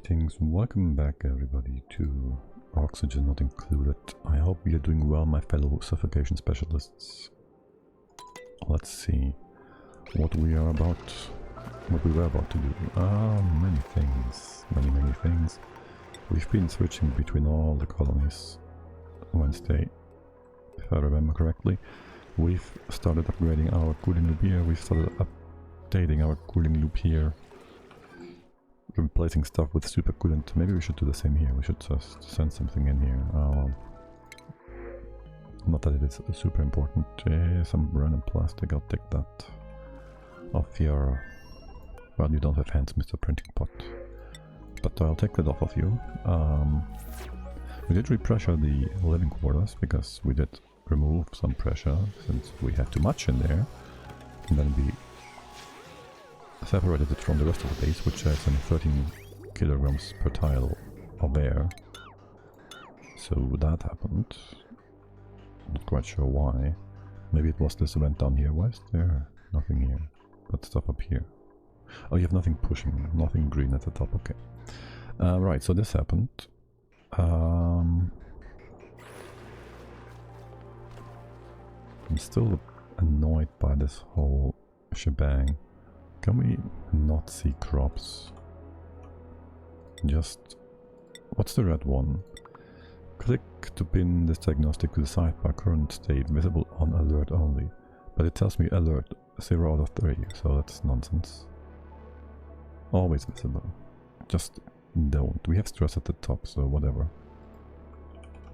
Greetings, welcome back everybody to Oxygen Not Included. I hope you're doing well, my fellow suffocation specialists. Let's see what we were about to do. Many things, many things. We've been switching between all the colonies Wednesday, if I remember correctly. We've started upgrading our cooling loop here, we've started updating our cooling loop here. Replacing stuff with Super Coolant. Maybe we should do the same here. We should just send something in here. Not that it is super important. Some random plastic, I'll take that off your... Well, you don't have hands, Mr. Printing Pot. But I'll take that off of you. We did repressure the living quarters because we did remove some pressure since we had too much in there. And then we separated it from the rest of the base, which has some 13 kilograms per tile of air. So that happened. Not quite sure why. Maybe it was this event down here. Why is there nothing here? But stuff up here. Oh, you have nothing pushing, nothing green at the top. Okay. Right, so this happened. I'm still annoyed by this whole shebang. Can we not see crops? Just... What's the red one? Click to pin this diagnostic to the sidebar, current state visible on alert only. But it tells me alert 0 out of 3, so that's nonsense. Always visible. Just don't. We have stress at the top, so whatever.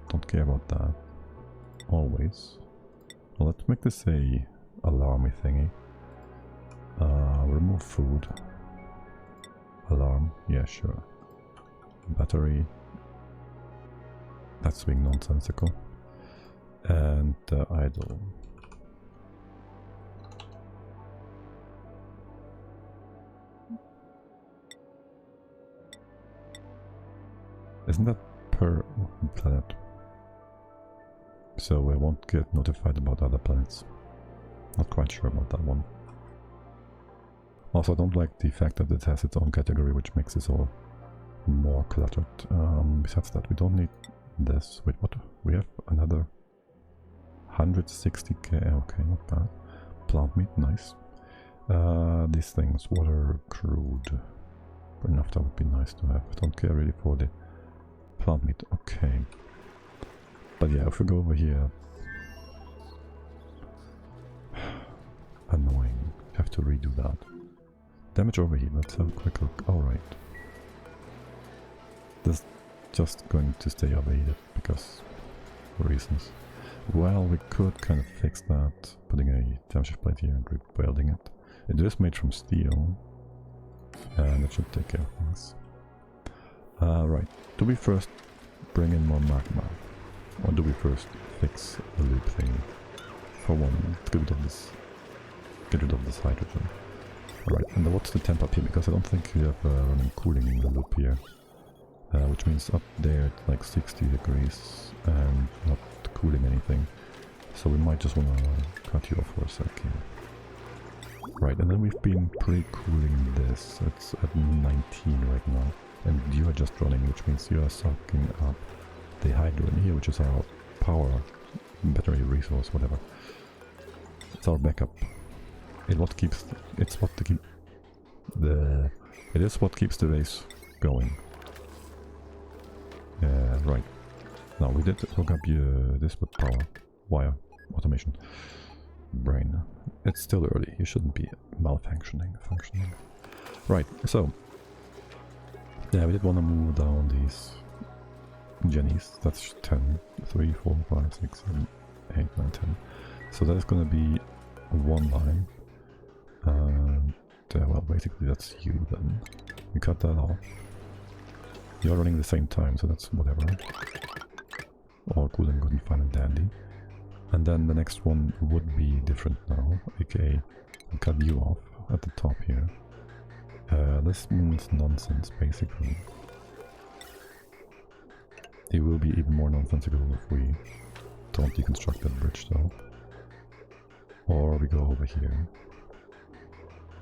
Don't care about that. Always. Well, let's make this a alarmy thingy. Remove food. Alarm. Yeah, sure. Battery. That's being nonsensical. And idle. Isn't that per planet? So I won't get notified about other planets. Not quite sure about that one. Also, I don't like the fact that it has its own category, which makes this all more cluttered. Besides that, we don't need this. Wait, what? We have another 160k. Okay, not bad. Plant meat, nice. These things, water, crude. Enough, that would be nice to have. I don't care really for the plant meat. Okay. But yeah, if we go over here... Annoying. Have to redo that. Damage over here, let's have a quick look. Alright. This is just going to stay overheated because of reasons. Well, we could kind of fix that, putting a temperature plate here and rebuilding it. It is made from steel, and it should take care of things. Right, do we first bring in more magma? Or do we first fix the loop thing? For one, get rid of this hydrogen. Alright, and what's the temp up here? Because I don't think we have running cooling in the loop here. Which means up there it's like 60 degrees and not cooling anything. So we might just want to cut you off for a second. Right, and then we've been pre-cooling this. It's at 19 right now. And you are just running, which means you are sucking up the hydrogen here, which is our power, battery resource, whatever. It's our backup. It is what keeps the race going. Right. Now we did hook up this with power, wire, automation, brain. It's still early. You shouldn't be functioning. Right. So yeah, we did want to move down these jennies. That's 10, 3, 4, 5, 6, 7, 8, 9, 10. So that is going to be one line. Well, basically that's you then. We cut that off. You're running the same time, so that's whatever. All cool and good and fine and dandy. And then the next one would be different now, aka I'll cut you off at the top here. This means nonsense, basically. It will be even more nonsensical if we don't deconstruct that bridge though. Or we go over here.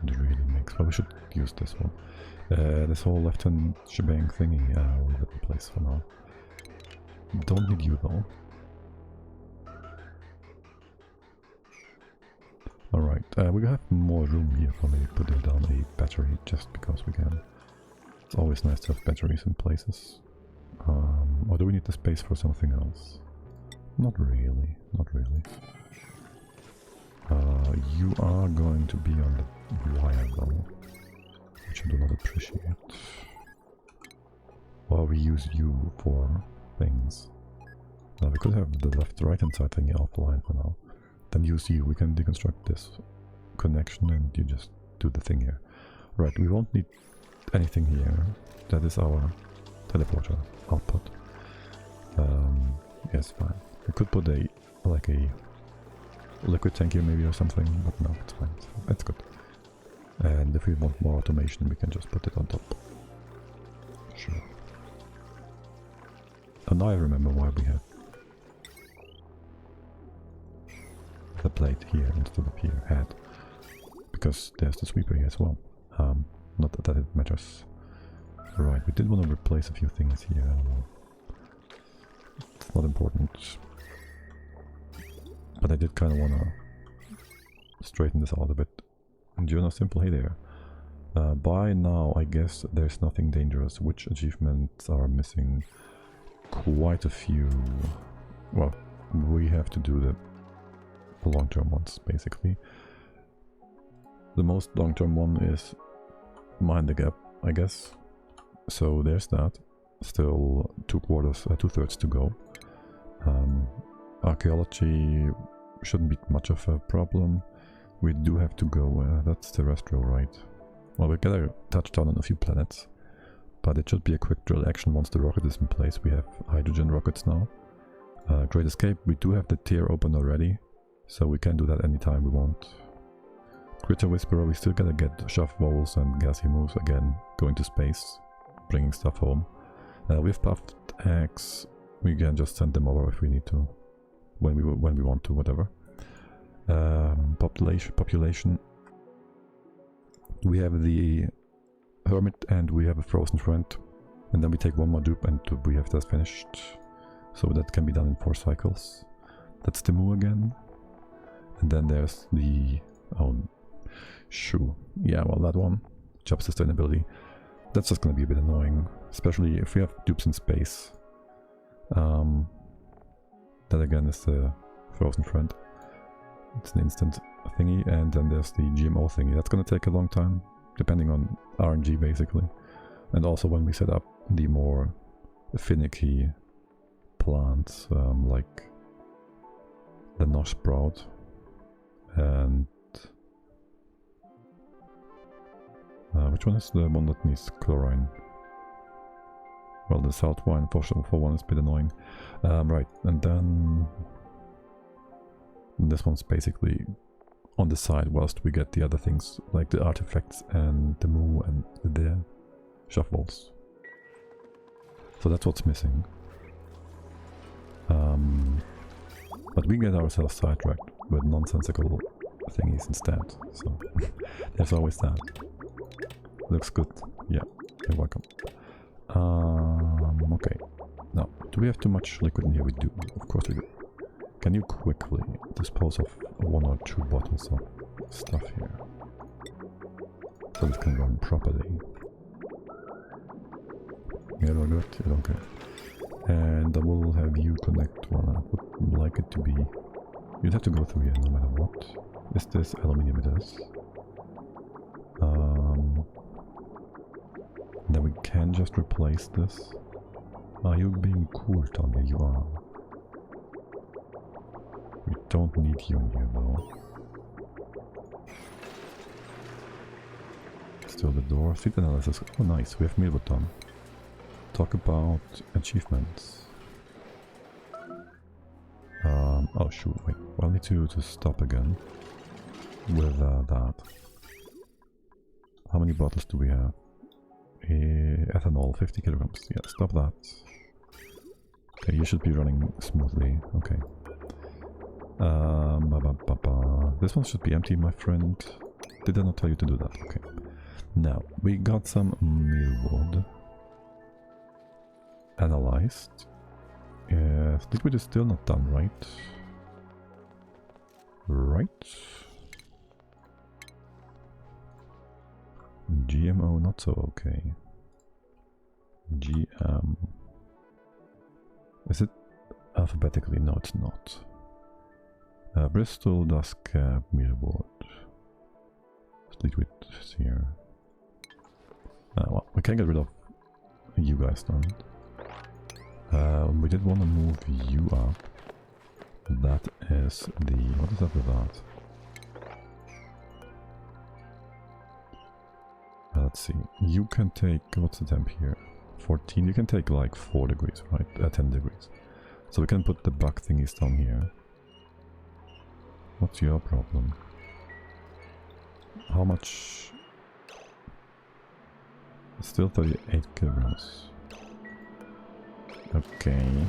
would really mix. Well, we should use this one. This whole left-hand shebang thingy, I'll leave it in place for now. Don't need you though. Alright, we have more room here for maybe putting down a battery, just because we can. It's always nice to have batteries in places. Or do we need the space for something else? Not really, not really. You are going to be on the wire though, which I do not appreciate. Or we use you for things. Now we could have the right hand side thingy offline for now. Then use you, we can deconstruct this connection and you just do the thing here. Right, we won't need anything here. That is our teleporter output. Yes, fine. We could put a liquid tank here maybe or something, but no, it's fine. It's good. And if we want more automation, we can just put it on top. Sure. And now I remember why we had the plate here instead of here, head. Because there's the sweeper here as well. Not that it matters. Right, we did want to replace a few things here. It's not important. But I did kind of want to straighten this out a bit. And you know, simple, hey there. By now, I guess there's nothing dangerous. Which achievements are missing? Quite a few. Well, we have to do the long-term ones, basically. The most long-term one is Mind the Gap, I guess. So there's that. Still 2/3 to go. Archaeology shouldn't be much of a problem. We do have to go, that's terrestrial, right? Well, we gotta touch down on a few planets. But it should be a quick drill action once the rocket is in place. We have hydrogen rockets now. Great Escape, we do have the tier open already. So we can do that anytime we want. Critter Whisperer, we still gotta get shove bowls and gassy moves again, going to space, bringing stuff home. We have Puffed Eggs, we can just send them over if we need to, when we want to, whatever. Population. We have the Hermit and we have a Frozen Friend, and then we take one more dupe and we have that finished. So that can be done in 4 cycles. That's the Moo again. And then there's the shoe. Yeah, well, that one, job sustainability. That's just gonna be a bit annoying, especially if we have dupes in space. That again is the Frozen Friend. It's an instant thingy, and then there's the GMO thingy. That's gonna take a long time, depending on RNG basically. And also when we set up the more finicky plants, like the Nosh Sprout. And which one is the one that needs chlorine? Well, the salt wine for one is a bit annoying. Right, and then this one's basically on the side whilst we get the other things like the artifacts and the Moo and the shuffles. So that's what's missing. But we get ourselves sidetracked with nonsensical thingies instead, so there's always that. Looks good. Yeah, you're welcome. Okay. Now, do we have too much liquid in here? We do. Of course we do. Can you quickly dispose of 1 or 2 bottles of stuff here? So this can run properly. Yeah, we're good. Yeah, okay. And I will have you connect one. I would like it to be... You'd have to go through here no matter what. Is this aluminium? It is. Then we can just replace this. Are you being cool, Tanya? You are. We don't need you in here though. Still the door. Fleet analysis. Oh nice, we have Mealwood done. Talk about achievements. Oh shoot, wait. Well, I need to stop again with that. How many bottles do we have? Ethanol, 50 kilograms. Yeah, stop that. Okay, you should be running smoothly. Okay. This one should be empty, my friend. Did I not tell you to do that? Okay. Now, we got some mealwood analyzed. Liquid is still not done, right? Right? GMO not so okay. GM... Is it alphabetically? No, it's not. Bristol, dust cap, mealwood. Liquid is here. Well, we can get rid of you guys then. We did want to move you up. That is the... what is up with that? Let's see. You can take... what's the temp here? 14. You can take like 4 degrees, right? 10 degrees. So we can put the bug thingies down here. What's your problem? How much? Still 38 kilograms. Okay.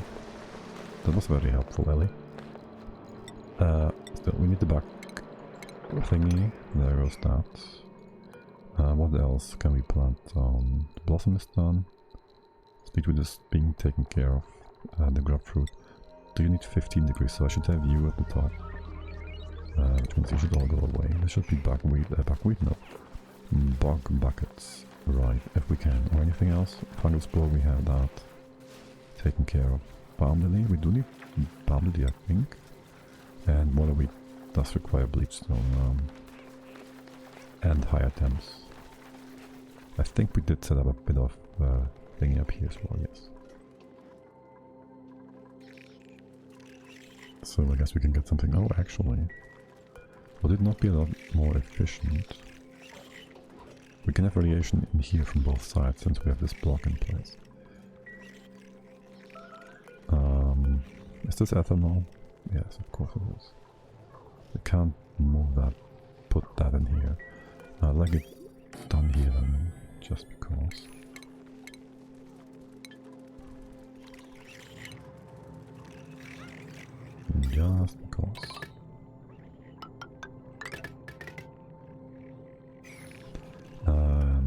That was very helpful, Ellie. Still, we need the bug thingy. There goes that. What else can we plant on? The blossom is done. Liquid is being taken care of. The grapefruit. Do you need 15 degrees? So I should have you at the top. Which means you should all go away. There should be buckwheat. Buckwheat? No. Bog buckets. Right, if we can. Or anything else? Fungal spore, we have that taken care of. Palm lily, we do need palm lily, I think. And water wheat does require bleachstone. And higher temps. I think we did set up a bit of thingy up here as well, yes. So I guess we can get something. Oh, actually, would it not be a lot more efficient? We can have radiation in here from both sides since we have this block in place. Is this ethanol? Yes, of course it is. We can't move that, put that in here. I'd like it done here then, just because. Just because.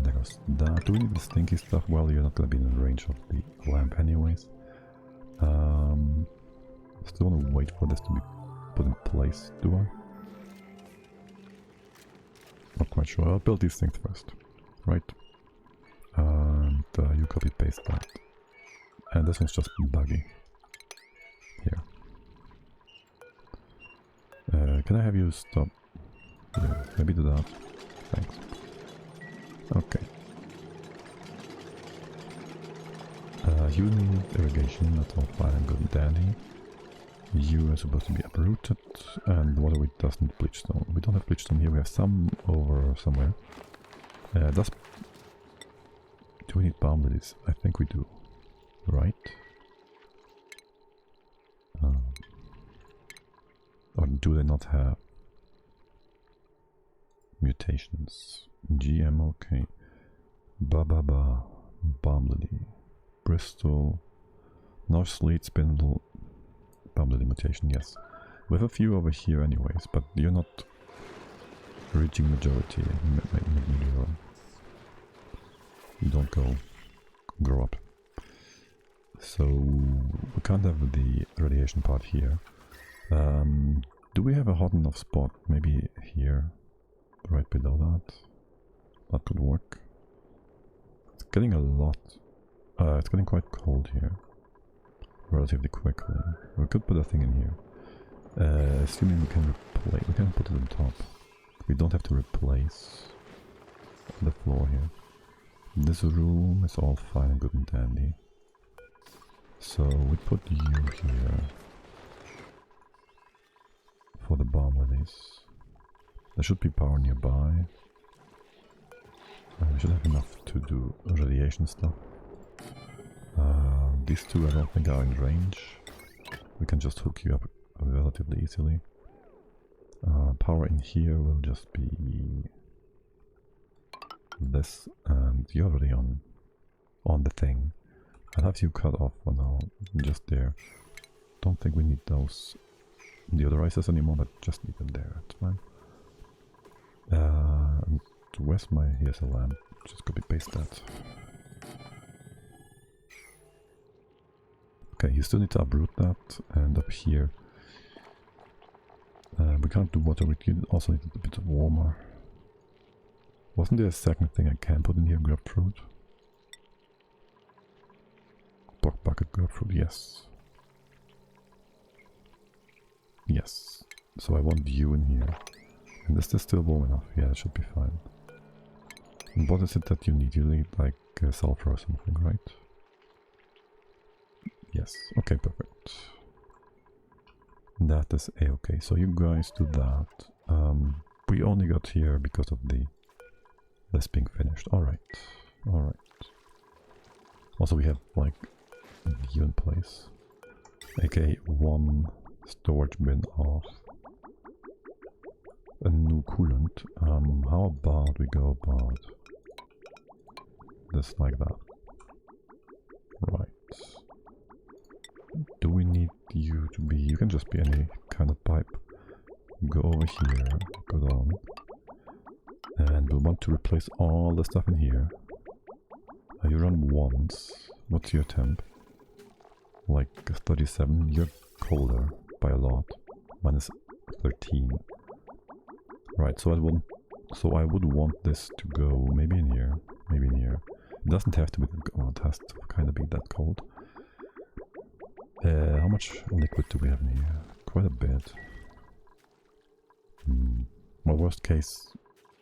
There goes that. Do we need the stinky stuff? Well, you're not going to be in the range of the lamp anyways. Still want to wait for this to be put in place, do I? Not quite sure. I'll build these things first. Right. And you copy paste that. And this one's just buggy. Here. Can I have you stop? Yeah, maybe do that. Thanks. Okay. You need irrigation, that's all fine and good and dandy. You are supposed to be uprooted, and water wheat doesn't bleachstone. We don't have bleachstone here, we have some over somewhere. Do we need palm lilies? I think we do. Right? Or do they not have mutations? GM, okay. Palm lily. Bristol. North Sleet, Spindle. Palm lily mutation, yes. We have a few over here anyways, but you're not reaching majority. You don't grow up. So we can't have the radiation part here. Do we have a hot enough spot? Maybe here, right below that. That could work. It's getting a lot. It's getting quite cold here. Relatively quickly. We could put a thing in here. Assuming we can replace. We can put it on top. We don't have to replace the floor here. This room is all fine and good and dandy. So we put you here for the bomb lilies. There should be power nearby. We should have enough to do radiation stuff. These two I don't think are in range. We can just hook you up relatively easily. Power in here will just be this, and you're already on the thing. I'll have you cut off for now, just there. Don't think we need those deodorizers anymore, but just leave them there, it's fine. And where's my... here's a lamp. Just copy paste that. Okay, you still need to uproot that, and up here we can't do water, we also need it a bit warmer. Wasn't there a second thing I can put in here? Grapefruit? Pork bucket grapefruit, yes. Yes. So I want you in here. And is this still warm enough? Yeah, it should be fine. And what is it that you need? You need like sulfur or something, right? Yes. Okay, perfect. That is a-okay. So you guys do that. We only got here because of this being finished. Alright. Alright. Also we have like you in place. aka one storage bin of a new coolant. How about we go about this like that? Right. Do we need you to be... you can just be any kind of pipe. Go over here, go down. And we'll want to replace all the stuff in here. You run once. What's your temp? Like 37. You're colder by a lot. Minus 13. Right, so I would want this to go maybe in here. Maybe in here. It doesn't have to be... well, it has to kind of be that cold. How much liquid do we have in here? Quite a bit. Well, worst case,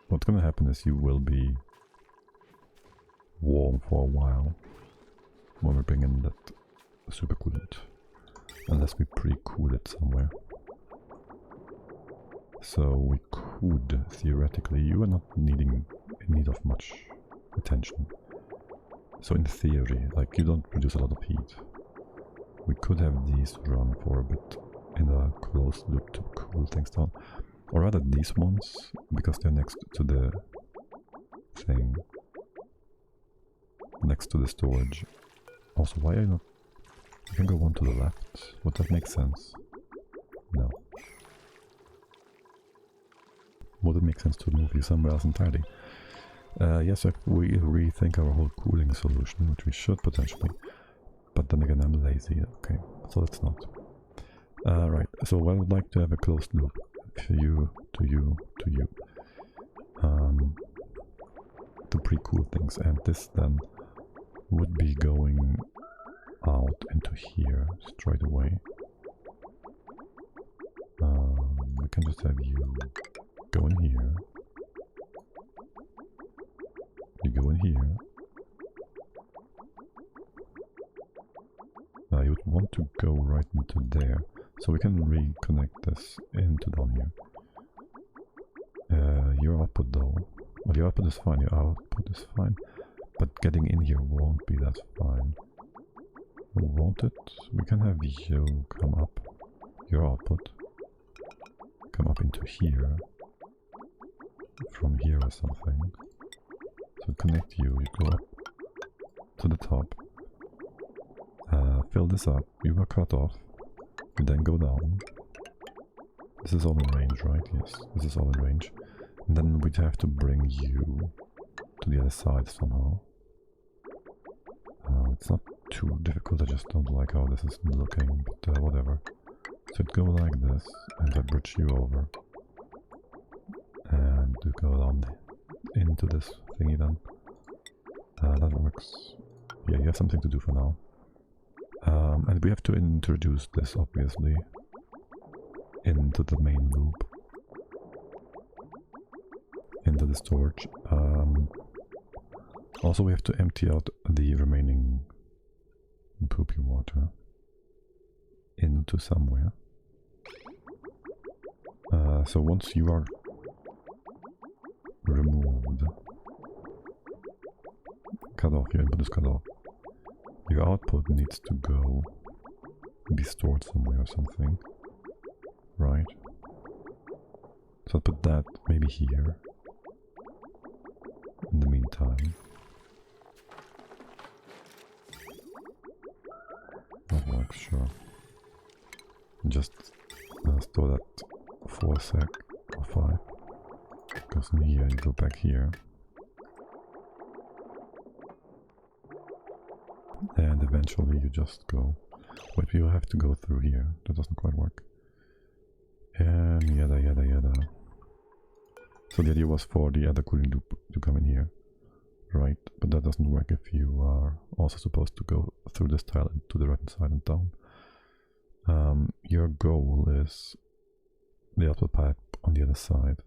what's gonna happen is you will be warm for a while when we bring in that super coolant. Unless we pre-cool it somewhere. So we could, theoretically, you are not in need of much attention. So in theory, like, you don't produce a lot of heat. We could have these run for a bit in a closed loop to cool things down. Or rather these ones, because they're next to the thing. Next to the storage. Also, why are you not... you can go one to the left. Would that make sense? No. Would it make sense to move you somewhere else entirely? Yes, if we rethink our whole cooling solution, which we should potentially. But then again, I'm lazy. Okay, so let's not. Right, so I would like to have a closed loop. You, to you, to you. To pre-cool things, and this then would be going out into here straight away. We can just have you go in here. You go in here. You would want to go right into there, so we can reconnect this into down here. Your output though, well, your output is fine, your output is fine, but getting in here won't be that fine. Won't it? We can have you come up, your output, come up into here, from here or something. So connect you, you go up to the top. Fill this up, you were cut off, you then go down. This is all in range, right? Yes, this is all in range. And then we'd have to bring you to the other side somehow. It's not too difficult, I just don't like how this is looking, but whatever. So it'd go like this, and I bridge you over. And to go down into this thingy then. That works. Yeah, you have something to do for now. And we have to introduce this, obviously, into the main loop. Into the storage. Also, we have to empty out the remaining poopy water into somewhere. So once you are removed, cut off, your input is cut off. Your output needs to go be stored somewhere or something, right? So I'll put that maybe here in the meantime. That works, sure. Just store that for a sec, or 5. Because in here you go back here. And eventually you just go. Wait, you have to go through here. That doesn't quite work. And yada yada yada. So the idea was for the other cooling loop to come in here. Right, but that doesn't work if you are also supposed to go through this tile and to the right hand side and down. Your goal is the output pipe on the other side.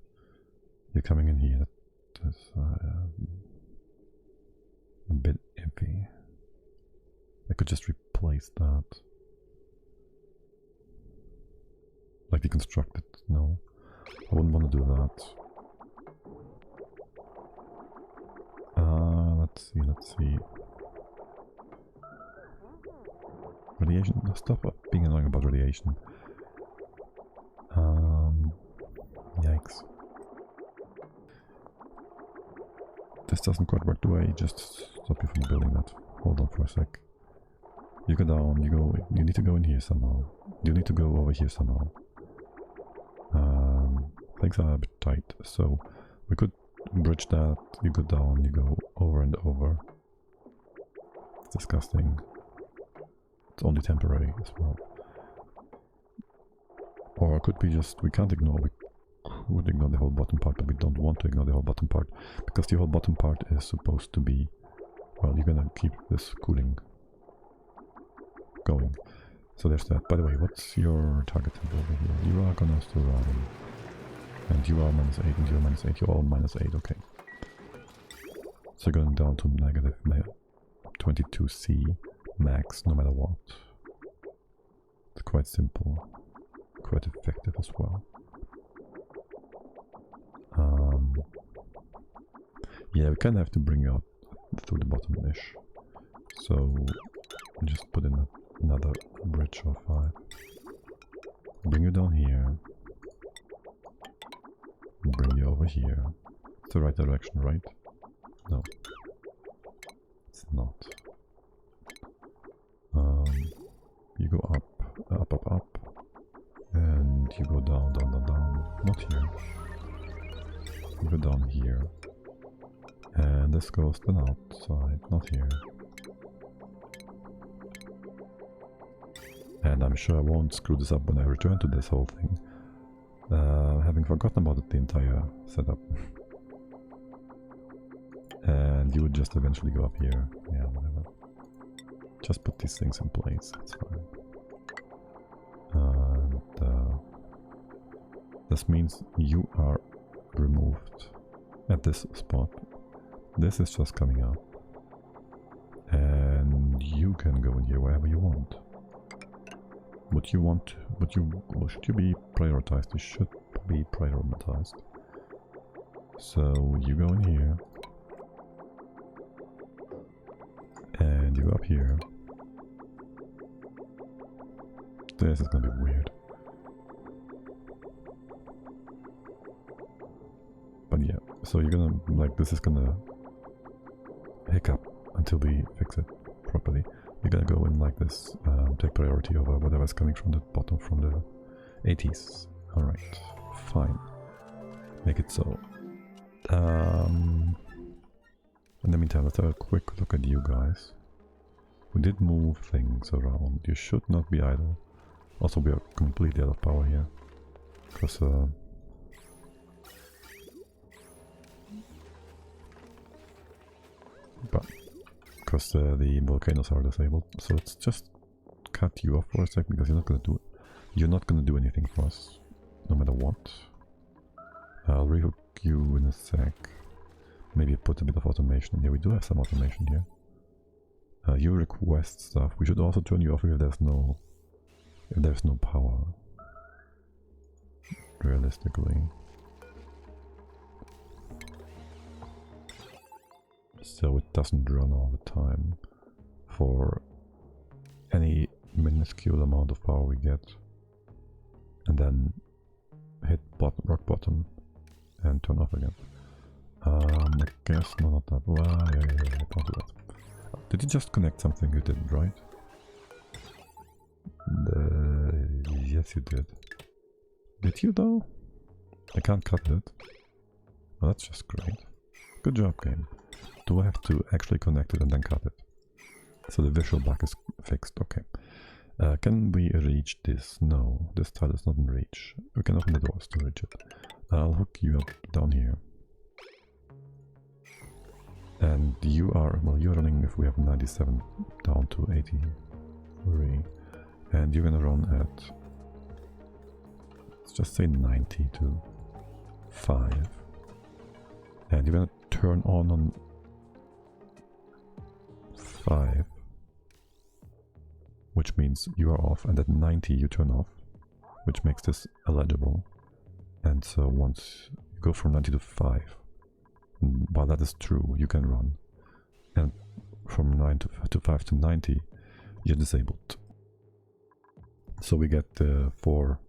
You're coming in here. That's a bit iffy. I could just replace that. Like deconstruct it. No, I wouldn't want to do that. Let's see. Radiation. Stop being annoying about radiation. Yikes. This doesn't quite work. Do I just stop you from building that? Hold on for a sec. You go down, you need to go in here somehow. You need to go over here somehow. Things are a bit tight, so we could bridge that. You go down, you go over and over. It's disgusting. It's only temporary as well. Or it could be just, we can't ignore, we could ignore the whole bottom part, but we don't want to ignore the whole bottom part, because the whole bottom part is supposed to be, well, you're gonna keep this cooling going. So there's that. By the way, what's your target temp over here? You are gonna still run. And you are -8 and you are -8. You're all -8, okay. So going down to negative 22C max no matter what. It's quite simple. Quite effective as well. Yeah, we kind of have to bring you out through the bottom-ish. So just put in another bridge of 5. Bring you down here. Bring you over here. It's the right direction, right? No. It's not. You go up. And you go down. Not here. You go down here. And this goes then outside, not here. And I'm sure I won't screw this up when I return to this whole thing. Having forgotten about it, the entire setup. And you would just eventually go up here. Yeah, whatever. Just put these things in place, it's fine. And this means you are removed at this spot. This is just coming out. And you can go in here wherever you want. Should you be prioritized? You should be prioritized. So you go in here. And you go up here. This is gonna be weird. But yeah, so you're gonna, like, this is gonna hiccup until we fix it properly. You're gonna go in like this, take priority over whatever's coming from the bottom, from the 80s. Alright, fine. Make it so. In the meantime, let's have a quick look at you guys. We did move things around. You should not be idle. Also, we are completely out of power here. Because, the volcanoes are disabled. So let's just cut you off for a sec, because you're not gonna do anything for us, no matter what. I'll rehook you in a sec. Maybe put a bit of automation in here. We do have some automation here. You request stuff. We should also turn you off if there's no power. Realistically. So it doesn't run all the time for any minuscule amount of power we get, and then hit rock bottom and turn off again. I guess not that. Well, yeah, don't do that. Did you just connect something? You didn't, right? Yes, you did. Did you though? I can't cut it. Well, that's just great. Good job, game. Do I have to actually connect it and then cut it? So the visual bug is fixed, okay. Can we reach this? No, this tile is not in reach. We can open the doors to reach it. I'll hook you up down here. And you are, well, you're running, if we have 97 down to 83. And you're gonna run at, let's just say 90 to 5. And you're gonna turn on 5. Which means you are off, and at 90 you turn off, which makes this illegible. And so once you go from 90 to 5, while that is true, you can run. And from 5 to 90, you're disabled. So we get 4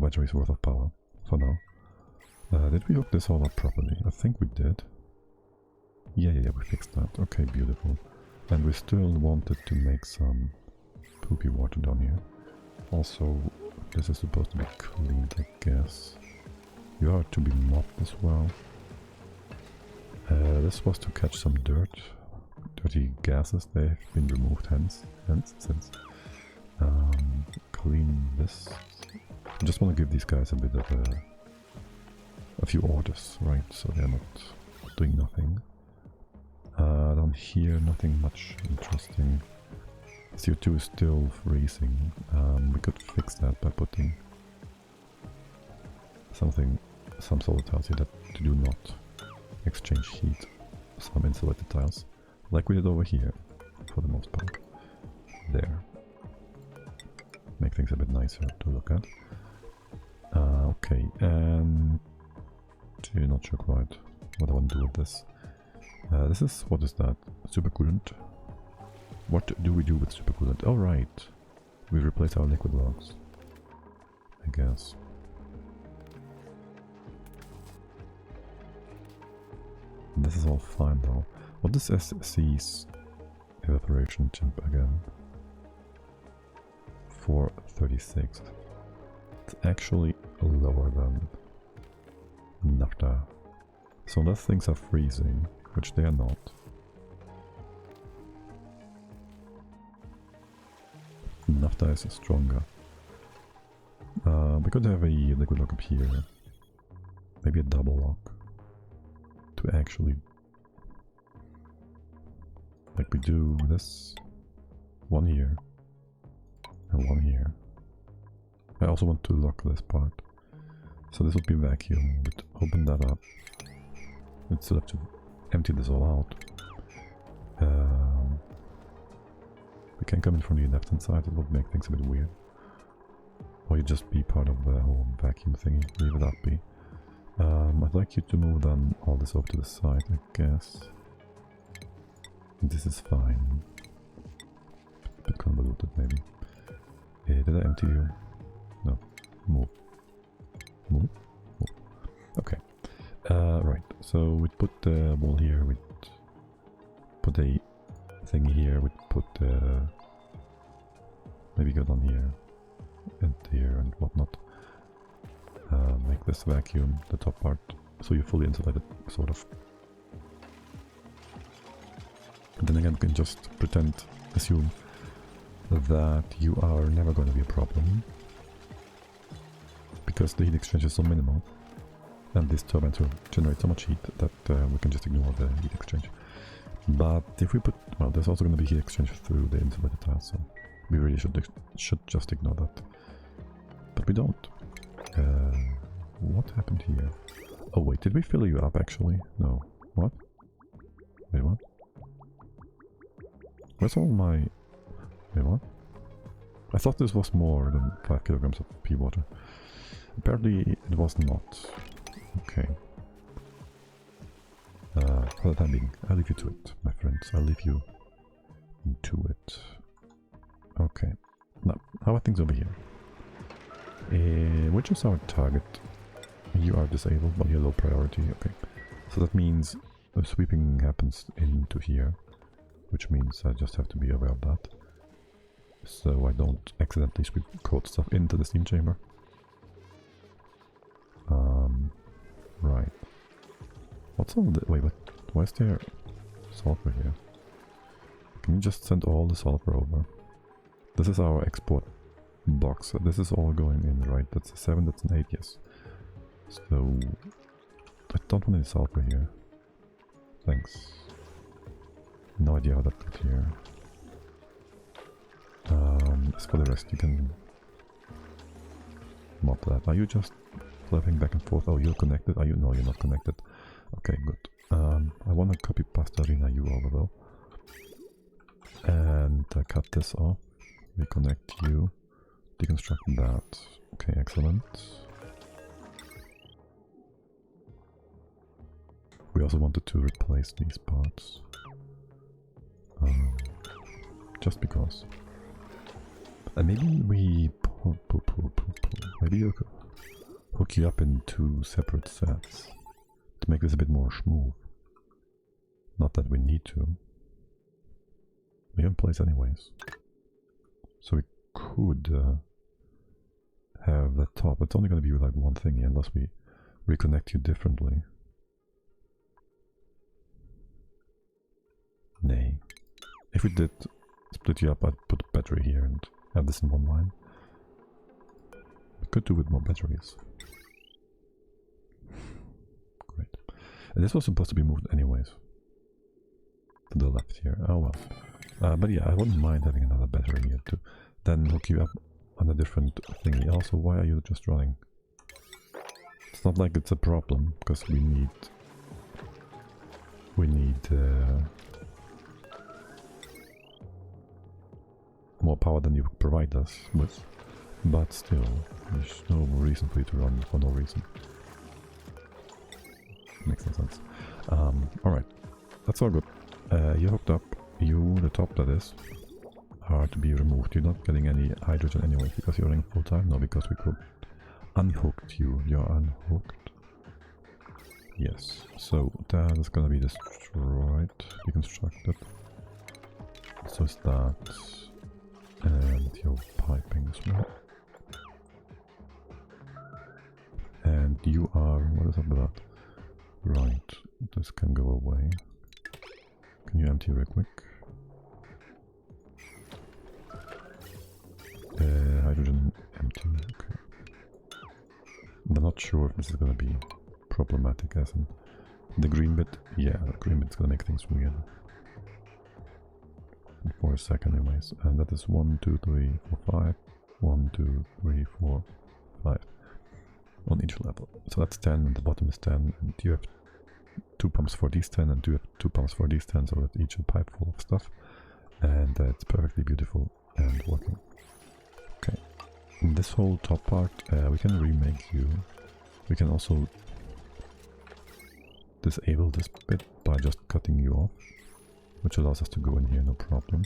batteries worth of power for now. Did we hook this all up properly? I think we did. Yeah, we fixed that. Okay, beautiful. And we still wanted to make some poopy water down here. Also, this is supposed to be cleaned, I guess. You are to be mopped as well. This was to catch some dirt. Dirty gases, they've been removed since. Clean this. I just want to give these guys a bit of a few orders, right? So they're not doing nothing. Down here, nothing much interesting. CO2 is still freezing. We could fix that by putting some solar tiles here that do not exchange heat. Some insulated tiles, like we did over here, for the most part. There. Make things a bit nicer to look at. Okay, and not sure quite what I want to do with this. This is, what is that? Super Coolant? What do we do with Super Coolant? Oh right, we replace our liquid logs, I guess. This is all fine though. What is SC's evaporation temp again? 436. It's actually lower than naphtha. So unless things are freezing, which they are not. Naphtha is stronger. We could have a liquid lock up here. Maybe a double lock. To actually... like we do this. One here. And one here. I also want to lock this part. So this would be vacuum. We'd open that up. We'd still have to empty this all out. We can come in from the left hand side, it would make things a bit weird. Or you just be part of the whole vacuum thingy, leave it that be. I'd like you to move then all this over to the side, I guess. This is fine. A bit convoluted maybe. Did I empty you? No. Move. Move? Move. Okay. Right, so we'd put the wall here, we'd put a thing here, we'd put maybe go down here and here and whatnot. Make this vacuum, the top part, so you're fully insulated, sort of. And then again, we can just assume that you are never going to be a problem, because the heat exchange is so minimal, and this turbine will generate so much heat that we can just ignore the heat exchange. But if we put, well, there's also going to be heat exchange through the insulated tiles, so we really should just ignore that. But we don't. What happened here? Oh wait, did we fill you up actually? No. What? Wait, what? Where's all my... Wait, what? I thought this was more than 5 kilograms of pea water. Apparently it was not. Okay. For the time being, I'll leave you to it, my friends. I'll leave you to it. Okay. Now, how are things over here? Which is our target? You are disabled, but you're low priority. Okay. So that means a sweeping happens into here, which means I just have to be aware of that. So I don't accidentally sweep cold stuff into the steam chamber. Right. What's all the... Wait, what? Why is there sulfur here? Can you just send all the sulfur over? This is our export box. So this is all going in, right? That's a 7, that's an 8, yes. So... I don't want any sulfur here. Thanks. No idea how that got here. As for the rest, you can mod that. Are you just flipping back and forth? Oh, you're connected? Are you? No, you're not connected. Okay, good. I want to copy pasta arena you over though. And cut this off. Reconnect you. Deconstruct that. Okay, excellent. We also wanted to replace these parts. Just because. And maybe we maybe you could hook you up in 2 separate sets to make this a bit more smooth. Not that we need to. We have in place anyways. So we could have that top. It's only going to be like one thingy unless we reconnect you differently. Nay. If we did split you up, I'd put a battery here and have this in one line. We could do with more batteries. Great. And this was supposed to be moved anyways. To the left here. Oh well. But yeah, I wouldn't mind having another battery here to then hook you up on a different thingy. Also, why are you just running? It's not like it's a problem, because we need more power than you provide us with, but still, there's no reason for you to run for no reason. Makes no sense. Alright, that's all good. You hooked up, the top that is, are to be removed. You're not getting any hydrogen anyway because you're running full time. No, because we could unhooked you. You're unhooked. Yes, so that is gonna be destroyed, deconstructed. So is that. And your piping as well. And you are... what is up with that? Right, this can go away. Can you empty real quick? Hydrogen empty, okay. I'm not sure if this is gonna be problematic as in the green bit. Yeah, the green bit's gonna make things weird. For a second anyways, and that is 1, 2, 3, 4, 5. 1, 2, 3, 4, 5 on each level. So that's 10 and the bottom is 10, and you have 2 pumps for these 10 and you have 2 pumps for these 10, so that each a pipe full of stuff, and it's perfectly beautiful and working. Okay, and this whole top part we can remake you. We can also disable this bit by just cutting you off, which allows us to go in here, no problem.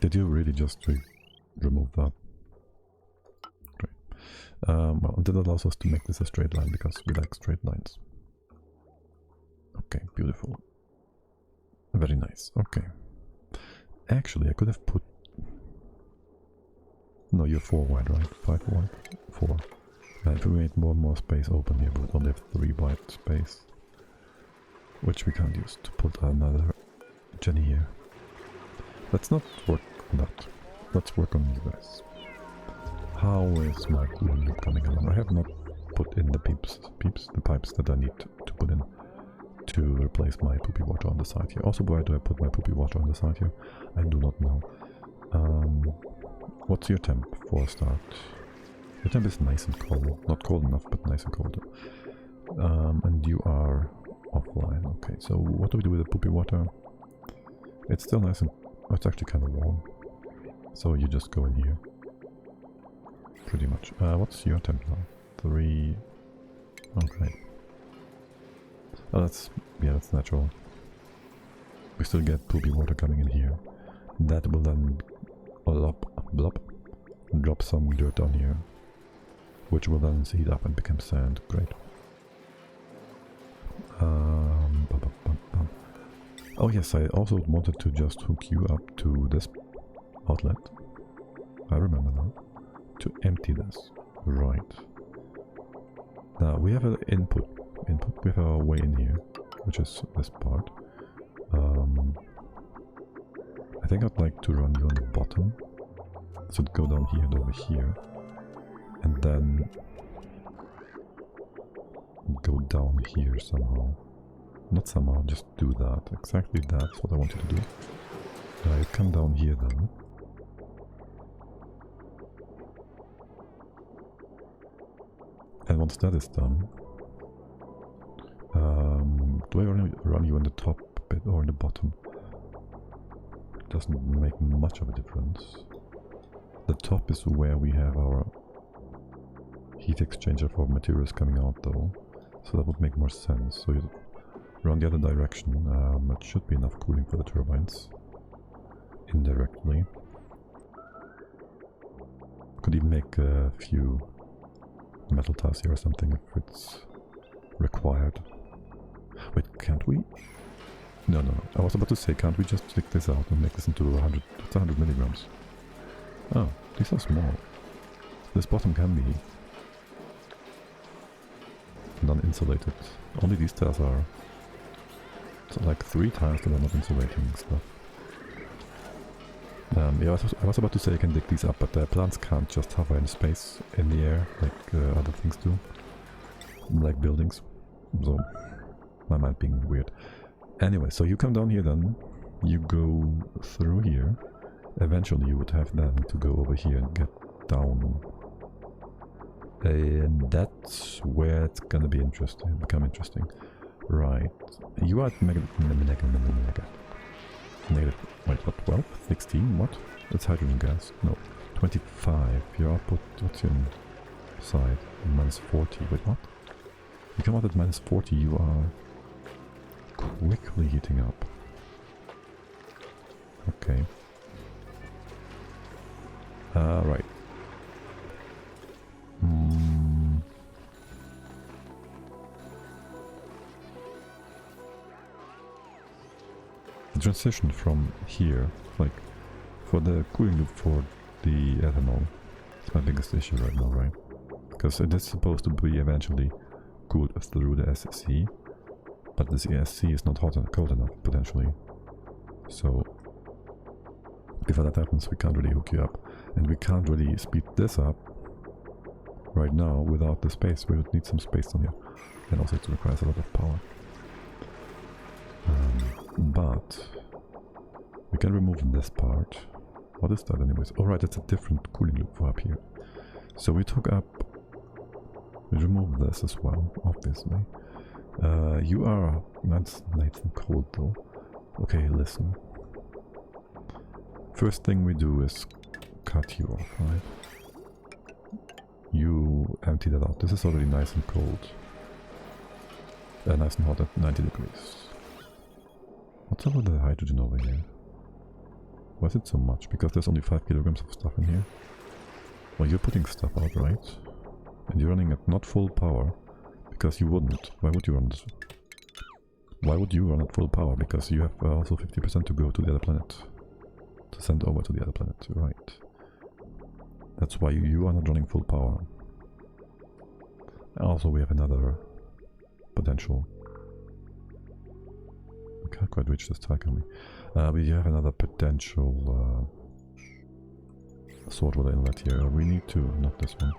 Did you really just remove that? Great. Well, that allows us to make this a straight line because we like straight lines. Okay, beautiful. Very nice. Okay. Actually, I could have put... No, you're 4 wide, right? 5 wide? 4. If we made more and more space open here, we would only have 3 wide space. Which we can't use to put another Jenny here. Let's not work on that. Let's work on you guys. How is my cooling loop coming along? I have not put in the the pipes that I need to put in to replace my poopy water on the side here. Also, why do I put my poopy water on the side here? I do not know. What's your temp for a start? Your temp is nice and cold. Not cold enough, but nice and cold. And you are offline. Okay, so what do we do with the poopy water? It's still nice and... oh, it's actually kind of warm. So you just go in here. Pretty much. What's your temp now? 3... okay. Oh, that's... yeah, that's natural. We still get poopy water coming in here. That will then... drop some dirt on here. Which will then heat up and become sand. Great. Oh yes, I also wanted to just hook you up to this outlet. I remember now. To empty this. Right. Now we have an input. We have our way in here, which is this part. I think I'd like to run you on the bottom. So it'd go down here and over here. And then go down here somehow. Not somehow, just do that. Exactly that's what I want you to do. You come down here then. And once that is done, do I run you on the top bit or in the bottom? Doesn't make much of a difference. The top is where we have our heat exchanger for materials coming out though, so that would make more sense. So you run the other direction. It should be enough cooling for the turbines indirectly. Could even make a few metal tiles here or something if it's required. Wait, can't we? No. I was about to say, can't we just take this out and make this into 100? It's 100 milligrams. Oh, these are small. This bottom can be non-insulated. Only these tiles are. It's like 3 tiles that are not insulating stuff. Yeah, I was about to say I can dig these up, but the plants can't just hover in space, in the air, like other things do. Like buildings. So, my mind being weird. Anyway, so you come down here then, you go through here. Eventually you would have then to go over here and get down. And that's where it's gonna be interesting, become interesting. Right. You are at negative, wait, what, 12? 16? What? That's hydrogen gas. No, 25. Your output, what's your side? Minus 40. Wait, what? You come out at minus 40, you are quickly heating up. Okay. Right. The transition from here, like, for the cooling loop for the ethanol, is my biggest issue right now, right? Because it is supposed to be eventually cooled through the SC, but this SC is not hot and cold enough, potentially. So, before that happens, we can't really hook you up. And we can't really speed this up right now without the space. We would need some space on here. And also it requires a lot of power. But we can remove this part. What is that anyways? Oh right, it's a different cooling loop for up here. So we took up... we remove this as well, obviously. You are... that's nice and cold though. Okay, listen. First thing we do is cut you off, right? You empty that out. This is already nice and cold. Nice and hot at 90 degrees. What's up with the hydrogen over here? Why is it so much? Because there's only 5 kilograms of stuff in here. Well, you're putting stuff out, right? And you're running at not full power. Because you wouldn't. Why would you run this? Why would you run at full power? Because you have also 50% to go to the other planet. To send over to the other planet, right? That's why you are not running full power. Also, we have another potential. We can't quite reach this tag, can we? We have another potential salt water inlet here. We need to, not this one.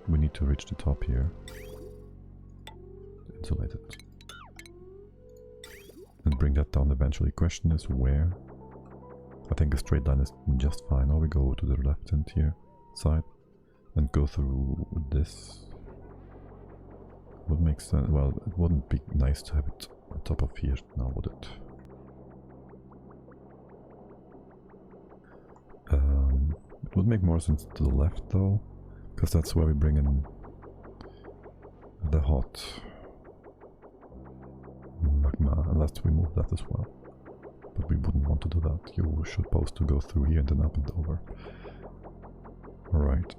We need to reach the top here. Insulate it. And bring that down eventually. Question is where? I think a straight line is just fine. Or we go to the left-hand here side and go through this. Would make sense. Well, it wouldn't be nice to have it on top of here now, would it? It would make more sense to the left though, because that's where we bring in the hot magma, unless we move that as well. But we wouldn't want to do that. You should supposed to go through here and then up and over. Alright.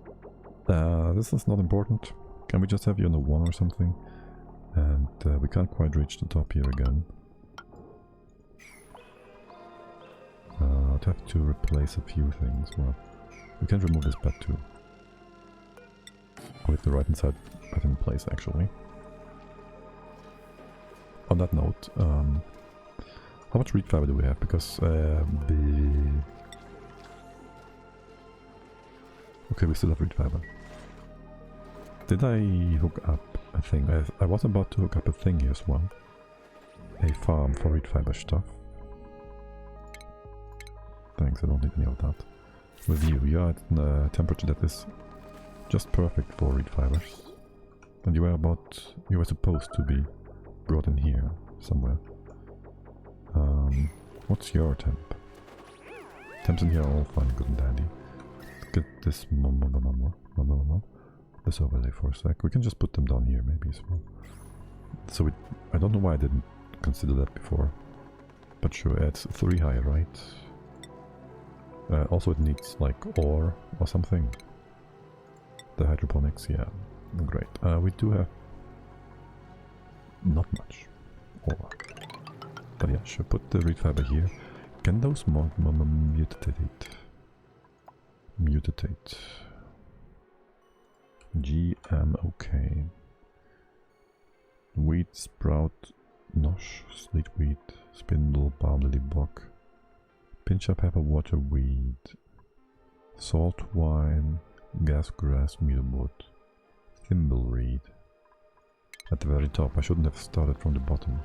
This is not important. Can we just have you on the 1 or something? And we can't quite reach the top here again. I'd have to replace a few things. Well, we can remove this bed too. with the right hand side button in place actually. On that note, how much reed fiber do we have? Because okay, we still have reed fiber. Did I hook up a thing? I was about to hook up a thing here as well. A farm for reed fiber stuff. Thanks, I don't need any of that. With you are at a temperature that is just perfect for reed fibers. And you were supposed to be brought in here somewhere. What's your temp? Temps in here are all fine, good and dandy. Get this this overlay for a sec. We can just put them down here maybe as well. So I don't know why I didn't consider that before. But sure, it's 3 higher, right? Also it needs like ore or something. The hydroponics, yeah, great. We do have not much ore. But yeah, sure, put the reed fiber here. Can those mutate? Mutate. GM, Wheat, sprout, nosh, sleet wheat, spindle, barley bog, pincher pepper, water weed, salt wine, gas grass, mealwood, thimbleweed. At the very top, I shouldn't have started from the bottom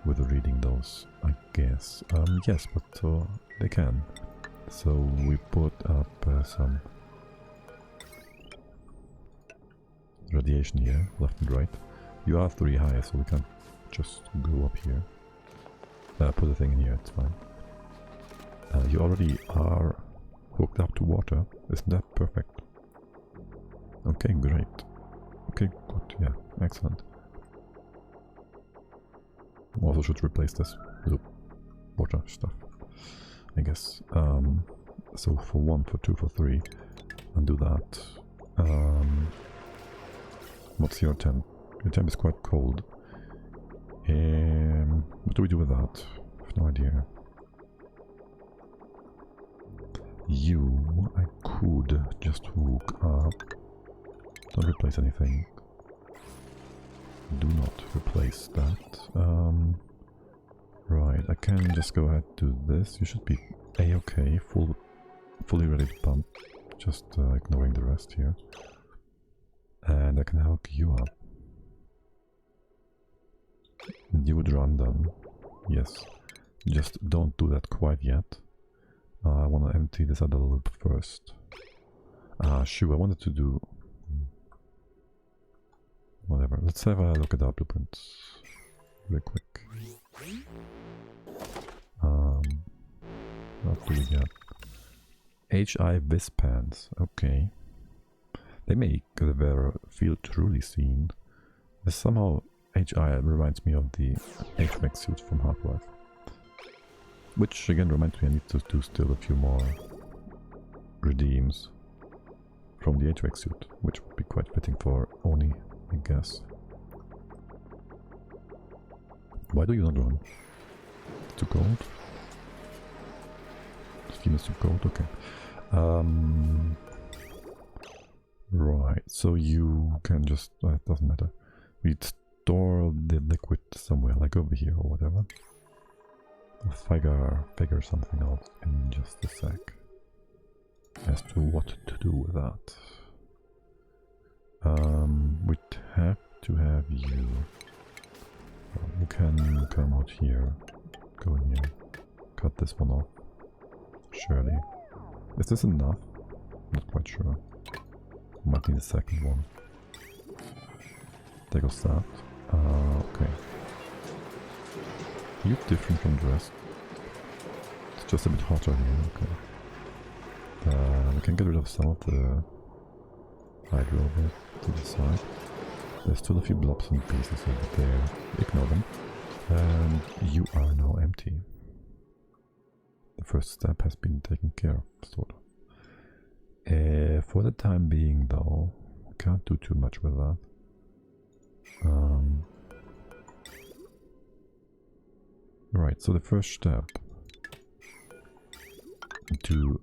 with reading those, I guess. Yes, but they can. So we put up some radiation here, left and right. You are 3 higher, so we can just go up here. Put a thing in here, it's fine. You already are hooked up to water, isn't that perfect? Okay, great. Okay, good, yeah, excellent. Also should replace this loop water stuff, I guess. So for 1, for 2, for 3, and do that. What's your temp? Your temp is quite cold. What do we do with that? I have no idea. You, I could just hook up. Don't replace anything. Do not replace that. Right, I can just go ahead to this. You should be A-okay, fully ready to pump. Just ignoring the rest here. And I can hook you up. You would run then. Yes. Just don't do that quite yet. I want to empty this other loop first. Sure, I wanted to do... whatever. Let's have a look at our blueprints. Real quick. What do we get? HI Vispans. Okay. They make the wearer feel truly seen. This somehow HI reminds me of the HVAC suit from Half-Life. Which again reminds me I need to do still a few more redeems from the HVAC suit, which would be quite fitting for Oni, I guess. Why do you not run? It's too cold? Steam is too cold, okay. Right, so you can just, it doesn't matter. We'd store the liquid somewhere, like over here or whatever. I'll figure something out in just a sec as to what to do with that. We'd have to have you. You can come out here, go in here, cut this one off. Surely. Is this enough? Not quite sure. Might need a second one. There goes that. Okay. You different from the rest. It's just a bit hotter here, okay. We can get rid of some of the hydro over to the side. There's still a few blobs and pieces over there. Ignore them. And you are now empty. The first step has been taken care of, sort of. For the time being, though, we can't do too much with that. Right, so the first step to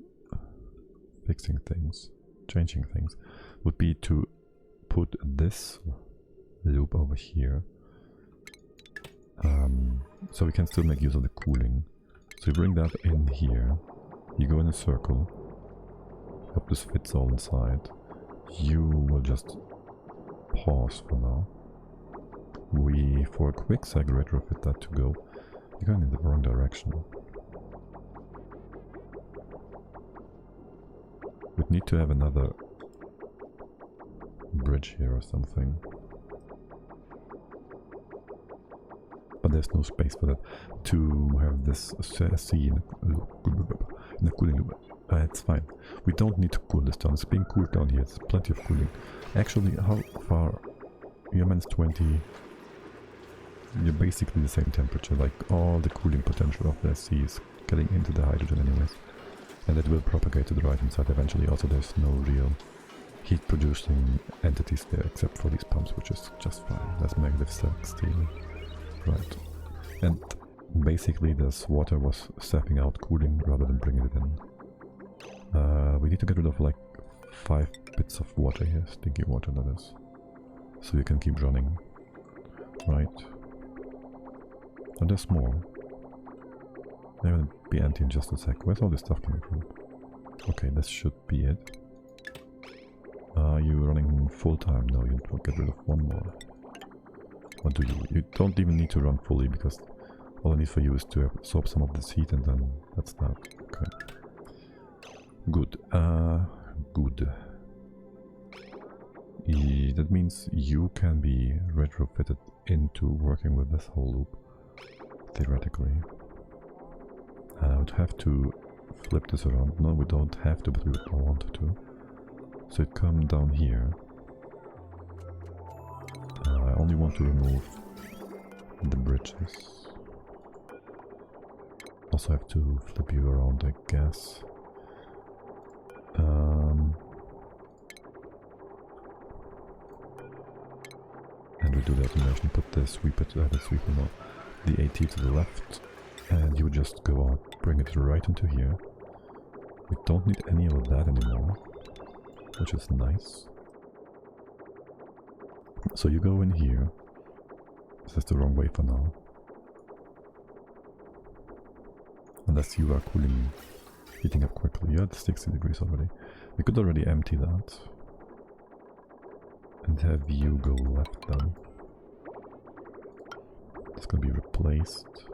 fixing things, changing things, would be to put this loop over here. So we can still make use of the cooling. So you bring that in here. You go in a circle. Hope this fits all inside. You will just pause for now. We, for a quick sec, retrofit that to go. You're going in the wrong direction. We'd need to have another bridge here or something. But there's no space for that. To have this C in a cooling loop. It's fine. We don't need to cool this down. It's being cooled down here. It's plenty of cooling. Actually, how far? You're -20. You're basically the same temperature. Like all the cooling potential of the C is getting into the hydrogen anyways. And it will propagate to the right hand side eventually. Also, there's no real heat producing entities there except for these pumps, which is just fine. That's -6 still. Right. And basically this water was stepping out cooling rather than bringing it in. We need to get rid of like 5 bits of water here, stinky water that is. So you can keep running. Right. And there's more. They're gonna be empty in just a sec. Where's all this stuff coming from? Okay, this should be it. Are you running full time? No, you will get rid of one more. What do you? You don't even need to run fully because all I need for you is to absorb some of this heat and then that's that. Okay. Good. Good. That means you can be retrofitted into working with this whole loop, theoretically. I would have to flip this around. No, we don't have to, but we would want to. So it comes down here. I only want to remove the bridges. Also have to flip you around, I guess. And we do the automation, put the sweeper to the sweeper, no, the AT to the left, and you just go out, bring it right into here. We don't need any of that anymore, which is nice. So you go in here. This is the wrong way for now. Unless you are cooling, heating up quickly. You're at 60 degrees already. We could already empty that. And have you go left then. It's gonna be replaced.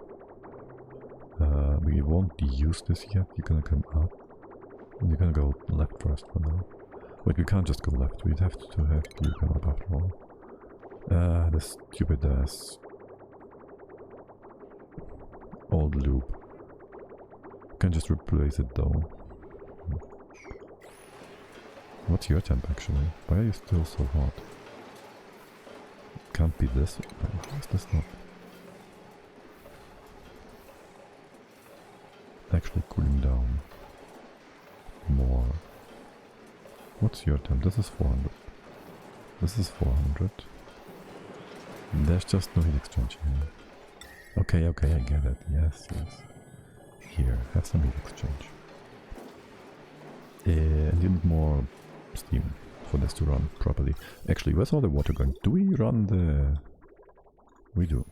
We won't use this yet. You're gonna come up. And you're gonna go left first for now. Wait, we can't just go left. We'd have to have you come up after all. The stupid ass old loop. Can just replace it though. What's your temp actually? Why are you still so hot? Can't be this. Is this not actually cooling down more? What's your temp? This is 400. This is 400. There's just no heat exchange here. Okay, okay, I get it. Yes, yes. Here, have some heat exchange. And you need more steam for this to run properly. Actually, where's all the water going? Do we run the... We do.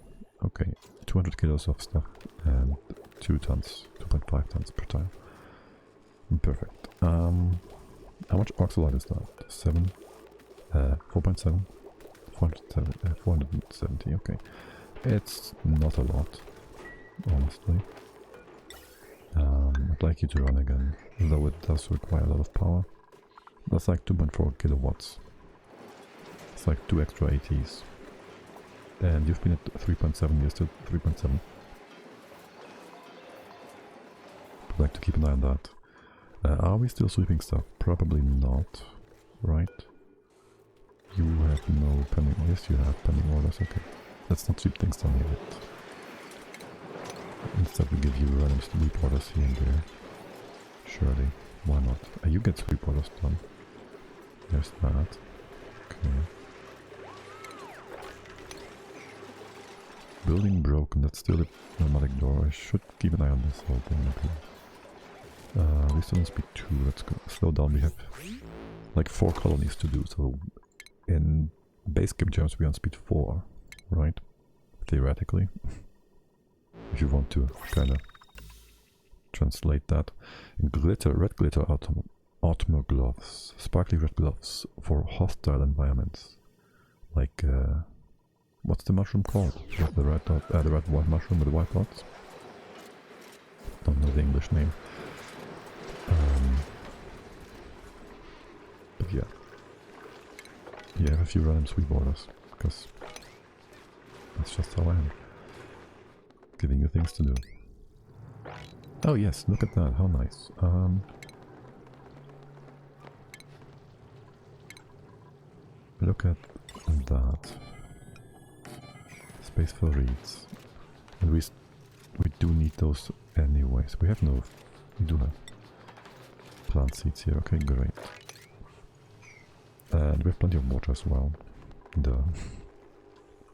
Okay, 200 kilos of stuff and 2 tons, 2.5 tons per time. Perfect. How much oxalate is that? 7? 4.7? 470, okay. It's not a lot, honestly. I'd like you to run again, though it does require a lot of power. That's like 2.4 kilowatts. It's like 2 extra ATs. And you've been at 3.7, you're still 3.7. I'd like to keep an eye on that. Are we still sweeping stuff? Probably not, right? You have no pending orders. Yes, you have pending orders. Okay. Let's not sweep things down yet. Instead we give you random sweep orders here and there. Surely. Why not? You get sweep orders done. There's that. Okay. Building broken. That's still a pneumatic door. I should keep an eye on this whole thing. Okay. We still don't speed 2. Let's go. Slow down. We have like 4 colonies to do, so in basic terms we're on speed 4, right? Theoretically. If you want to kind of translate that. Glitter, red glitter Automo gloves, sparkly red gloves for hostile environments. Like, what's the mushroom called? The red dot, the red white mushroom with the white dots? Don't know the English name. But yeah. You have a few random sweet borders, because that's just how I am. Giving you things to do. Oh yes, look at that, how nice. Look at that. Space for reeds. And we do need those anyways. We do have plant seeds here, okay, great. And we have plenty of water as well. Duh.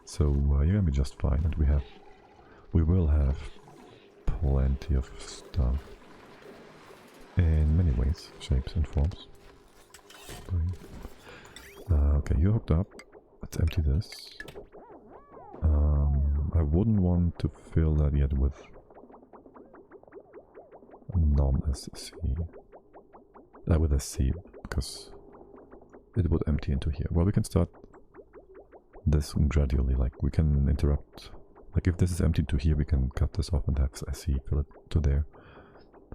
So you're gonna be just fine, and we will have plenty of stuff in many ways, shapes and forms. Okay, you're hooked up. Let's empty this. I wouldn't want to fill that yet with non-SC. With SC, because it would empty into here. Well, we can start this gradually, like we can interrupt. Like if this is emptied to here, we can cut this off and have SC fill it to there.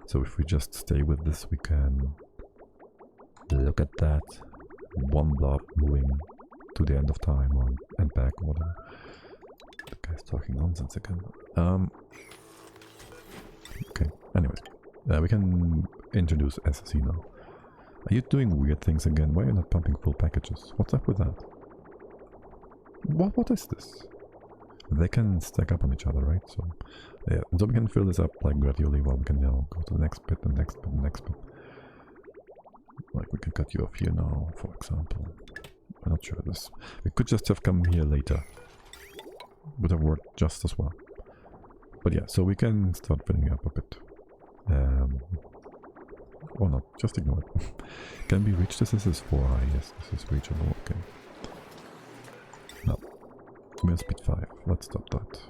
So if we just stay with this, we can look at that. One blob moving to the end of time and back, whatever. The guy's talking nonsense again. Okay, anyways. We can introduce SC now. Are you doing weird things again? Why are you not pumping full packages? What's up with that? What is this? They can stack up on each other, right? So yeah, so we can fill this up like gradually while we can now go to the next bit, the next bit, the next bit. Like we can cut you off here now, for example. I'm not sure of this. We could just have come here later. Would have worked just as well. But yeah, so we can start filling up a bit. Or not, just ignore it. Can be reached. This is 4i, yes, this is reachable, okay. No. We're on speed 5, let's stop that.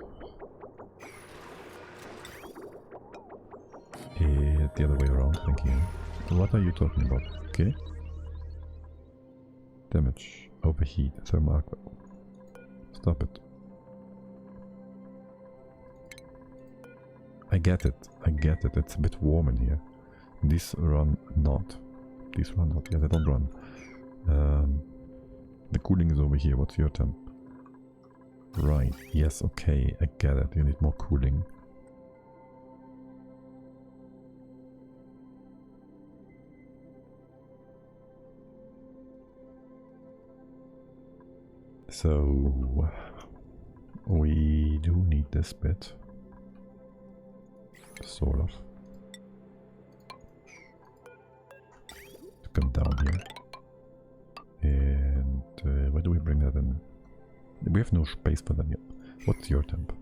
The other way around, thank you. What are you talking about? Okay. Damage, overheat, thermal. Stop it. I get it, it's a bit warm in here. These run not. These run not, yeah, they don't run. The cooling is over here, what's your temp? Right, yes, okay, I get it, you need more cooling. So we do need this bit, sort of, to come down here. And where do we bring that in? We have no space for that yet. What's your temp?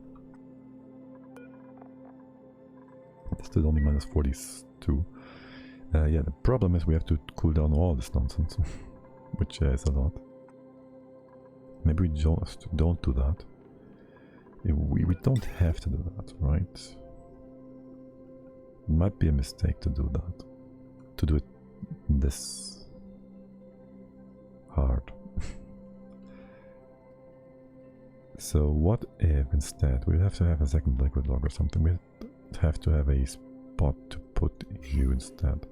It's still only minus 42. Yeah, the problem is we have to cool down all this nonsense, which is a lot. Maybe we just don't do that. We don't have to do that, right? It might be a mistake to do that. To do it this hard. So what if instead we have to have a second liquid log or something? We have to have a spot to put you instead.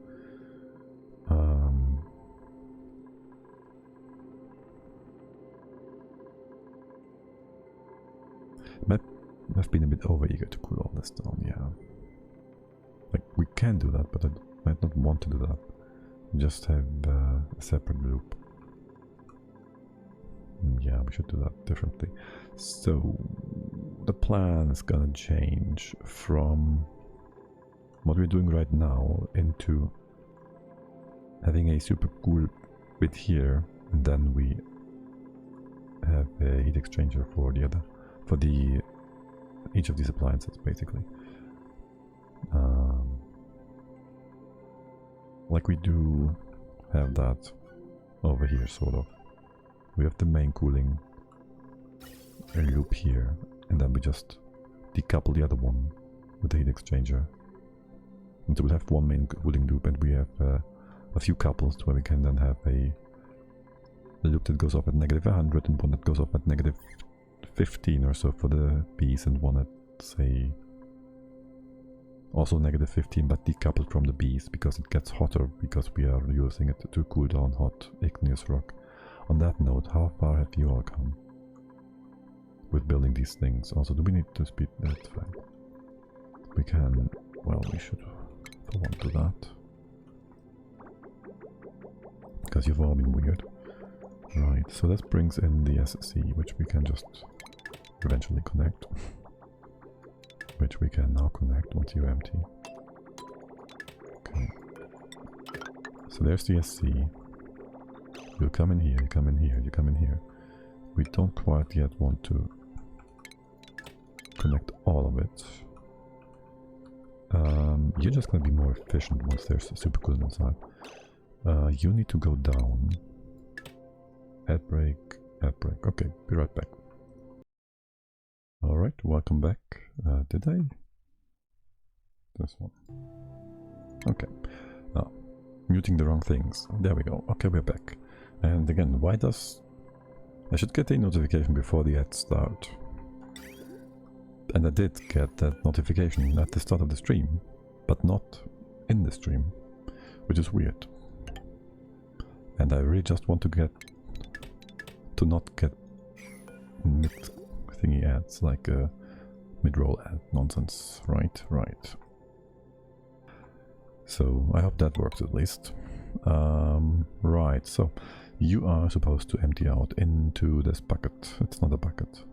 I've been a bit over eager to cool all this down, yeah. Like, we can do that, but I might not want to do that. Just have a separate loop. Yeah, we should do that differently. So, the plan is gonna change from what we're doing right now into having a super cool bit here, and then we have a heat exchanger for the other, for the each of these appliances, basically. Like we do have that over here, sort of, we have the main cooling loop here, and then we just decouple the other one with the heat exchanger. And so we'll have one main cooling loop, and we have a few couples where we can then have a loop that goes off at -100 and one that goes off at -15 or so for the bees, and one at, say, also -15 but decoupled from the bees because it gets hotter because we are using it to cool down hot igneous rock. On that note, how far have you all come with building these things? Also, do we need to speed that? Fine. We can, well, we should for one do that. Because you've all been weird. Right, so this brings in the SC, which we can just eventually connect. Which we can now connect once you empty. Okay. So there's the SC. You come in here, you come in here, you come in here. We don't quite yet want to connect all of it. You're just going to be more efficient once there's a super coolant inside. You need to go down. Ad break, ad break. Okay, be right back. Alright, welcome back. Did I? This one. Okay. Now, muting the wrong things. There we go. Okay, we're back. And again, why does... I should get a notification before the ads start. And I did get that notification at the start of the stream, but not in the stream, which is weird. And I really just want to get... to not get mid-thingy ads, like a mid-roll ad nonsense. Right, right. So, I hope that works at least. Right, so you are supposed to empty out into this bucket. It's not a bucket.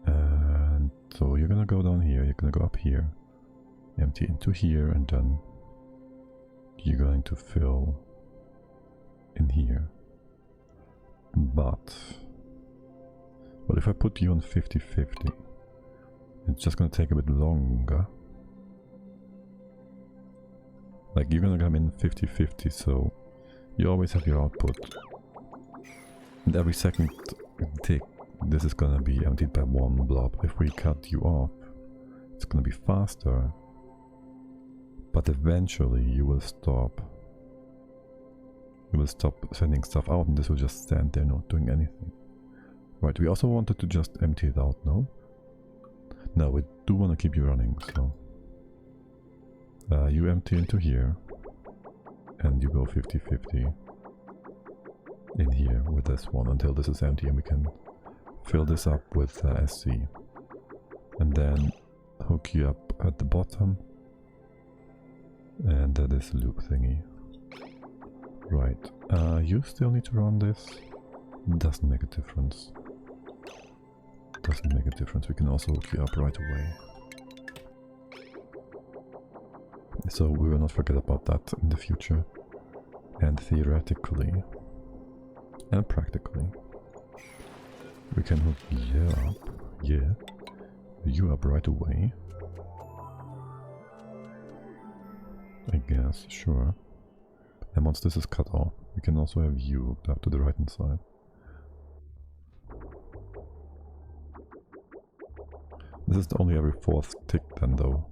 And so you're gonna go down here, you're gonna go up here, empty into here, and then you're going to fill in here. But, well, if I put you on 50-50, it's just gonna take a bit longer. Like, you're gonna come in 50-50, so you always have your output. And every second tick, this is gonna be emptied by one blob. If we cut you off, it's gonna be faster. But eventually you will stop. You will stop sending stuff out, and this will just stand there not doing anything. Right, we also wanted to just empty it out, no? No, we do want to keep you running, so... you empty into here, and you go 50-50 in here with this one until this is empty, and we can fill this up with SC. And then hook you up at the bottom, and this loop thingy. Right, you still need to run this. Doesn't make a difference. Doesn't make a difference, we can also hook you up right away. So we will not forget about that in the future. And theoretically and practically, we can hook you up right away. I guess, sure. And once this is cut off, we can also have you hooked up to the right hand side. This is only every fourth tick then though,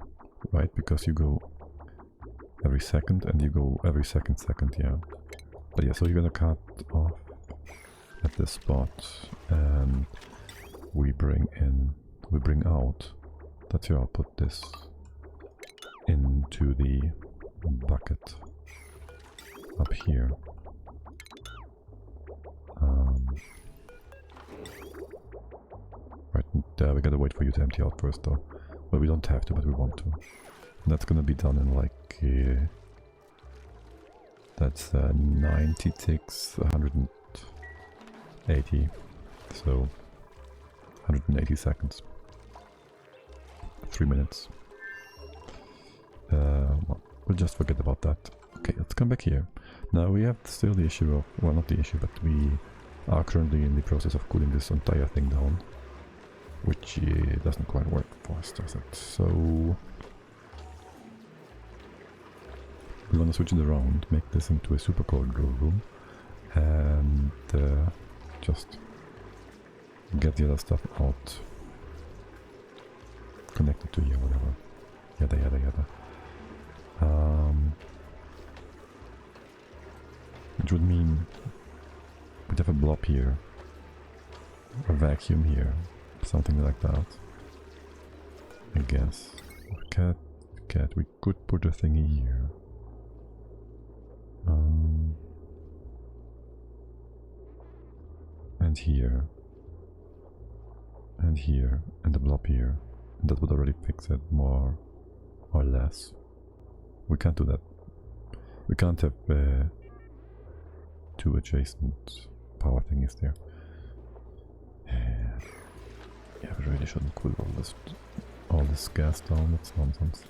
right? Because you go every second and you go every second, yeah. But yeah, so you're gonna cut off at this spot, and we bring out, that's your output, this into the bucket up here. Right, and, we gotta wait for you to empty out first though. Well, we don't have to, but we want to. And that's gonna be done in like... that's 90 ticks, 180, so 180 seconds. 3 minutes. Well, we'll just forget about that. Okay, let's come back here. Now we have still the issue of, well, not the issue, but we are currently in the process of cooling this entire thing down, which doesn't quite work for us, does it? So we want to switch it around, make this into a super cold room, and just get the other stuff out, connected to here, whatever, yada yada yada. Which would mean we'd have a blob here, a vacuum here, something like that. I guess. Cat, we could put a thingy here. And here. And here. And the blob here. And that would already fix it, more or less. We can't do that. We can't have two adjacent power thingies there. Yeah, we really shouldn't cool all this gas down, that's nonsense.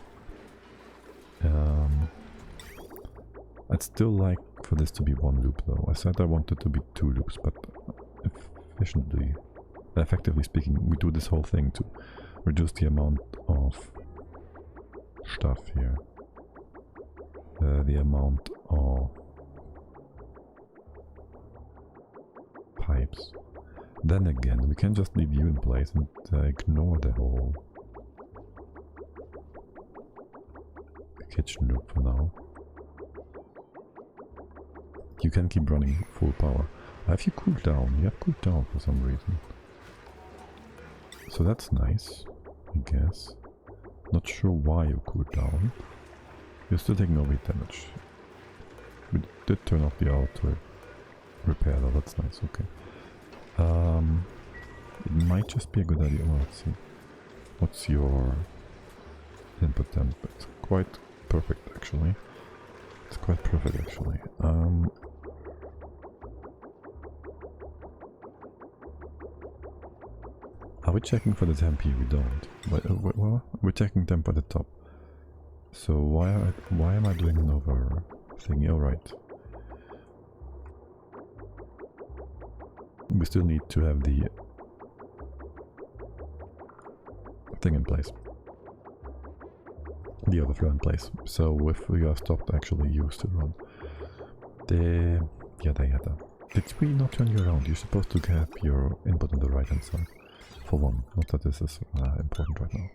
I'd still like for this to be one loop though. I said I wanted to be two loops, but effectively speaking, we do this whole thing to reduce the amount of stuff here. The amount of pipes. Then again, we can just leave you in place and ignore the whole kitchen loop for now. You can keep running full power. Have you cooled down? You have cooled down for some reason. So that's nice, I guess. Not sure why you cooled down. You're still taking overheat damage. We did turn off the auto repair though, that's nice, okay. It might just be a good idea. Well, let's see. What's your input temp? It's quite perfect actually. It's quite perfect actually. Are we checking for the temp here? We don't. Well, we're checking temp at the top. So why am I doing an over thingy? Alright. We still need to have the thing in place. The overflow in place. So if we are stopped actually used to run. The yada yada. Did we not turn you around? You're supposed to have your input on the right hand side. For one. Not that this is important right now.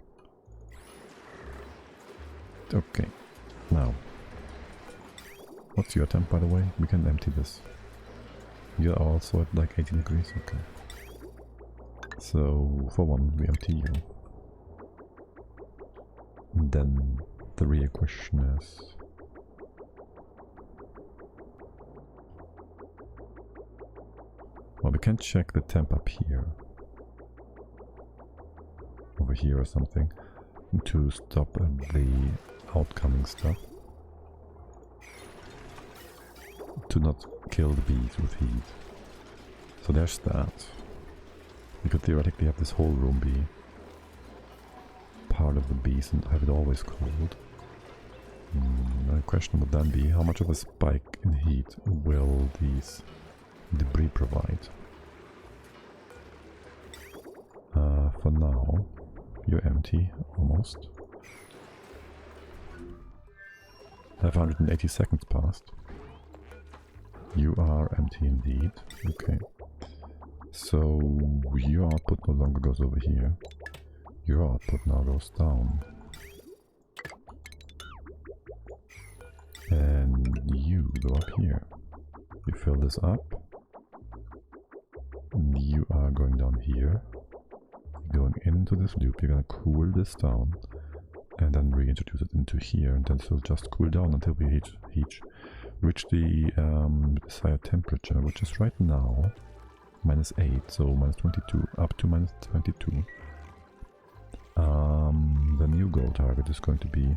Okay. Now. What's your temp by the way? We can empty this. You're also at like 18 degrees, okay. So, for one, we empty you. And then the real question is... Well, we can check the temp up here. Over here or something. To stop the outcoming stuff. To not kill the bees with heat. So there's that. We could theoretically have this whole room be part of the bees and have it always cold. The question would then be, how much of a spike in heat will these debris provide? For now, you're empty, almost. 580 seconds passed. You are empty indeed. Okay. So your output no longer goes over here. Your output now goes down. And you go up here. You fill this up. And you are going down here. Going into this loop, you're gonna cool this down. And then reintroduce it into here. And then it will just cool down until we reach the desired temperature, which is right now -8, so -22, up to -22. The new goal target is going to be,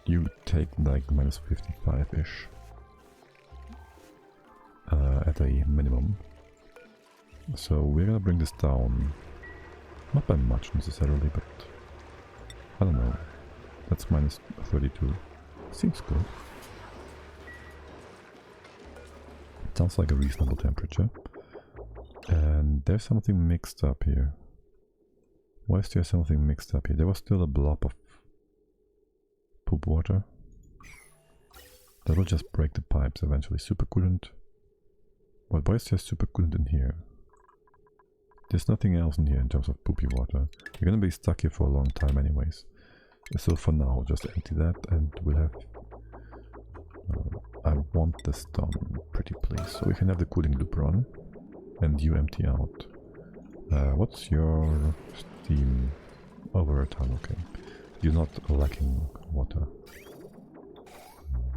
you take like -55-ish at a minimum. So we're gonna bring this down, not by much necessarily, but I don't know. That's -32. Seems good. Sounds like a reasonable temperature. And there's something mixed up here. Why is there something mixed up here? There was still a blob of poop water. That will just break the pipes eventually. Super Coolant Well, why is there super coolant in here? There's nothing else in here in terms of poopy water. You're gonna be stuck here for a long time anyways. So for now, just empty that and we'll have... I want this done pretty please. So we can have the cooling loop run and you empty out. What's your steam over time? Okay. You're not lacking water.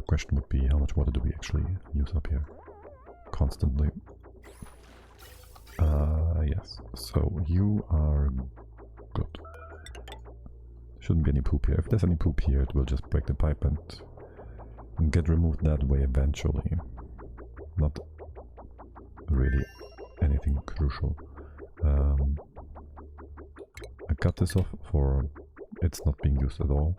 Question would be, how much water do we actually use up here? Constantly. Yes. So you are good. Shouldn't be any poop here. If there's any poop here, it will just break the pipe and get removed that way eventually. Not really anything crucial. I cut this off for it's not being used at all.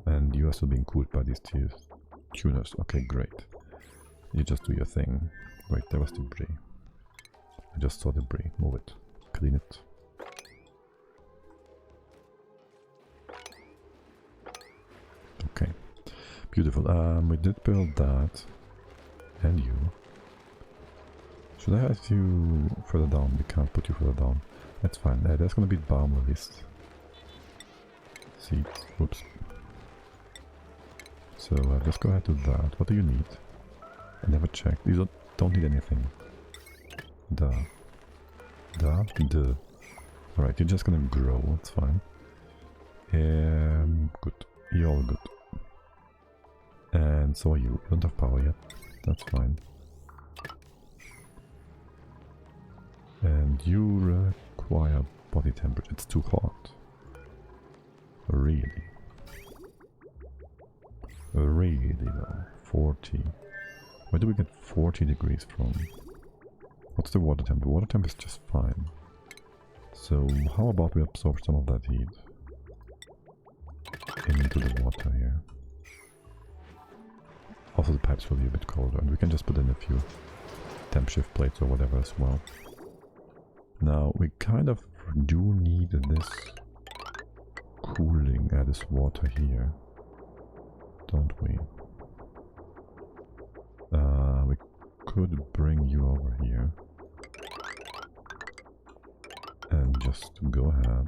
And you are still being cooled by these tuners. Okay, great. You just do your thing. Wait, there was debris. I just saw debris. Move it. Clean it. Okay. Beautiful. We did build that. And you. Should I have you further down? We can't put you further down. That's fine. There's gonna be balm released. Seeds. Whoops. So let's go ahead to that. What do you need? I never checked. You don't need anything. Duh. Alright, you're just gonna grow. That's fine. Good. You're all good. And so are you. You don't have power yet. That's fine. And you require body temperature. It's too hot. Really? Really though. 40. Where do we get 40 degrees from? What's the water temp? The water temp is just fine. So how about we absorb some of that heat into the water here. Also the pipes will be a bit colder and we can just put in a few temp shift plates or whatever as well. Now we kind of do need this cooling, this water here, don't we? We could bring you over here and just go ahead.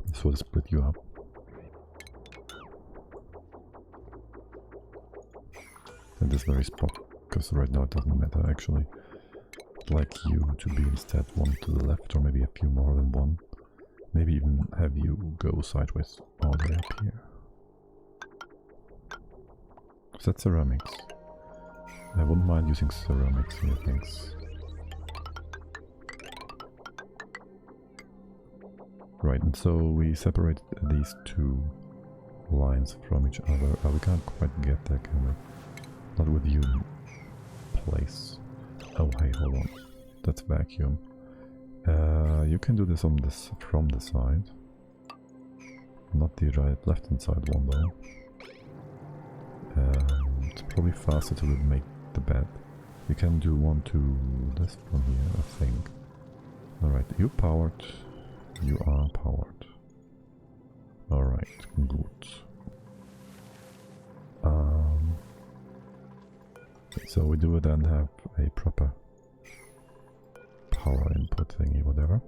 This will split you up. At this very spot, because right now it doesn't matter actually. I'd like you to be instead one to the left, or maybe a few more than one. Maybe even have you go sideways all the way up here. Is that ceramics? I wouldn't mind using ceramics here, thanks. Right, and so we separate these two lines from each other. We can't quite get that camera. Not with you in place. Oh hey, hold on. That's vacuum. You can do this on this from the side. Not the left hand side one though. It's probably faster to make the bed. You can do one to this from here, I think. Alright, you powered. You are powered. Alright, good. So we do then have a proper power input thingy, whatever.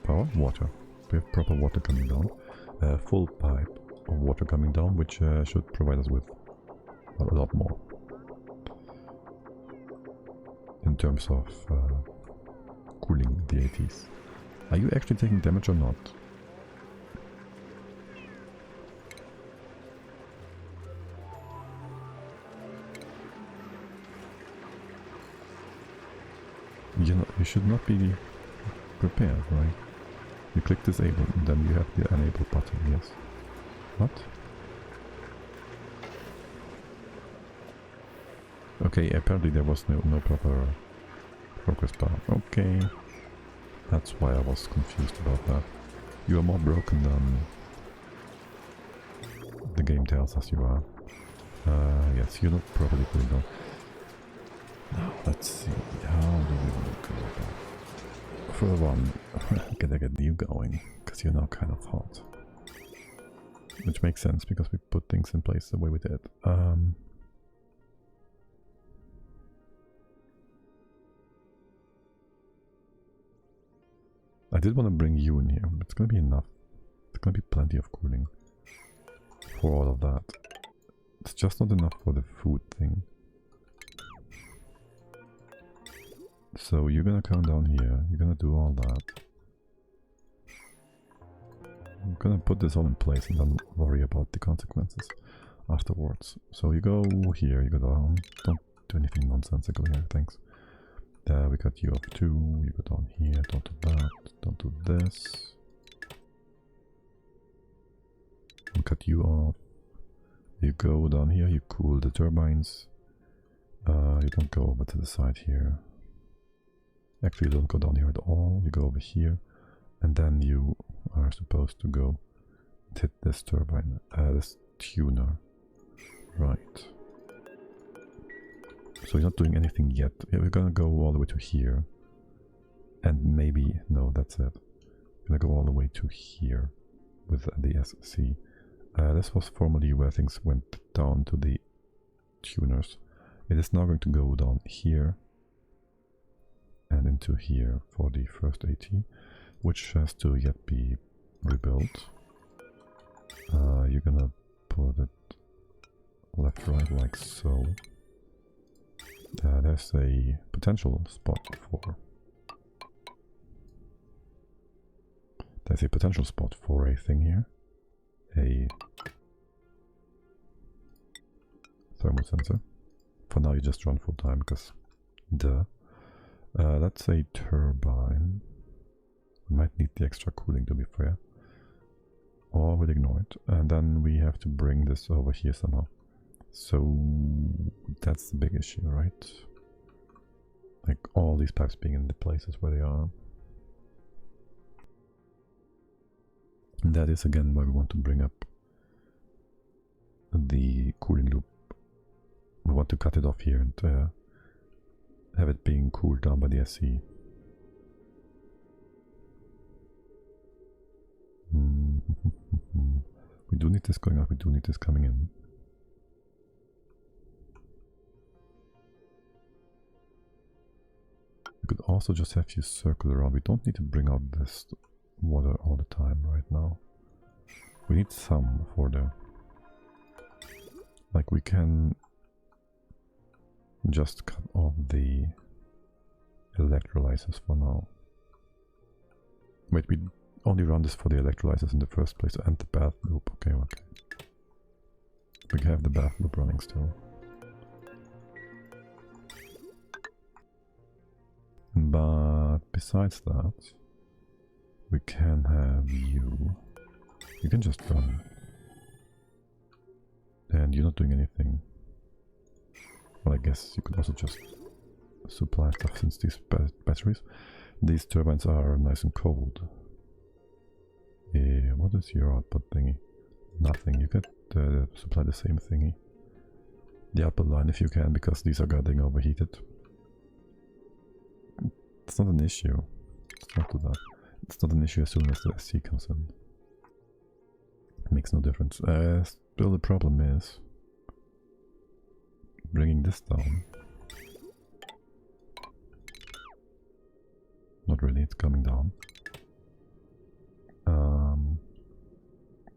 Power, water. We have proper water coming down. Full pipe of water coming down, which should provide us with a lot more. In terms of cooling the ATs. Are you actually taking damage or not? You should not be prepared, right? You click disable and then you have the enable button, yes. What? Okay, apparently there was no proper progress bar. Okay. That's why I was confused about that. You are more broken than the game tells us you are. Yes, you're not properly putting down. Now, let's see, how do we want to go about? For one, I gotta get you going, because you're now kind of hot. Which makes sense, because we put things in place the way we did. I did want to bring you in here, but it's gonna be enough. It's gonna be plenty of cooling for all of that. It's just not enough for the food thing. So you're gonna come down here, you're gonna do all that. I'm gonna put this all in place and don't worry about the consequences afterwards. So you go here, you go down, don't do anything nonsensical here, thanks. We got you up 2, you go down here, don't do that, don't do this. And cut you off. You go down here, you cool the turbines. You don't go over to the side here. Actually, you don't go down here at all, you go over here. And then you are supposed to go and hit this turbine, this tuner. Right. So you're not doing anything yet. Yeah, we're gonna go all the way to here. And maybe, no, that's it. We're gonna go all the way to here with the SC. This was formerly where things went down to the tuners. It is now going to go down here and into here for the first AT, which has to yet be rebuilt. You're gonna put it left, right, like so. There's a potential spot for... There's a potential spot for a thing here. A thermal sensor. For now you just run full time because duh. That's a turbine. We might need the extra cooling, to be fair. Or we'll ignore it. And then we have to bring this over here somehow. So that's the big issue, right? Like all these pipes being in the places where they are. And that is again why we want to bring up the cooling loop. We want to cut it off here and have it being cooled down by the SC. We do need this going up, we do need this coming in. We could also just have you circle around. We don't need to bring out this water all the time right now. We need some for the... Like we can just cut off the electrolyzers for now. Wait, we only run this for the electrolyzers in the first place and the bath loop. Okay, okay. We have the bath loop running still. But besides that, we can have you. You can just run. And you're not doing anything. Well, I guess you could also just supply stuff since these batteries. These turbines are nice and cold. What is your output thingy? Nothing. You could supply the same thingy. The upper line if you can, because these are getting overheated. It's not an issue. Let's not do that. It's not an issue as soon as the SC comes in. It makes no difference. Still the problem is bringing this down. Not really, it's coming down.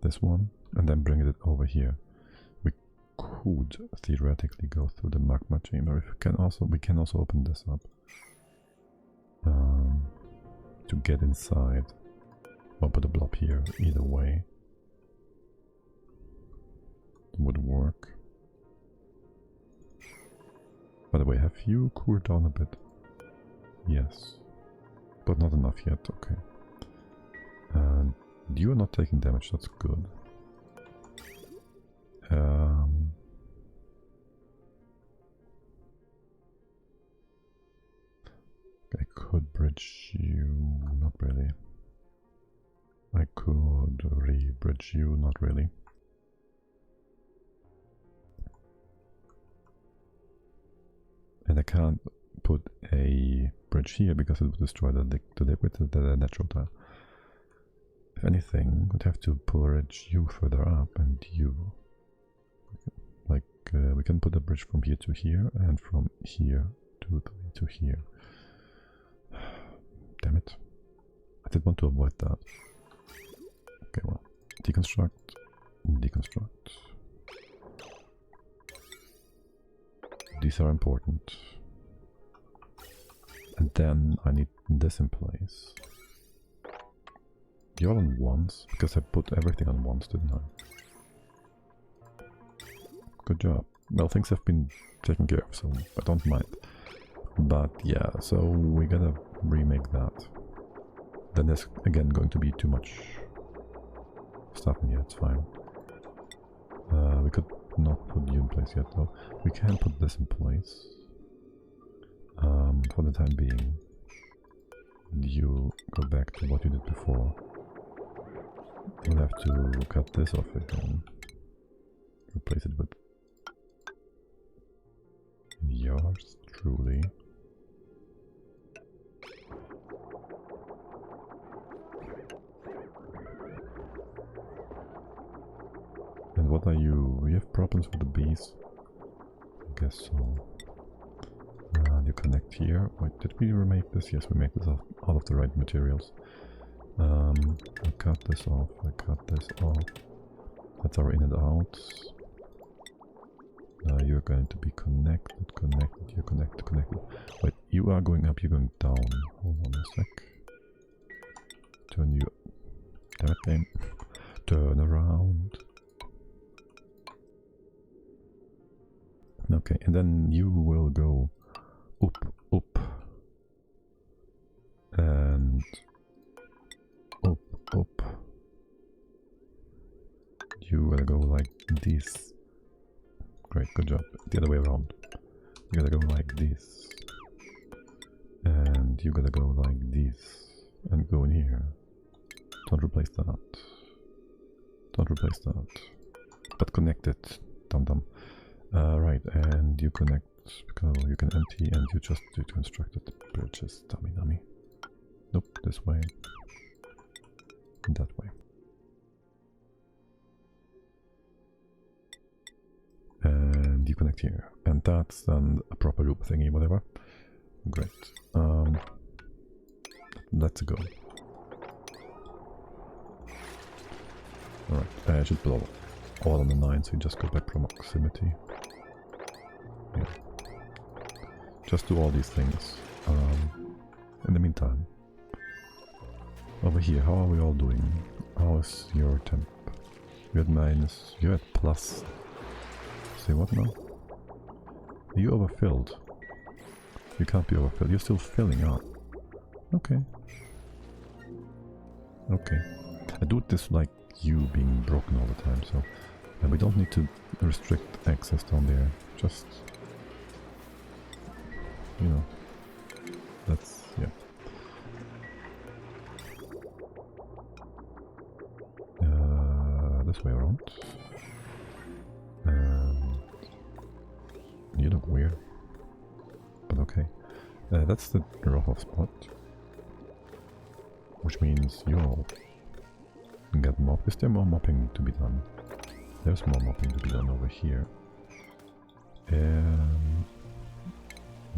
This one, and then bring it over here. We could theoretically go through the magma chamber. If we can also open this up to get inside. Or put a blob here. Either way, it would work. By the way, have you cooled down a bit? Yes. But not enough yet, okay. And you are not taking damage, that's good. I could bridge you, not really. I could re-bridge you, not really. And And I can't put a bridge here because it would destroy the liquid, the natural tile. If anything, we'd have to bridge you further up and you. Like, we can put a bridge from here to here and from here to here. Damn it. I did want to avoid that. Okay, well, deconstruct, deconstruct. These are important. And then I need this in place. You're on ones, because I put everything on ones, didn't I? Good job. Well, things have been taken care of, so I don't mind. But yeah, so we gotta remake that. Then there's again going to be too much stuff in here, it's fine. We could not put you in place yet though. We can put this in place. For the time being, you go back to what you did before. You'll have to cut this off again. Replace it with yours truly. And what are you? You have problems with the bees? I guess so. You connect here. Wait, did we remake this? Yes, we made this out of the right materials. I cut this off, I cut this off. That's our in and outs. You're going to be connected, you're connected. Wait, you are going up, you're going down. Hold on a sec. Turn you... Damn it, game. Turn around. Okay, and then you will go up, and up. You gotta go like this. Great, good job. The other way around. You gotta go like this. And you gotta go like this. And go in here. Don't replace that. Don't replace that. But connect it. Dum-dum. Right, and you connect, because you can empty and you just deconstructed bridges. Dummy. Nope, this way. And that way. And you connect here. And that's then a proper loop thingy, whatever. Great. Let's go. Alright, I should put all on the 9, so you just go by proximity. Yeah. Just do all these things. In the meantime, over here, how are we all doing? How is your temp? You're at minus, you're at plus. Say what now? Are you overfilled? You can't be overfilled, you're still filling up. Okay. Okay. I do this like you being broken all the time, so we don't need to restrict access down there. Just, you know, that's, yeah. This way around. And you look weird, but okay. That's the drop-off spot, which means you all get mopped. Is there more mopping to be done? There's more mopping to be done over here. And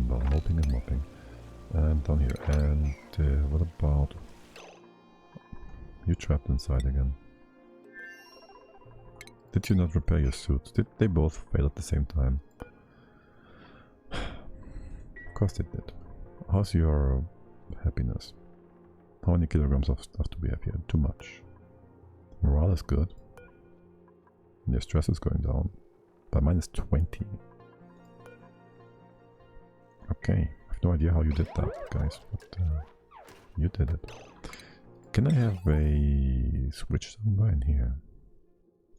well, mopping and mopping. And down here. And what about you trapped inside again? Did you not repair your suits? Did they both fail at the same time? Of course they did. How's your happiness? How many kilograms of stuff do we have here? Too much. Morale is good. Your stress is going down by minus 20. Okay, I have no idea how you did that, guys, but you did it. Can I have a switch somewhere in here?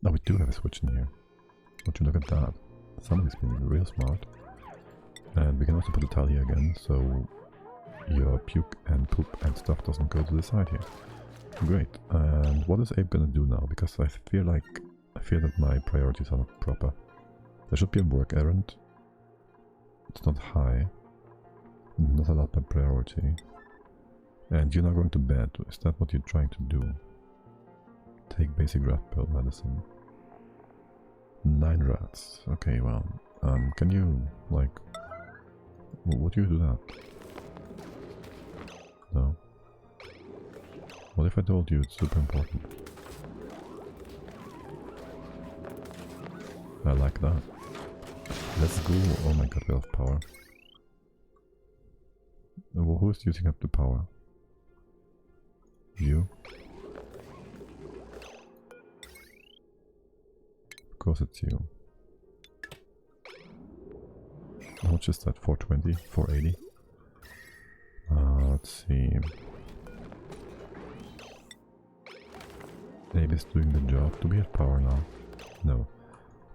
Oh, we do have a switch in here. Would you look at that? Somebody's been real smart. And we can also put a tile here again, so your puke and poop and stuff doesn't go to the side here. Great. And what is Abe gonna do now? Because I feel that my priorities are not proper. There should be a work errand. It's not high. Not a lot by priority. And you're not going to bed. Is that what you're trying to do? Take basic rat pill medicine. 9 rats. Okay, well, can you, like, would you do that? No. What if I told you it's super important? I like that. Let's go. Oh my god, we have power. Who's using up the power? You? Of course it's you. How much is that? 420? 480? Let's see. Abe is doing the job. Do we have power now? No.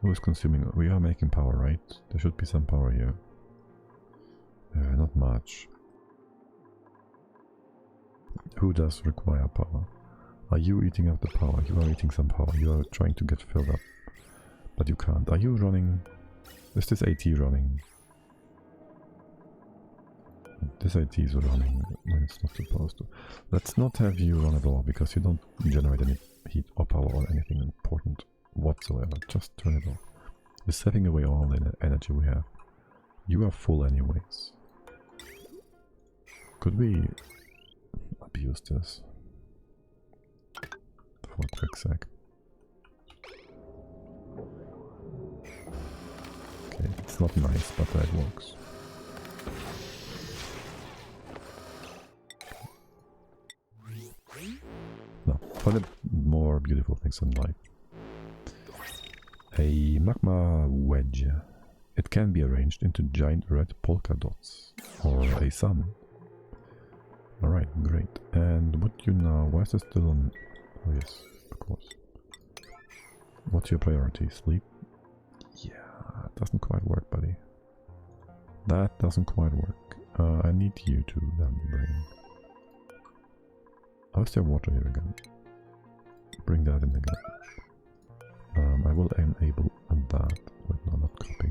Who is consuming? We are making power, right? There should be some power here. Not much. Who does require power? Are you eating up the power? You are eating some power. You are trying to get filled up. But you can't. Are you running? Is this AT running? This AT is running when it's not supposed to. Let's not have you run at all, because you don't generate any heat or power or anything important whatsoever. Just turn it off. You're saving away all the energy we have. You are full anyways. Could we abuse this for a quick sec? Okay, it's not nice, but that works. No, for the more beautiful things in life. A magma wedge. It can be arranged into giant red polka dots or a sun. Alright, great. And what you now? Why is it still on? Oh yes, of course. What's your priority? Sleep? Yeah, it doesn't quite work, buddy. That doesn't quite work. I need you to then bring... Oh, is there water here again? Bring that in again. I will enable that. Wait, no, not copy.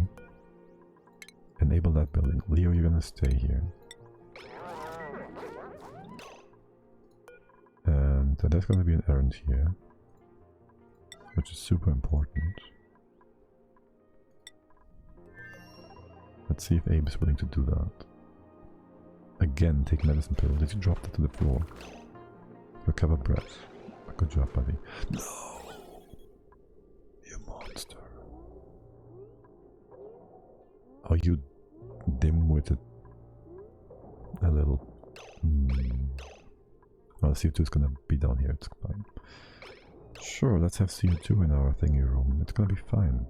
Enable that building. Leo, you're gonna stay here. And there's gonna be an errand here, which is super important. Let's see if Abe is willing to do that. Again, take medicine pill. Did you drop that to the floor? Recover breath. Good job, buddy. No! You monster. Are you dim-witted? A little. Well, CO2 is gonna be down here, it's fine. Sure, let's have CO2 in our thingy room. It's gonna be fine.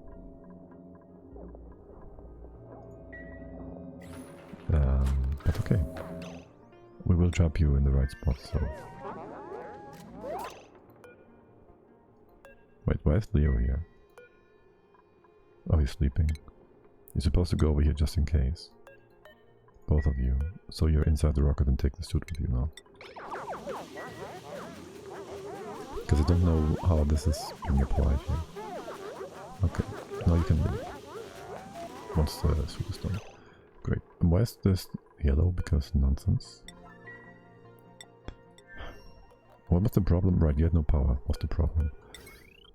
But okay. We will trap you in the right spot, so... Wait, why is Leo here? Oh, he's sleeping. You're supposed to go over here just in case. Both of you. So you're inside the rocket and take the suit with you now. Because I don't know how this is being applied here. Okay, now you can leave. Once the suit is done. Great. And why is this yellow? Because nonsense. What was the problem? Right, you had no power. What's the problem?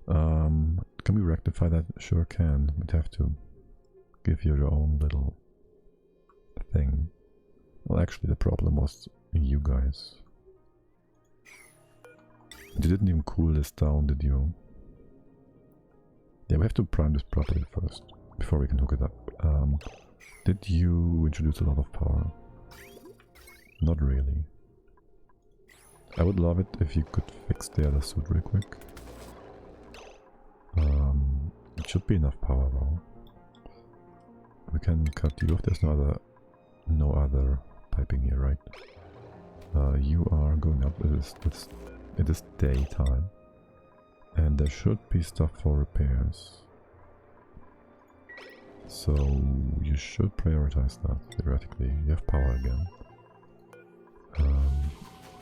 Can we rectify that? Sure can. We'd have to give you your own little thing. Well, actually the problem was you guys. You didn't even cool this down, did you? Yeah, we have to prime this properly first, before we can hook it up. Did you introduce a lot of power? Not really. I would love it if you could fix the other suit real quick. It should be enough power though. We can cut you off. There's no other piping here, right? You are going up. It is daytime, and there should be stuff for repairs. So you should prioritize that. Theoretically, you have power again.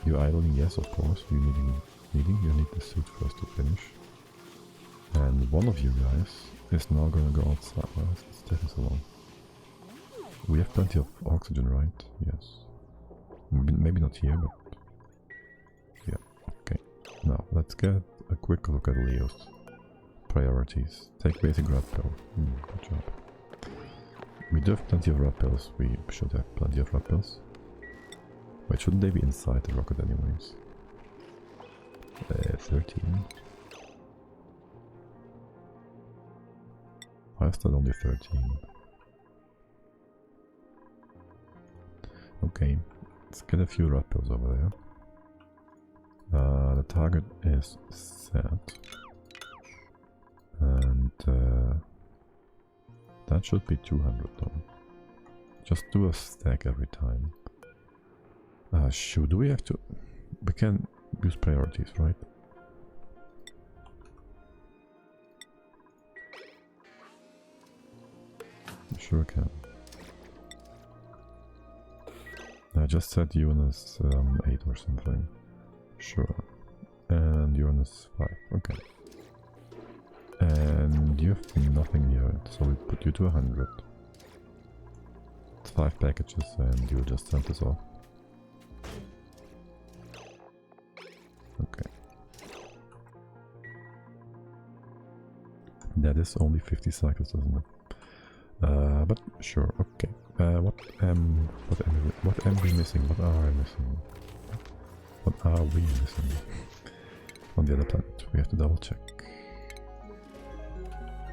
You idling? Yes, of course. You need the suit first to finish. And one of you guys is now gonna go outside. Well, it's taking so long. We have plenty of oxygen, right? Yes. Maybe not here, but... yeah, okay. Now, let's get a quick look at Leo's priorities. Take basic rat pill. Good job. We do have plenty of rat pills. We should have plenty of rat pills. Wait, shouldn't they be inside the rocket anyways? 13. Why is that only 13? Okay, let's get a few rat pills over there. The target is set. And that should be 200 though. Just do a stack every time. Shoot, do we have to... we can use priorities, right? Sure can. I just set Uranus 8 or something. Sure. And Uranus 5, okay. And you have nothing here, so we put you to 100. It's 5 packages and you just send this off. Okay. That is only 50 cycles, isn't it? But sure, okay. What am we missing? What are I missing? What are we missing? On the other planet, we have to double check.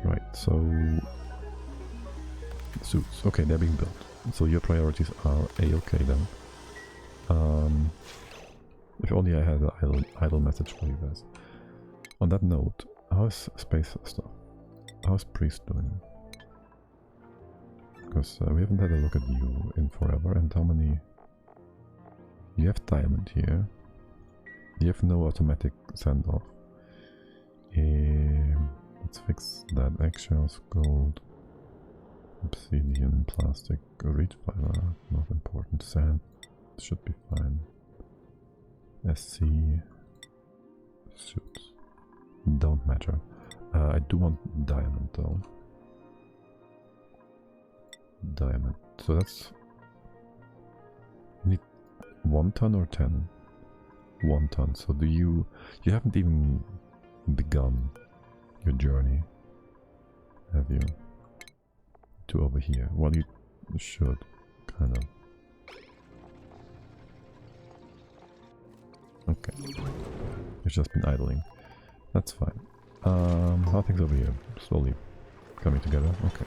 Right, so suits. Okay, they're being built. So your priorities are a-okay then. If only I had an idle message for you guys. On that note, how's space stuff? How's Priest doing? Because we haven't had a look at you in forever. And how many? You have diamond here. You have no automatic send off. Let's fix that. Eggshells, gold, obsidian, plastic, reed fiber, not important. Sand should be fine. SC suits don't matter. I do want diamond though. Diamond. So that's... you need 1 ton or 10? 1 ton. So do you... you haven't even begun your journey, have you? To over here. Well, you should, kind of. Okay. You've just been idling. That's fine. How are things over here? Slowly coming together. Okay.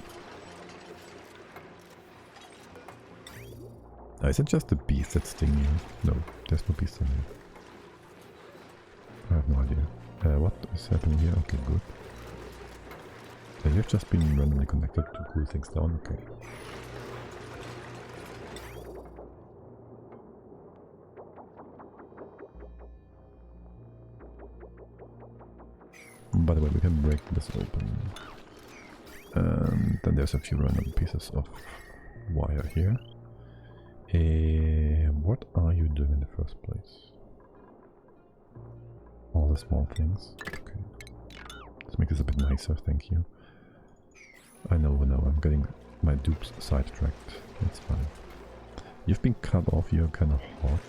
Is it just the beast that's stinging you? No, there's no beast in here. I have no idea. What is happening here? Okay, good. So you've just been randomly connected to cool things down, okay. By the way, we can break this open. And then there's a few random pieces of wire here. What are you doing in the first place? All the small things. Okay. Let's make this a bit nicer, thank you. I know, I'm getting my dupes sidetracked. That's fine. You've been cut off, you're kind of hot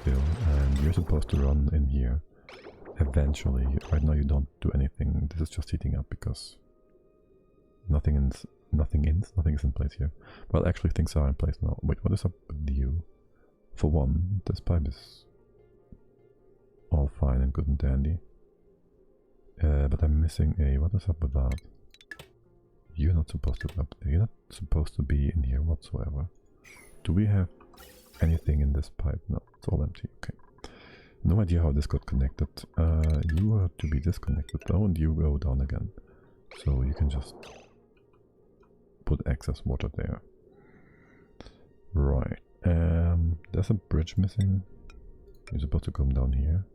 still, and you're supposed to run in here eventually. Right now you don't do anything, this is just heating up because nothing is in place here. Well, actually things are in place now. Wait, what is up with you? For one, this pipe is all fine and good and dandy. But I'm missing a... what is up with that? You're not supposed to be up there. You're not supposed to be in here whatsoever. Do we have anything in this pipe? No, it's all empty. Okay. No idea how this got connected. You are to be disconnected though, and you go down again. So you can just put excess water there. Right. There's a bridge missing. You're supposed to come down here.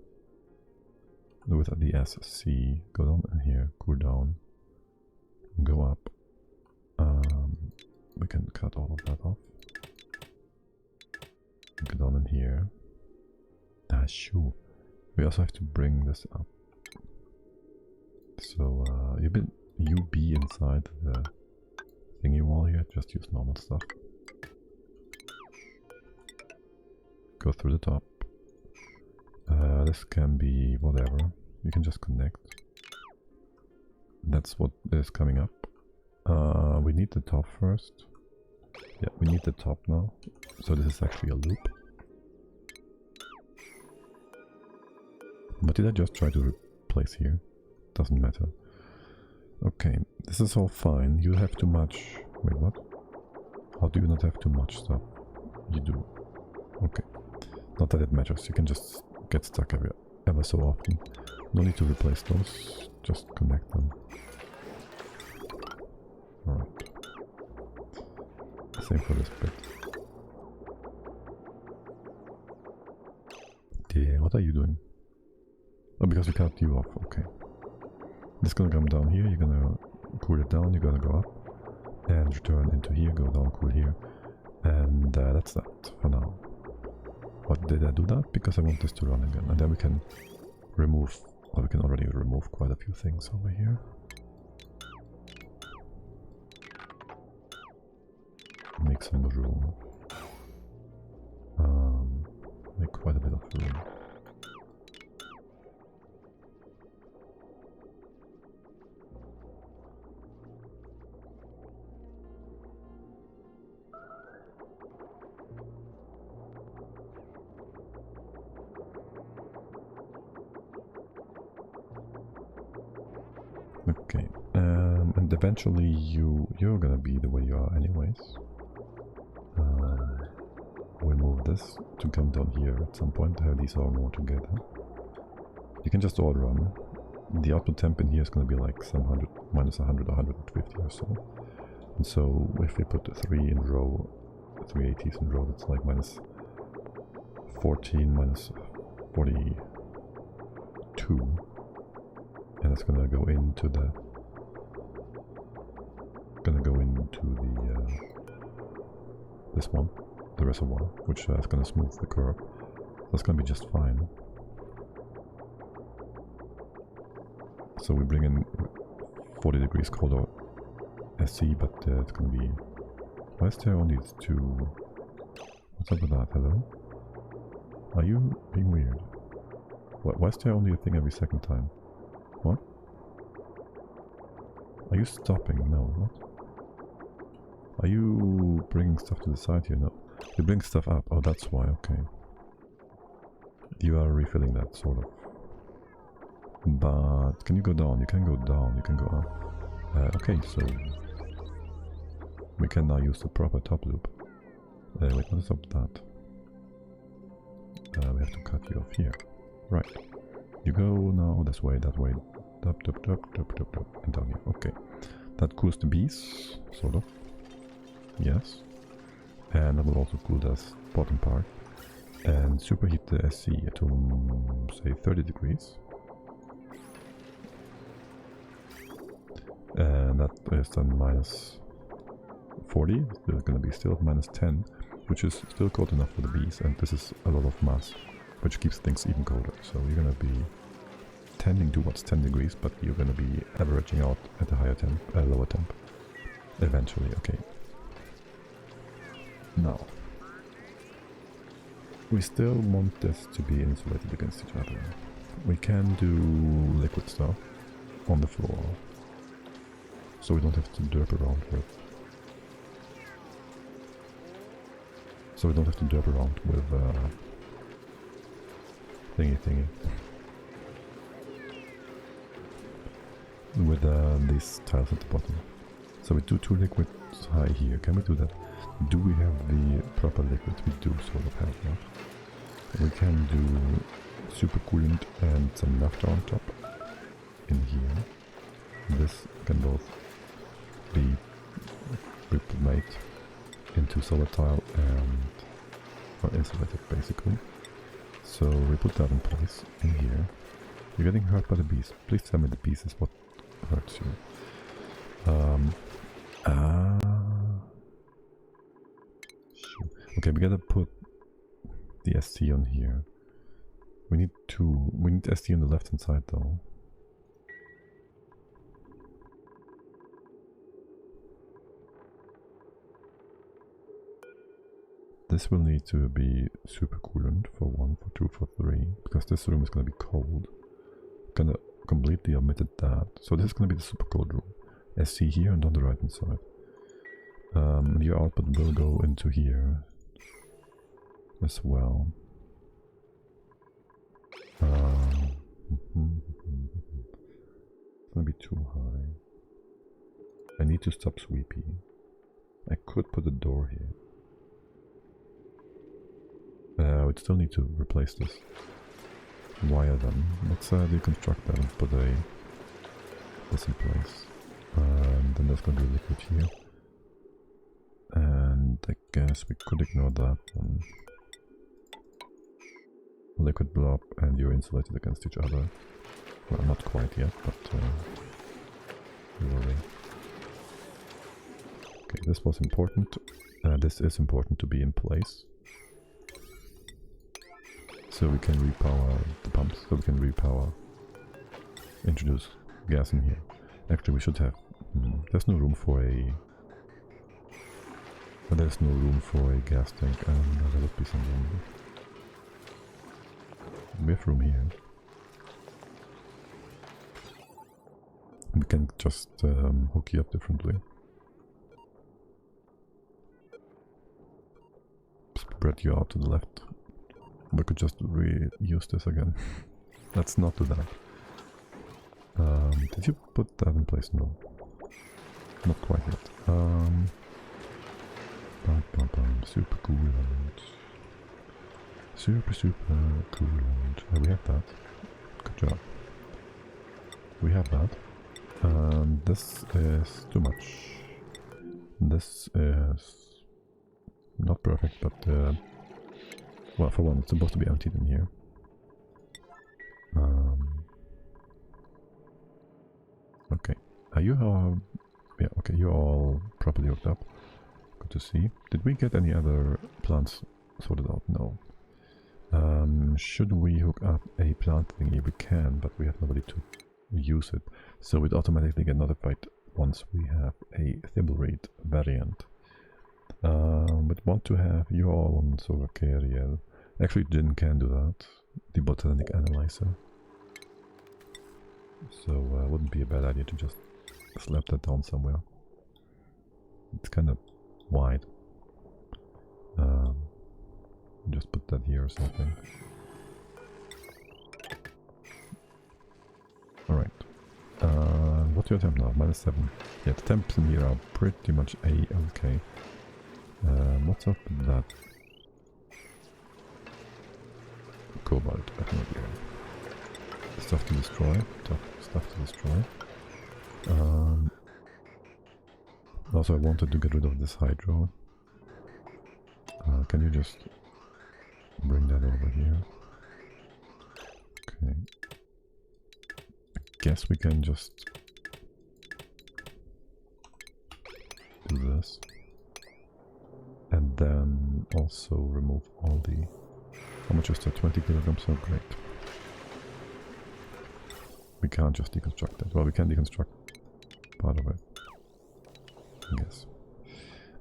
With the SC. Go down in here. Cool down. Go up. We can cut all of that off. Go down in here. Ah, shoo. We also have to bring this up. So you be inside the thingy wall here, just use normal stuff. Go through the top. This can be whatever. You can just connect. That's what is coming up. We need the top first. Yeah, we need the top now. So this is actually a loop. But did I just try to replace here? Doesn't matter. Okay, this is all fine. You have too much... Wait, what? How do you not have too much stuff? You do. Okay. Not that it matters. You can just get stuck ever so often. No need to replace those. Just connect them. Alright. Same for this bit. Yeah, what are you doing? Oh, because we cut you off. Okay. This is gonna come down here. You're gonna cool it down. You're gonna go up and return into here. Go down, cool here, and that's that for now. What did I do that? Because I want this to run again, and then we can remove. Or we can already remove quite a few things over here. Make some room. Make quite a bit of room. Okay, and eventually you're gonna be the way you are anyways. We'll move this to come down here at some point, have these all more together. You can just all run. The output temp in here is gonna be like some 100, minus 100, 150 or so. And so if we put 3 in row, 3 ATs in row, that's like minus 14, minus 42. And it's gonna go into the this one, the reservoir, which is gonna smooth the curve. That's gonna be just fine. So we bring in 40 degrees colder SC, but it's gonna be... Why is there only 2? What's up with that? Hello? Are you being weird? Why is there only a thing every second time? What? Are you stopping? No, what? Are you bringing stuff to the side here? No. You bring stuff up. Oh, that's why, okay. You are refilling that, sort of. But can you go down? You can go down, you can go up. Okay, so we can now use the proper top loop. Wait, what is up with that? We have to cut you off here. Right. You go now this way, that way. Up, up, up, up, up, up, and down here. Okay. That cools the bees, sort of. Yes. And that will also cool the bottom part. And superheat the SC to, say, 30 degrees. And that is then minus 40. There's going to be still at minus 10, which is still cold enough for the bees. And this is a lot of mass, which keeps things even colder. So you're going to be tending towards 10 degrees, but you're going to be averaging out at a higher temp, lower temp, eventually. Okay. Now, we still want this to be insulated against each other. We can do liquid stuff on the floor, so we don't have to derp around with. Thingy. With these tiles at the bottom. So we do 2 liquids high here. Can we do that? Do we have the proper liquids? We do sort of have that. We can do super coolant and some naphtha on top in here. This can both be made into solid tile and insulated basically. So we put that in place in here. You're getting hurt by the bees. Please tell me the bees is what hurts you. Sure. Okay, we gotta put the ST on here. We need ST on the left hand side though. This will need to be super coolant for 1, for 2, for 3, because this room is going to be cold. Gonna completely omitted that. So this is going to be the super cold room. SC here and on the right hand side. Your output will go into here as well. It's gonna be too high. I need to stop sweeping. I could put a door here. I would still need to replace this. Wire them. Let's deconstruct that and put this in place. Then there's gonna be liquid here. And I guess we could ignore that one. Liquid blob, and you're insulated against each other. Well, not quite yet, but don't worry. Okay, this was important. This is important to be in place. So we can repower the pumps, so we can introduce gas in here. Actually, we should have... there's no room for a... there's no room for a gas tank, and there would be some room. We have room here. We can just hook you up differently. Spread you out to the left. We could just reuse this again. Let's not do that. Did you put that in place? No. Not quite yet. Super coolant. Super coolant. We have that. Good job. We have that. This is too much. This is not perfect, but well, for one, it's supposed to be emptied in here. Okay. Are you all... yeah, okay, you're all properly hooked up. Good to see. Did we get any other plants sorted out? No. Should we hook up a plant thingy? We can, but we have nobody to use it. So we'd automatically get notified once we have a Thimblereed variant. We'd want to have you all on solar carrier. Actually, Jin can do that. The botanic analyzer. So wouldn't be a bad idea to just slap that down somewhere. It's kind of wide. Just put that here or something. Alright. What's your temp now? -7. Yeah, the temps in here are pretty much A-okay. What's up with that? Cobalt, definitely. Stuff to destroy. Stuff to destroy. Also, I wanted to get rid of this hydro. Can you just bring that over here? Okay. I guess we can just do this. And then also remove all the... how much is that? 20 kilograms? Oh, great. We can't just deconstruct it. Well, we can deconstruct part of it, I guess.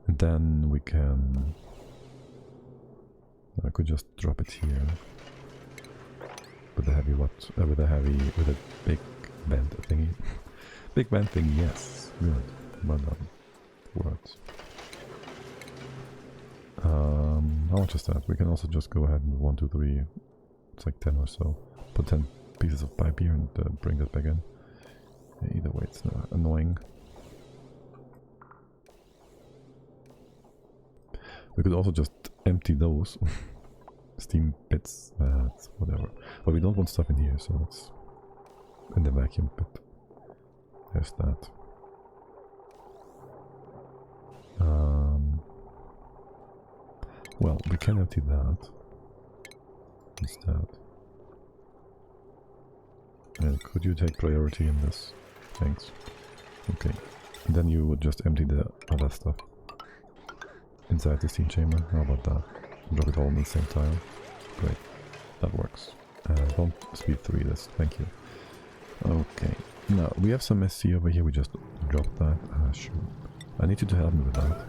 And then we can... I could just drop it here. With a heavy what? With a big bend thingy. Big bend thingy, yes. Good. Well done. Words. How much is that? We can also just go ahead and 1, 2, 3. It's like 10 or so. Put 10 pieces of pipe here and bring that back in. Yeah, either way, it's annoying. We could also just empty those steam pits, whatever. But we don't want stuff in here, so it's in the vacuum pit. There's that. Well, we can empty that instead. Could you take priority in this? Thanks. Okay. And then you would just empty the other stuff inside the steam chamber. How about that? Drop it all in the same tile. Great. That works. Don't speed 3 this. Thank you. Okay. Now, we have some SC over here. We just dropped that. Sure. I need you to help me with that.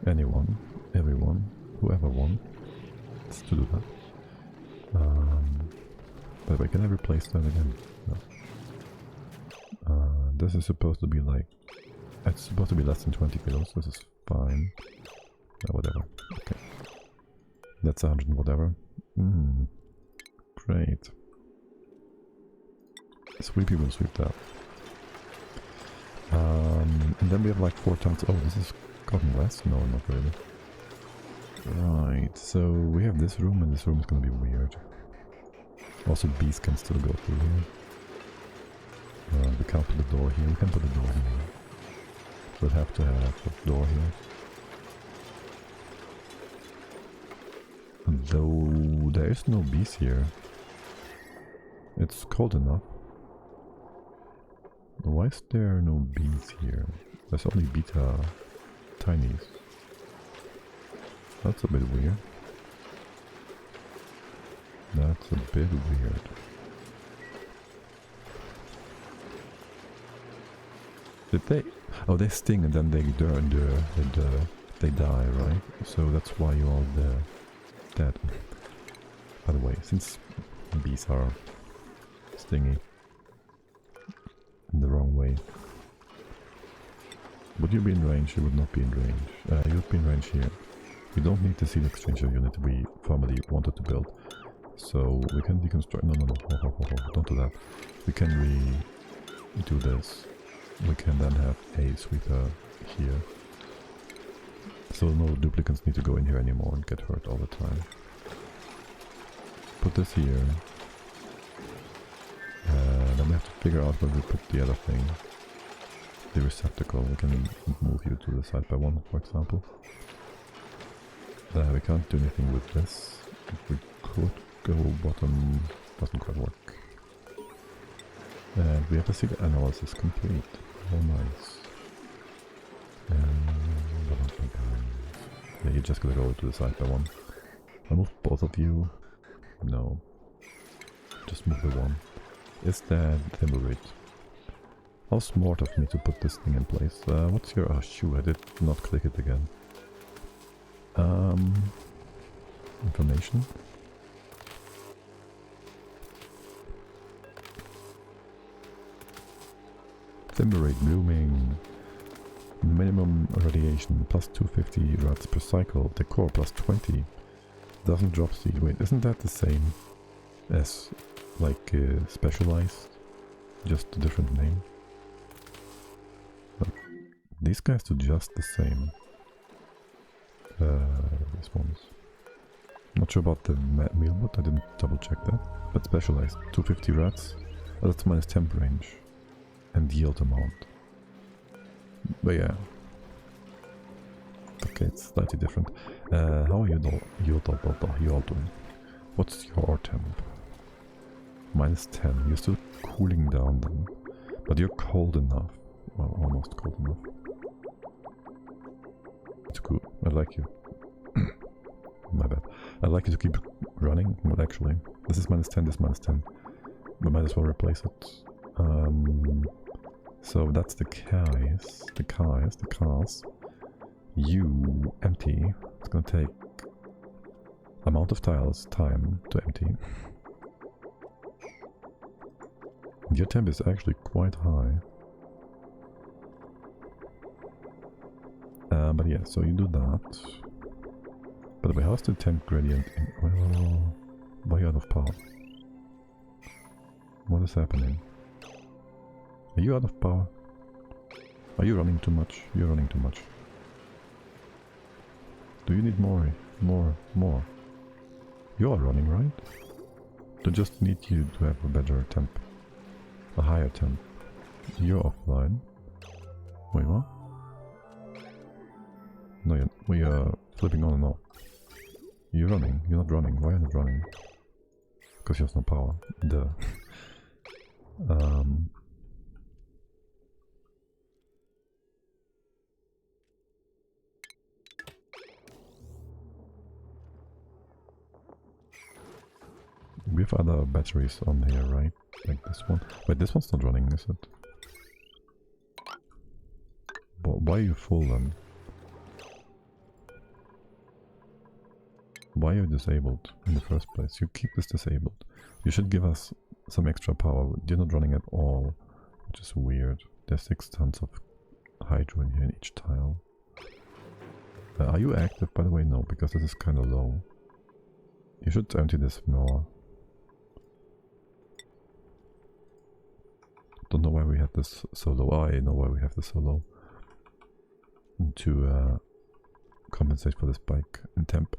Anyone. everyone, whoever wants to do that. By the way, can I replace that again? No. This is supposed to be like... It's supposed to be less than 20 kilos, this is fine. Whatever, okay. That's 100 and whatever. Great. Sweepy will sweep that. And then we have like 4 tons. Oh, this is gotten less? No, not really. Right, so we have this room, and this room is gonna be weird. Also, bees can still go through here. We can't put the door here. We can put the door here. We'll have to have a door here. Though there is no bees here. It's cold enough. Why is there no bees here? There's only beta tinies. That's a bit weird. That's a bit weird. Did they? Oh, they sting and then they die, right? So that's why you're all dead. By the way, since bees are stingy in the wrong way, would you be in range? You would not be in range. You would be in range here. We don't need the seed exchanger unit we formerly wanted to build. So we can deconstruct. No. Don't do that. We can redo this. We can then have a sweeper here. So no duplicates need to go in here anymore and get hurt all the time. Put this here. Then we have to figure out where we put the other thing. The receptacle. We can move you to the side by one, for example. We can't do anything with this. If we could go bottom, doesn't quite work. And we have a seed analysis complete. Oh, nice. Yeah, you're just gonna go to the side by one. I'll move both of you. No. Just move the one. Is that Thimbleweight? How smart of me to put this thing in place. What's your... Oh, shoot, I did not click it again. Information. Thimbleweight blooming. Minimum radiation plus 250 rats per cycle. Decor plus 20. Doesn't drop seed weight. Isn't that the same as like specialized? Just a different name. But these guys do just the same. This one's not sure about the meal, but I didn't double check that. But specialized 250 rats. Oh, that's minus temp range and yield amount. But yeah. Okay, it's slightly different. How are you all doing? What's your temp? Minus 10. You're still cooling down then. But you're cold enough. Well, almost cold enough. It's good. I like you. My bad. I'd like you to keep running. Well, actually, this is minus 10, this is minus 10. We might as well replace it. So that's the cars. You empty. It's gonna take amount of tiles time to empty. Your temp is actually quite high. But yeah, so you do that. By the way, how's the temp gradient in... Well, why are you out of power? What is happening? Are you out of power? Are you running too much? You're running too much. Do you need more? More? You are running, right? They just need you to have a better temp. A higher temp. You're offline. Wait, what? No, we are flipping on and off. You're running. You're not running. Why are you not running? Because you have no power. Duh. We have other batteries on here, right? Like this one. Wait, this one's not running, is it? Why are you full then? why are you disabled in the first place? You keep this disabled. You should give us some extra power. You're not running at all, which is weird. There's 6 tons of hydro in here in each tile. Are you active, by the way? No, because this is kind of low. You should empty this more. Don't know why we had this so low. Oh, I know why we have this so low. To compensate for the spike in temp.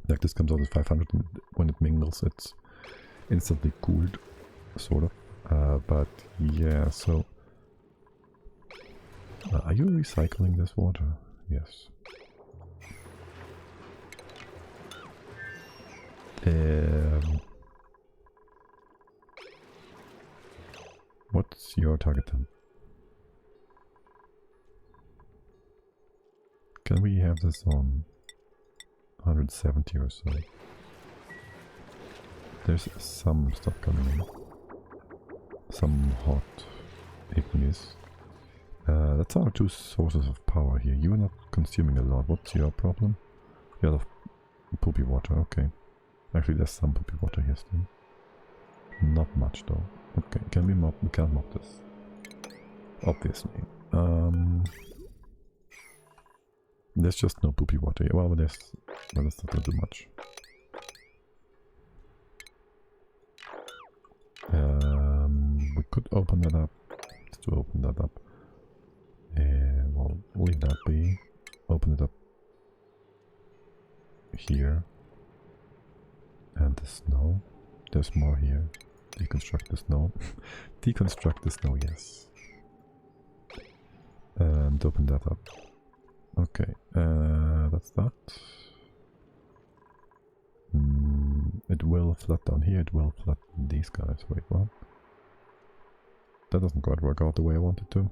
Like this comes out at 500 and when it mingles it's instantly cooled, sort of. But yeah, so... are you recycling this water? Yes. What's your target temp? Can we have this on 170 or so? There's some stuff coming in. Some hot ignis. That's our 2 sources of power here. You are not consuming a lot. What's your problem? You have poopy water, okay. Actually, there's some poopy water here still. Not much though. Okay, can we mop? We can't mop this. Obviously. There's just no poopy water here. Well, that's not gonna do much. We could open that up. Let's do open that up. Well, leave that be. Open it up here. And the snow. There's more here. Deconstruct the snow. Deconstruct the snow, yes. And open that up. Okay, that's that. It will flood down here, it will flood these guys. Wait, what? That doesn't quite work out the way I wanted to.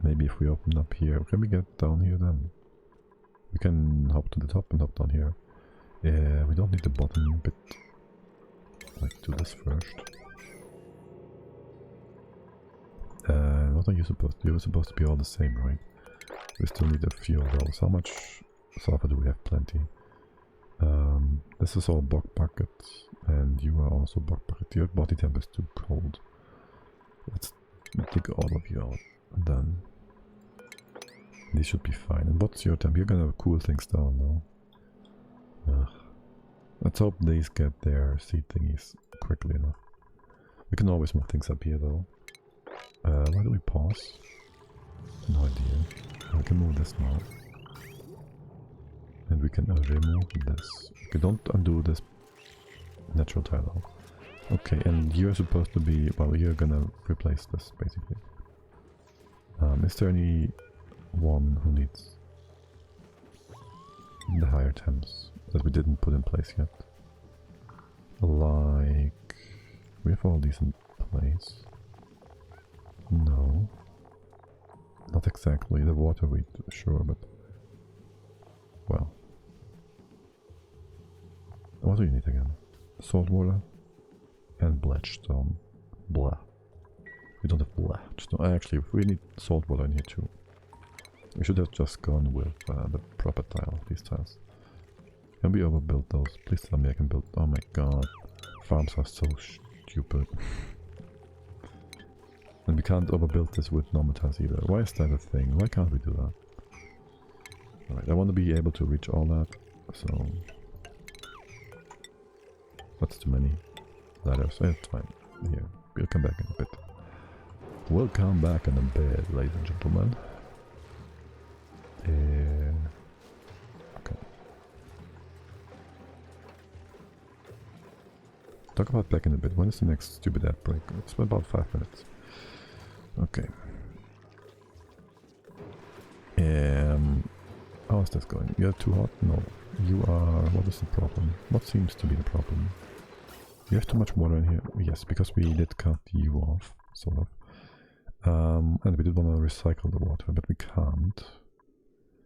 Maybe if we open up here, can we get down here then? We can hop to the top and hop down here. We don't need the bottom bit. Like, do this first. What are you supposed to do? You're supposed to be all the same, right? We still need a few of those. How much sulfur do we have? Plenty. This is all bog buckets, and you are also bog bucket. Your body temp is too cold. Let's take all of you out, and then these should be fine. And what's your temp? You're gonna cool things down now. Let's hope these get their seed thingies quickly enough. We can always move things up here though. Why do we pause? No idea. We can move this now. And we can remove this. Okay, don't undo this natural tile out. Okay, and you're supposed to be... well, you're gonna replace this, basically. Is there any one who needs the higher temps that we didn't put in place yet? Like... we have all these in place. No. Not exactly. The water weed, sure, but... well. What do you need again? Salt water and bletchstone. Blah. We don't have bletchstone. Actually, we need salt water in here too. We should have just gone with the proper tile, these tiles. Can we overbuild those? Please tell me I can build... oh my god. Farms are so stupid. And we can't overbuild this with normal tiles either. Why is that a thing? Why can't we do that? Alright, I want to be able to reach all that, so... that's too many ladders. It's fine. Here, we'll come back in a bit. We'll come back in a bit, ladies and gentlemen. Okay. Talk about back in a bit. When is the next stupid ad break? It's about 5 minutes. Okay. How is this going? You're too hot? No. You are... what is the problem? What seems to be the problem? You have too much water in here. Yes, because we did cut you off, sort of. And we did want to recycle the water, but we can't.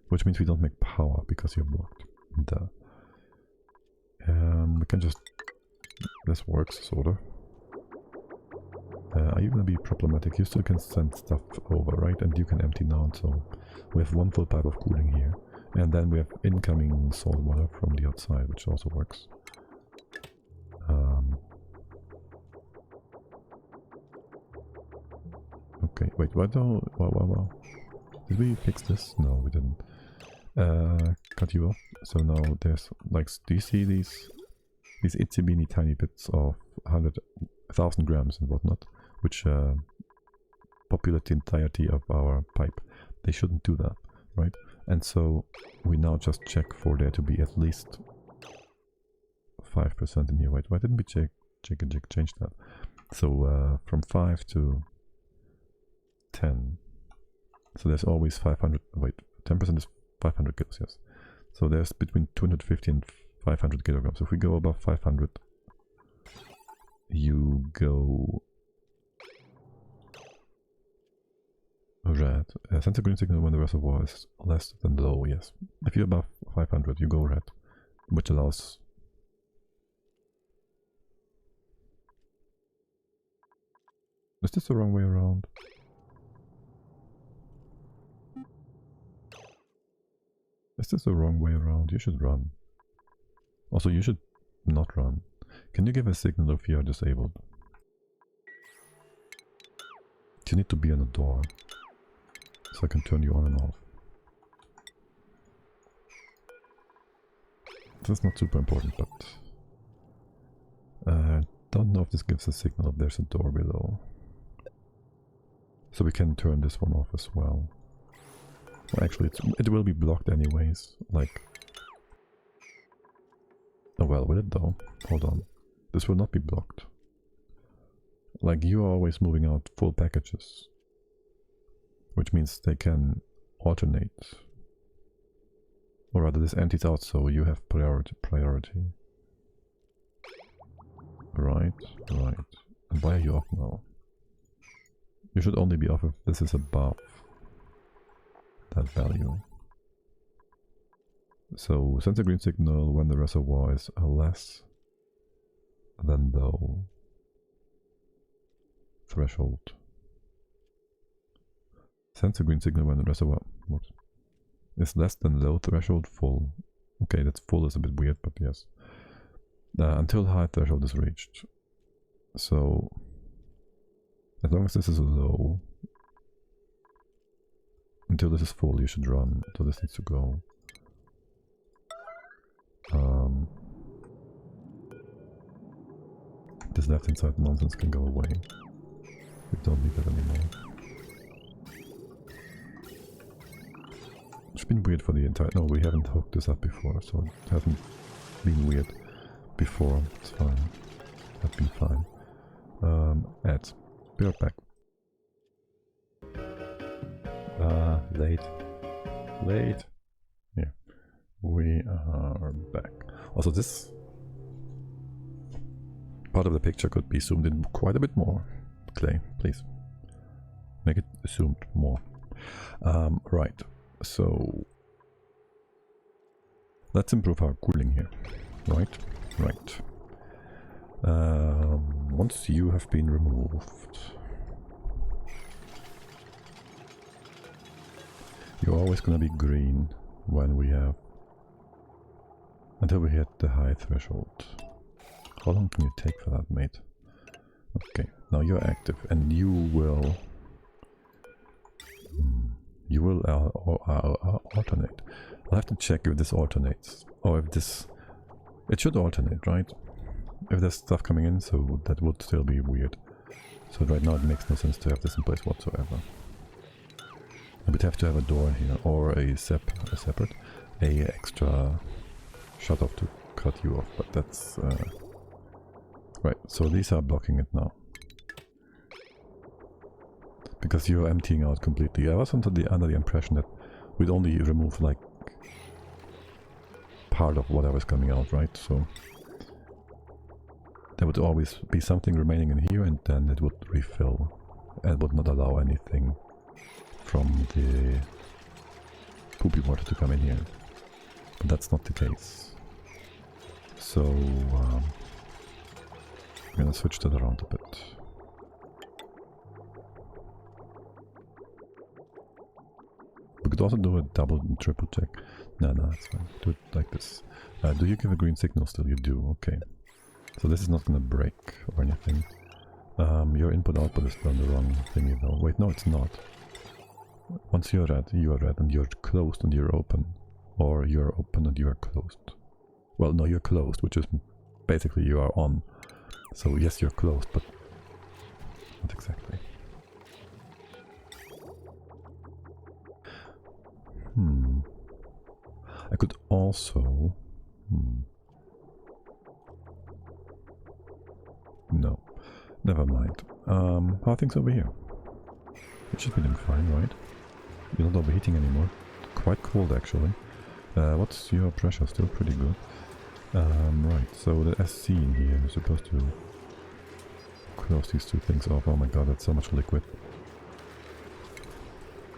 Which means we don't make power because you're blocked. Duh. We can just... this works, sort of. are you gonna be problematic? You still can send stuff over, right? And you can empty now, so we have one full pipe of cooling here. And then we have incoming salt water from the outside, which also works. Okay, wait, what though? Wow. Did we fix this? No, we didn't. Cut you off. So now there's like, do you see these itsy beeny tiny bits of 100,000 grams and whatnot, which populate the entirety of our pipe? They shouldn't do that, right? And so we now just check for there to be at least 5% in here. Wait, why didn't we change that? So from 5 to 10. So there's always 500, wait, 10% is 500 kilos, yes. So there's between 250 and 500 kilograms. So if we go above 500, you go red. Sends a green signal when the reservoir is less than low, yes. If you're above 500, you go red, which allows... Is this the wrong way around? Is this the wrong way around? You should run. Also, you should not run. Can you give a signal if you are disabled? You need to be on a door, so I can turn you on and off. This is not super important, but... don't know if this gives a signal if there's a door below. So we can turn this one off as well. Well, actually, it will be blocked anyways, like... Oh well, will it though? Hold on. This will not be blocked. Like, you are always moving out full packages. Which means they can alternate. Or rather, this empties out, so you have priority. Right. And why are you off now? You should only be off if this is above that value. So sends a green signal when the reservoir is less than low threshold. Sends a green signal when the reservoir is less than low threshold full. Okay, that's full is a bit weird, but yes. Until high threshold is reached. So as long as this is low, until this is full, you should run. So this needs to go. This left inside nonsense can go away. We don't need that anymore. It's been weird for the entire... No, we haven't hooked this up before, so it hasn't been weird before. It's fine. That's been fine. Ads. Be right back. Late. Yeah. We are back. Also, this part of the picture could be zoomed in quite a bit more. Clay, please. Make it zoomed more. Right. So let's improve our cooling here. Right. Once you have been removed, you're always gonna be green when we have, until we hit the high threshold. How long can you take for that, mate? Okay, now you're active and you will alternate. I'll have to check if this alternates, or if this... It should alternate, right? If there's stuff coming in, so that would still be weird. So right now it makes no sense to have this in place whatsoever. I would have to have a door here, or a extra shut off to cut you off, but that's... Right, so these are blocking it now. Because you're emptying out completely. I was under the impression that we'd only remove like part of whatever's coming out, right? So there would always be something remaining in here, and then it would refill and would not allow anything from the poopy water to come in here. But that's not the case. So I'm gonna switch that around a bit. could also do a double and triple check. No, that's fine. Do it like this. Do you give a green signal still? You do, okay. So this is not gonna break or anything. Your input-output is done the wrong thingy though. Wait, no it's not. Once you are red and you're closed and you're open. Or you're open and you're closed. Well, no, you're closed, which is basically you are on. So yes, you're closed, but not exactly. I could also... No, never mind. How are things over here? It should be doing fine, right? You're not overheating anymore. Quite cold, actually. What's your pressure? Still pretty good. Right, so the SC in here is supposed to close these two things off. Oh my god, that's so much liquid.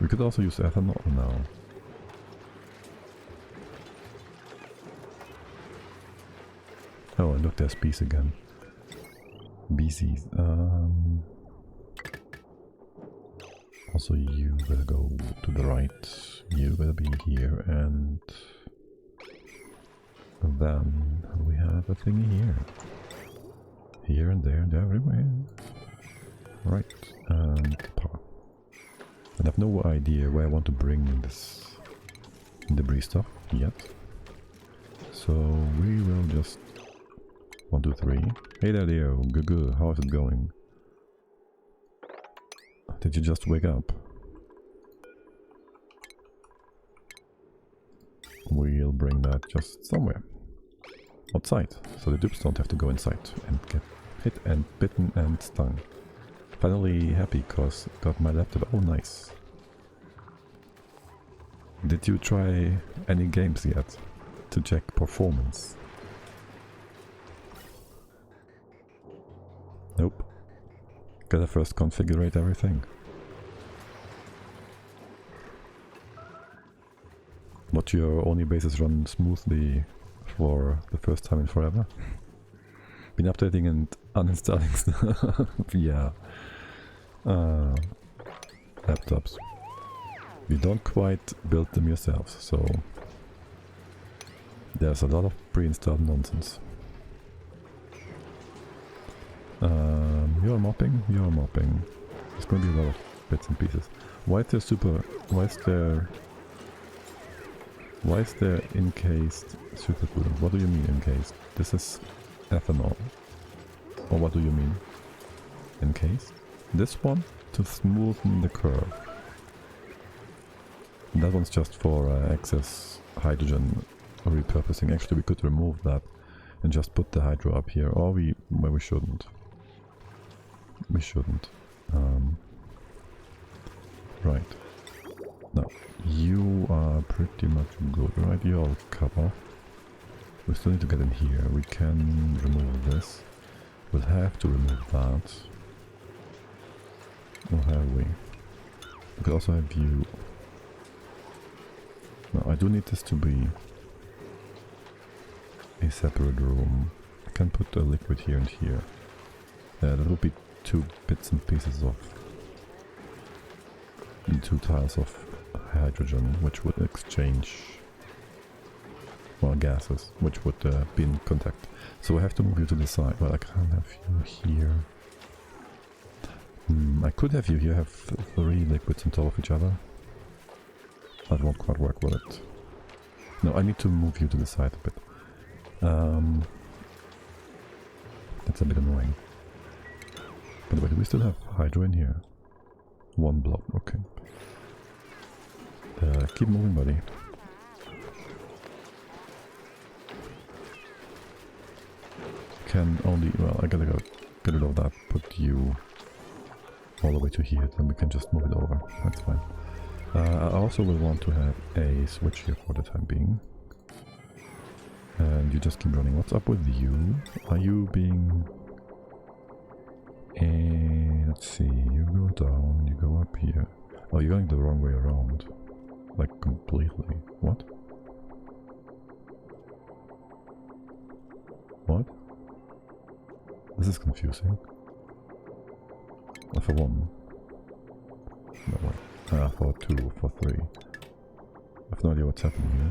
We could also use ethanol now. Oh, and look, there's bees again. Beesies. Also, you better go to the right. You better be here, and then we have a thingy here. Here and there and everywhere. Right, and power. I have no idea where I want to bring this debris stuff yet. So we will just 1, 2, 3. Hey there, Leo. Good. How is it going? Did you just wake up? We'll bring that just somewhere outside, so the dupes don't have to go inside and get hit and bitten and stung. Finally happy cause got my laptop. Oh, nice. Did you try any games yet to check performance? Nope. Gotta first configure everything. Not your only bases run smoothly for the first time in forever. Been updating and uninstalling stuff. Yeah. Laptops. You don't quite build them yourselves, so there's a lot of pre-installed nonsense. You're mopping? You're mopping. There's gonna be a lot of bits and pieces. Why is there encased super coolant? What do you mean encased? This is ethanol. Or what do you mean? Encased? This one to smoothen the curve. That one's just for excess hydrogen repurposing. Actually, we could remove that and just put the hydro up here, or we shouldn't. We shouldn't. Right. Now, you are pretty much good, right? You're all cover. We still need to get in here. We can remove this. We'll have to remove that. Or have we? We could also have you... No, I do need this to be a separate room. I can put a liquid here and here. That will be 2 bits and pieces of... 2 tiles of hydrogen, which would exchange... well, gases, which would be in contact. So I have to move you to the side. Well, I can't have you here. I could have you here have 3 liquids on top of each other. That won't quite work, will it? No, I need to move you to the side a bit. That's a bit annoying. By the way, do we still have hydro in here? 1 blob, okay. Keep moving, buddy. Can only... well, I gotta go get rid of that, put you all the way to here, then we can just move it over. That's fine. I also will want to have a switch here for the time being. And you just keep running. What's up with you? Are you being... let's see, you go down, you go up here. Oh, you're going the wrong way around. Like, completely. What? What? This is confusing. For 1. No, wait. For 2, for 3. have no idea what's happening here.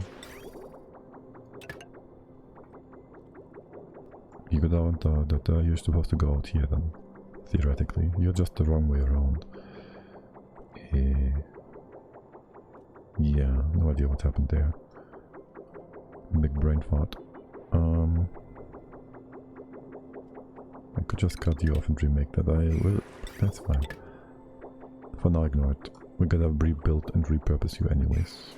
You go down you're supposed to go out here then, theoretically. You're just the wrong way around. Yeah, no idea what happened there. Big brain fart. I could just cut you off and remake that. I will. That's fine. For now, ignore it. We're gonna rebuild and repurpose you anyways.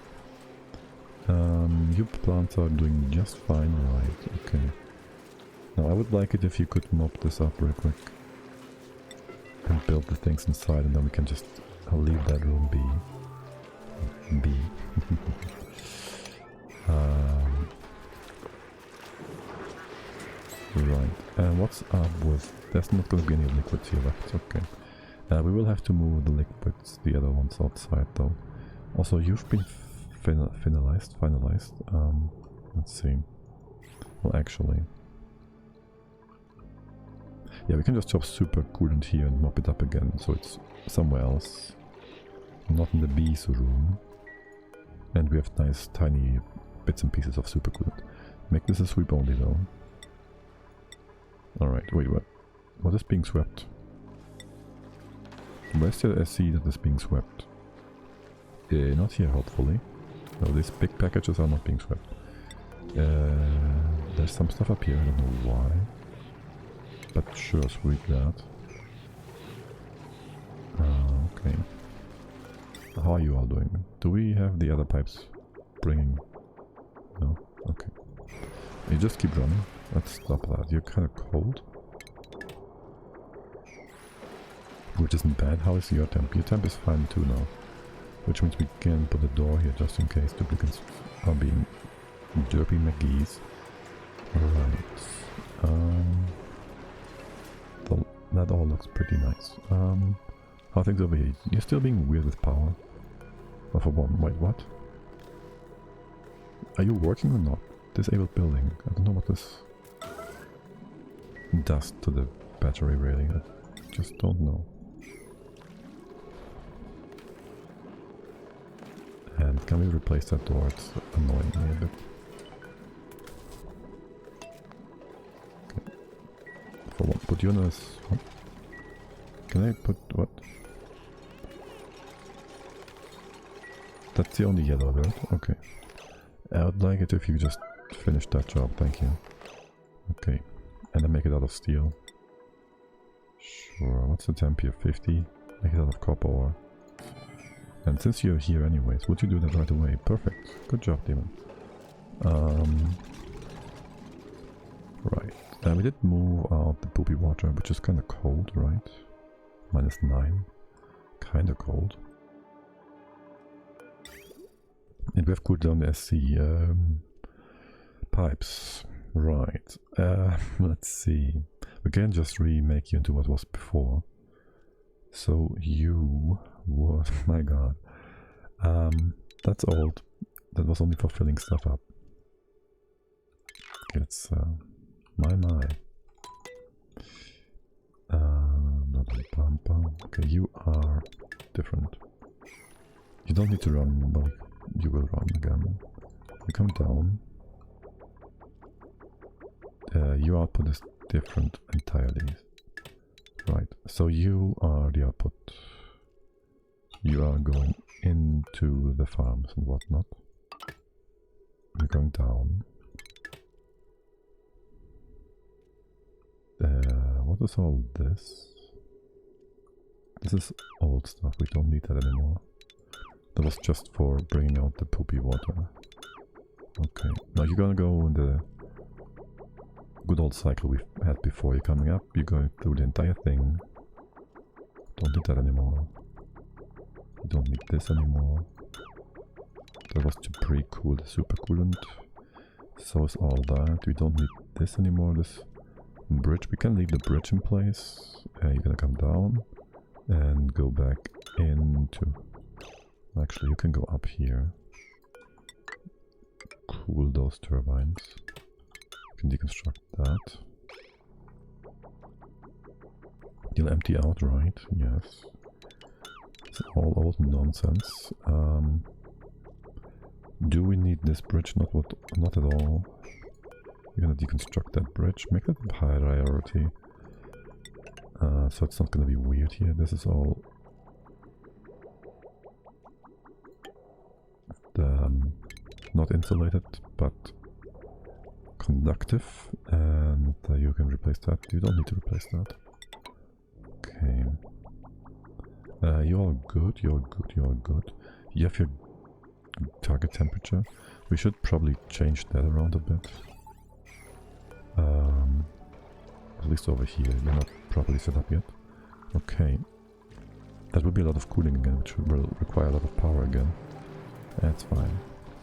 Your plants are doing just fine, right? Okay. Now I would like it if you could mop this up real quick. And build the things inside, and then we can just... I'll leave that room be. Right, and what's up with... There's not going to be any liquids here left, okay. We will have to move the liquids, the other ones outside though. Also, you've been finalized. Let's see. Well, actually... Yeah, we can just chop Super Coolant here and mop it up again, so it's somewhere else. Not in the bees room. And we have nice tiny bits and pieces of Super Coolant. Make this a sweep only though. Alright, wait, what? What is being swept? Where's the SC that is being swept? Not here, hopefully. No, these big packages are not being swept. There's some stuff up here, I don't know why. But sure, sweep that. Okay. How are you all doing? Do we have the other pipes bringing? No? Okay. You just keep running. Let's stop that. You're kind of cold. Which isn't bad. How is your temp? Your temp is fine too now. Which means we can put a door here just in case duplicates are being derpy McGee's. Alright. That all looks pretty nice. How are things over here? You're still being weird with power. Oh, for one. Wait, what? Are you working or not? Disabled building. I don't know what this does to the battery really. I just don't know. And can we replace that door? It's annoying me a bit. Okay. For what? Put you on this. What? Can I put what? That's the only yellow alert. Okay. I would like it if you just finish that job, thank you. Okay. And then make it out of steel. Sure, what's the temp here? 50? Make it out of copper ore. And since you're here anyways, would you do that right away? Perfect. Good job, Demon. Right. We did move out the poopy water, which is kind of cold, right? -9. Kind of cold. And we have cooled down the SC pipes. Right. Let's see. We can just remake you into what was before. So you were... my god. That's old. That was only for filling stuff up. It's... my. Okay, you are different. You don't need to run, but you will run again. You come down. Your output is different entirely. Right, so you are the output. You are going into the farms and whatnot. You're going down. What is all this? This is old stuff, we don't need that anymore. That was just for bringing out the poopy water. Okay, now you're gonna go in the good old cycle we've had before. You're coming up, you're going through the entire thing. Don't need that anymore. You don't need this anymore. That was to pre-cool the super coolant. So is all that. We don't need this anymore, this bridge. We can leave the bridge in place. You're gonna come down and go back into... Actually, you can go up here. Cool those turbines. You can deconstruct that. You'll empty out, right? Yes. It's all old nonsense. Do we need this bridge? Not at all. We're gonna deconstruct that bridge, make that a high priority. So it's not gonna be weird here. This is all not insulated, but conductive, and you can replace that. You don't need to replace that. Okay. You're good, you're good, you're good. You have your target temperature. We should probably change that around a bit. At least over here, you're not properly set up yet. Okay. That will be a lot of cooling again, which will require a lot of power again. That's fine.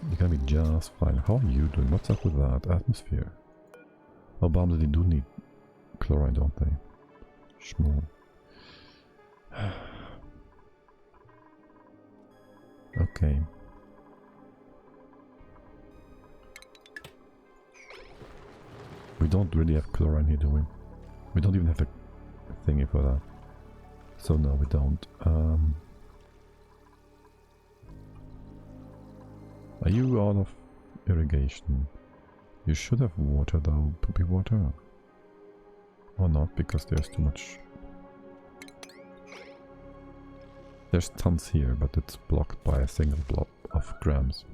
You're gonna be just fine. How are you doing? What's up with that? Atmosphere. Oh, bombs, they do need chlorine, don't they? Schmoo. Okay. We don't really have chlorine here, do we? We don't even have a thingy for that. So no, we don't. Are you out of irrigation? You should have water though, poopy water. Or not, because there's too much. There's tons here, but it's blocked by a single blob of grams.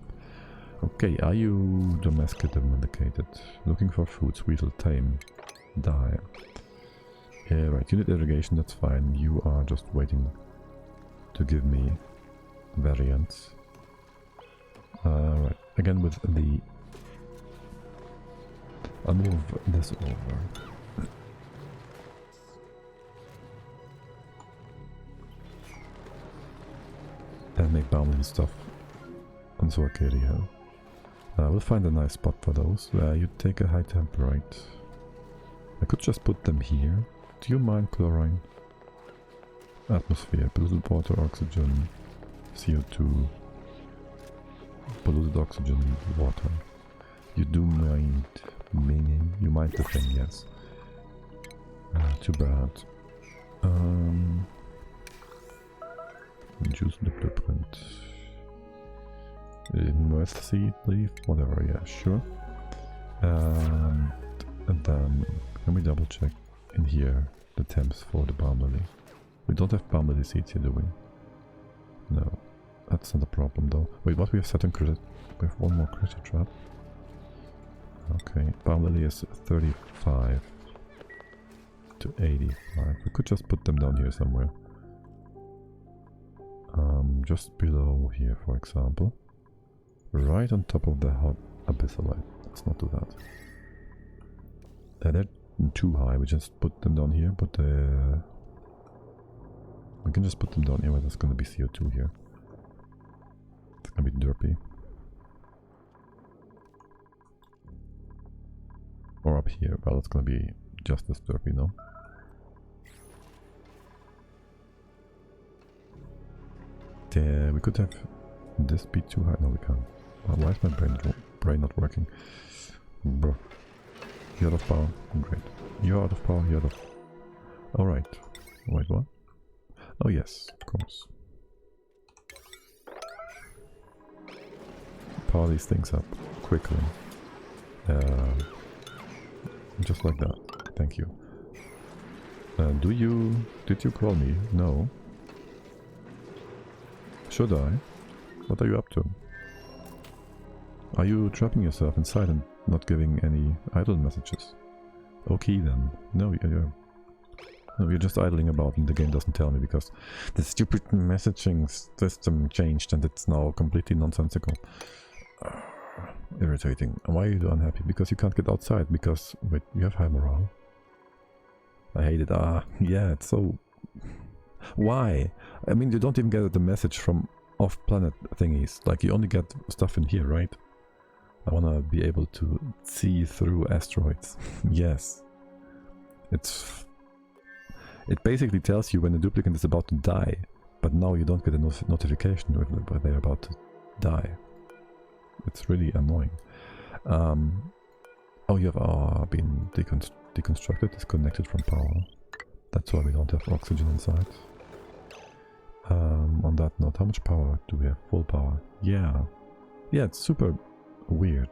Okay, are you domesticated? Looking for food, sweet or tame. Die. Yeah, right, you need irrigation, that's fine. You are just waiting to give me variants. Right, again with the... I'll move this over. And make boundary stuff on Arcadia. We'll find a nice spot for those. You take a high temp, right? I could just put them here. Do you mind chlorine? Atmosphere, polluted water, oxygen, CO2, polluted oxygen, water. You do mind meaning? You mind the thing, yes. Too bad. Juice the blueprint. Mercy leaf, whatever, yeah, sure. And then let me double check in here the temps for the palm lily. We don't have palm lily seeds here, do we? No, that's not a problem though. Wait, what we have set on critter? We have one more critter trap. Okay, palm lily is 35 to 85. We could just put them down here somewhere. Just below here, for example. Right on top of the hot abyssalite. Let's not do that. They're too high. We just put them down here, but we can just put them down here where there's gonna be CO2 here. It's gonna be derpy. Or up here. Well, it's gonna be just as derpy, no? We could have this be too high. No, we can't. Why is my brain not working? Bro. You're out of power. Great. You're out of power. You're out of... Alright. Wait, what? Oh yes, of course. Power these things up quickly. Just like that. Thank you. Did you call me? No. Should I? What are you up to? Are you trapping yourself inside and not giving any idle messages? Okay then. No, you're just idling about and the game doesn't tell me because the stupid messaging system changed and it's now completely nonsensical. Irritating. Why are you unhappy? Because you can't get outside because... Wait, you have high morale? I hate it. Yeah, it's so... Why? I mean, you don't even get the message from off-planet thingies. Like, you only get stuff in here, right? I wanna be able to see through asteroids. Yes. It basically tells you when a duplicate is about to die, but now you don't get a notification when they're about to die. It's really annoying. Oh, you have been deconstructed, disconnected from power. That's why we don't have oxygen inside. On that note, how much power do we have? Full power. Yeah. Yeah, it's super weird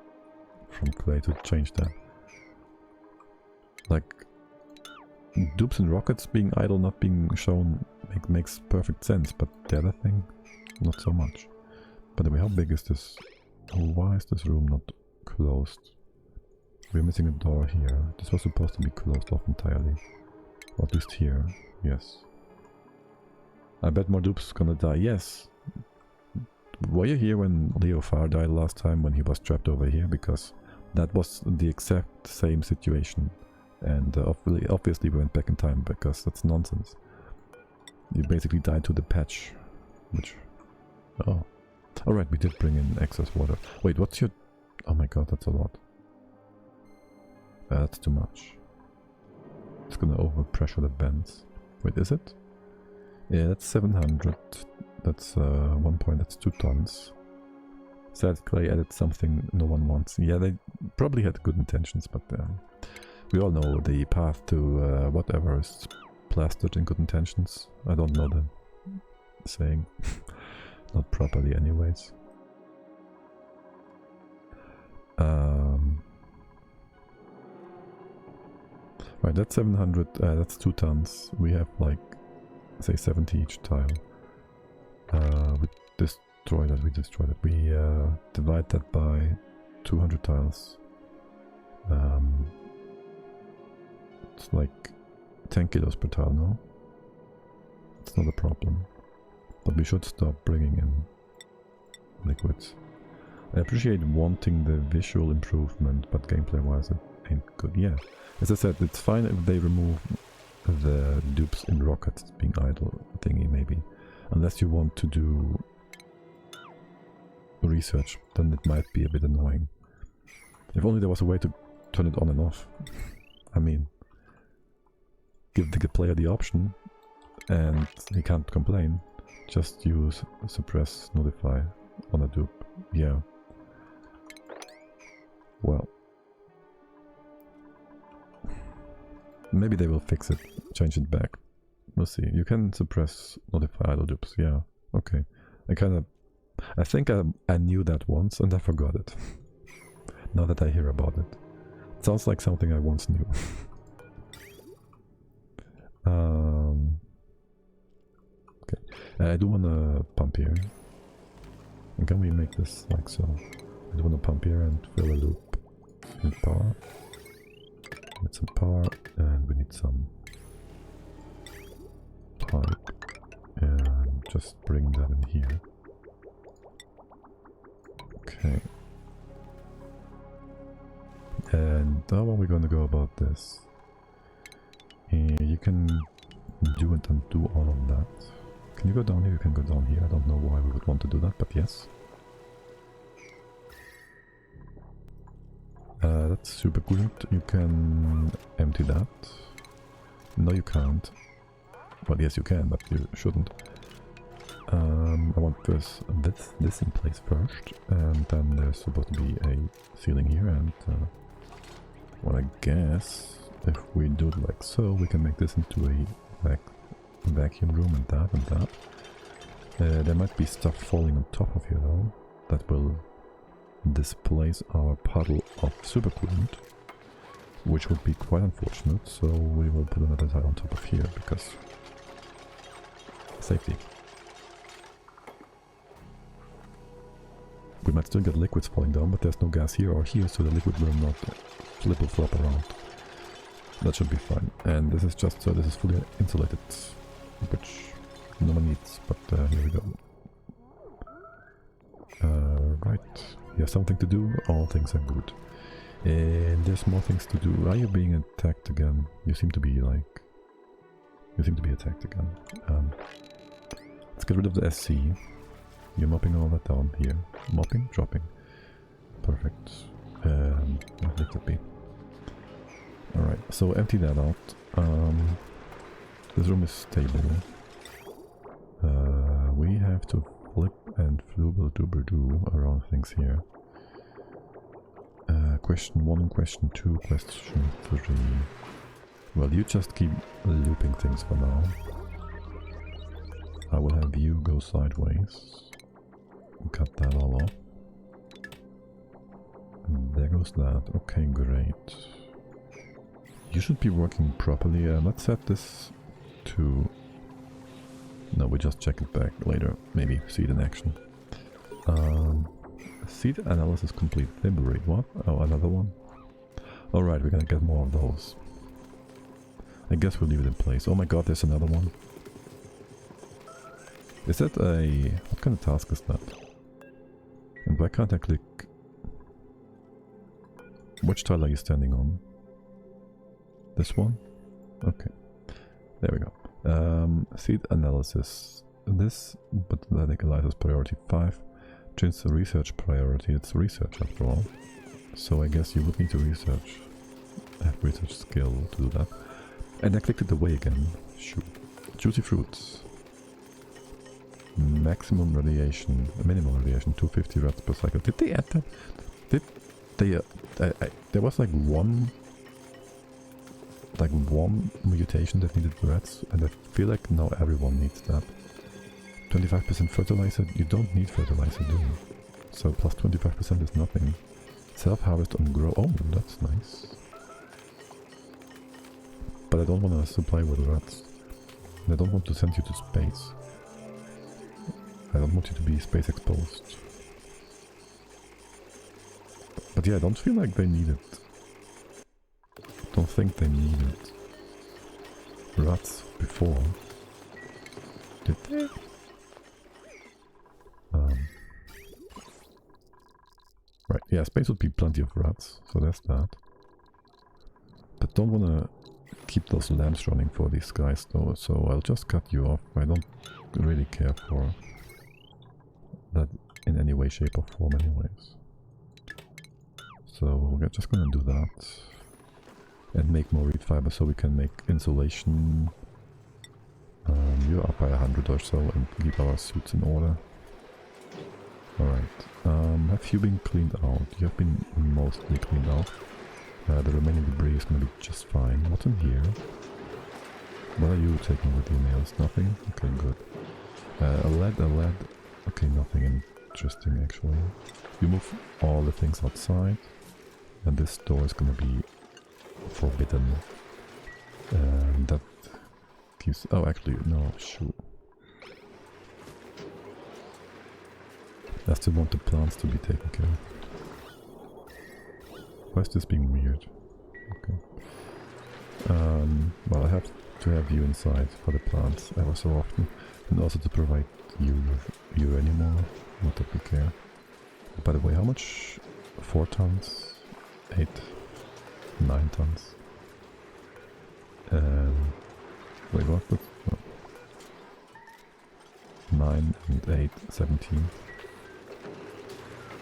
from Clay to change that. Like, dupes and rockets being idle, not being shown, makes perfect sense, but the other thing, not so much. By the way, how big is this? Why is this room not closed? We're missing a door here. This was supposed to be closed off entirely. Or at least here, yes. I bet more dupes gonna die, yes. Were you here when Leo Farr died last time, when he was trapped over here? Because that was the exact same situation. And obviously we went back in time, because that's nonsense. You basically died to the patch, which... Oh. Alright, we did bring in excess water. Wait, what's your... Oh my god, that's a lot. That's too much. It's gonna overpressure the vents. Wait, is it? Yeah, that's 700. That's 1 point, that's 2 tons. Sad Clay added something no one wants. Yeah, they probably had good intentions, but we all know the path to whatever is plastered in good intentions. I don't know the saying. Not properly anyways. Right, that's 700, that's 2 tons. We have like, say 70 each tile. We destroyed it, we divide that by 200 tiles. It's like 10 kilos per tile, no? It's not a problem. But we should stop bringing in liquids. I appreciate wanting the visual improvement, but gameplay-wise it ain't good. Yeah, as I said, it's fine if they remove the dupes in rockets being idle thingy, maybe. Unless you want to do research, then it might be a bit annoying. If only there was a way to turn it on and off. I mean, give the player the option, and he can't complain. Just use suppress notify on a dupe. Yeah. Well. Maybe they will fix it, change it back. We'll see. You can suppress notify idle dupes. Yeah. Okay. I think I knew that once and I forgot it. Now that I hear about it. It sounds like something I once knew. Okay. I do want to pump here. And can we make this like so? I do want to pump here and fill a loop in power. Need some power and we need some pipe. And just bring that in here. Okay. And how are we going to go about this? You can do and undo all of that. Can you go down here? You can go down here. I don't know why we would want to do that, but yes. That's super coolant. You can empty that. No, you can't. Well, yes, you can, but you shouldn't. I want this in place first, and then there's supposed to be a ceiling here, and well, I guess if we do it like so, we can make this into a vacuum room and that and that. There might be stuff falling on top of here though, that will displace our puddle of super coolant, which would be quite unfortunate, so we will put another tile on top of here, because safety. We might still get liquids falling down, but there's no gas here or here, so the liquid will not flip-flop around. That should be fine. And this is just so this is fully insulated, which no one needs, but here we go. Right, you have something to do, all things are good. And there's more things to do. Are you being attacked again? You seem to be like... You seem to be attacked again. Let's get rid of the SC. You're mopping all that down here. Mopping? Dropping. Perfect. Let it be. Alright, so empty that out. This room is stable. We have to flip and flubble-dubber-do around things here. Question 1, question 2, question 3. Well, you just keep looping things for now. I will have you go sideways. Cut that all off. There goes that. Okay, great. You should be working properly. Let's set this to... No, we just check it back later. Maybe see it in action. Seed analysis complete. Liberate. What? Oh, another one? Alright, we're gonna get more of those. I guess we'll leave it in place. Oh my god, there's another one. Is that a... What kind of task is that? And why can't I click... Which tile are you standing on? This one? Okay. There we go. Seed analysis. This, but that equalizes priority 5. Change the research priority. It's research after all. So I guess you would need to research. Have research skill to do that. And I clicked it away again. Shoot. Juicy fruits. Maximum radiation, minimal radiation, 250 rats per cycle. Did they add that? Did they? There was like one mutation that needed rats, and I feel like now everyone needs that. 25% fertilizer. You don't need fertilizer, do you? So plus 25% is nothing. Self-harvest on grow. Oh, that's nice. But I don't want to supply with rats. And I don't want to send you to space. I don't want you to be space exposed. But yeah, I don't feel like they need it. Don't think they needed rats before. Did they? Right, yeah, space would be plenty of rats, so there's that. But don't wanna keep those lamps running for these guys though, so I'll just cut you off. I don't really care for that in any way, shape or form anyways. So we're just gonna do that. And make more reed fiber so we can make insulation. You're up by 100 or so and keep our suits in order. Alright, have you been cleaned out? You have been mostly cleaned out. The remaining debris is gonna be just fine. What's in here? What are you taking with you, nails? Nothing? Okay, good. A lead. Okay, nothing interesting actually. You move all the things outside. And this door is gonna be forbidden. That keeps... Oh, actually, no, shoot. I still want the plants to be taken care of. Why is this being weird? Okay. Well, I have to have you inside for the plants ever so often. And also to provide you with uranium ore. Not that we care. By the way, how much? 4 tons? 8? 9 tons? Wait, what? No. 9 and 8, 17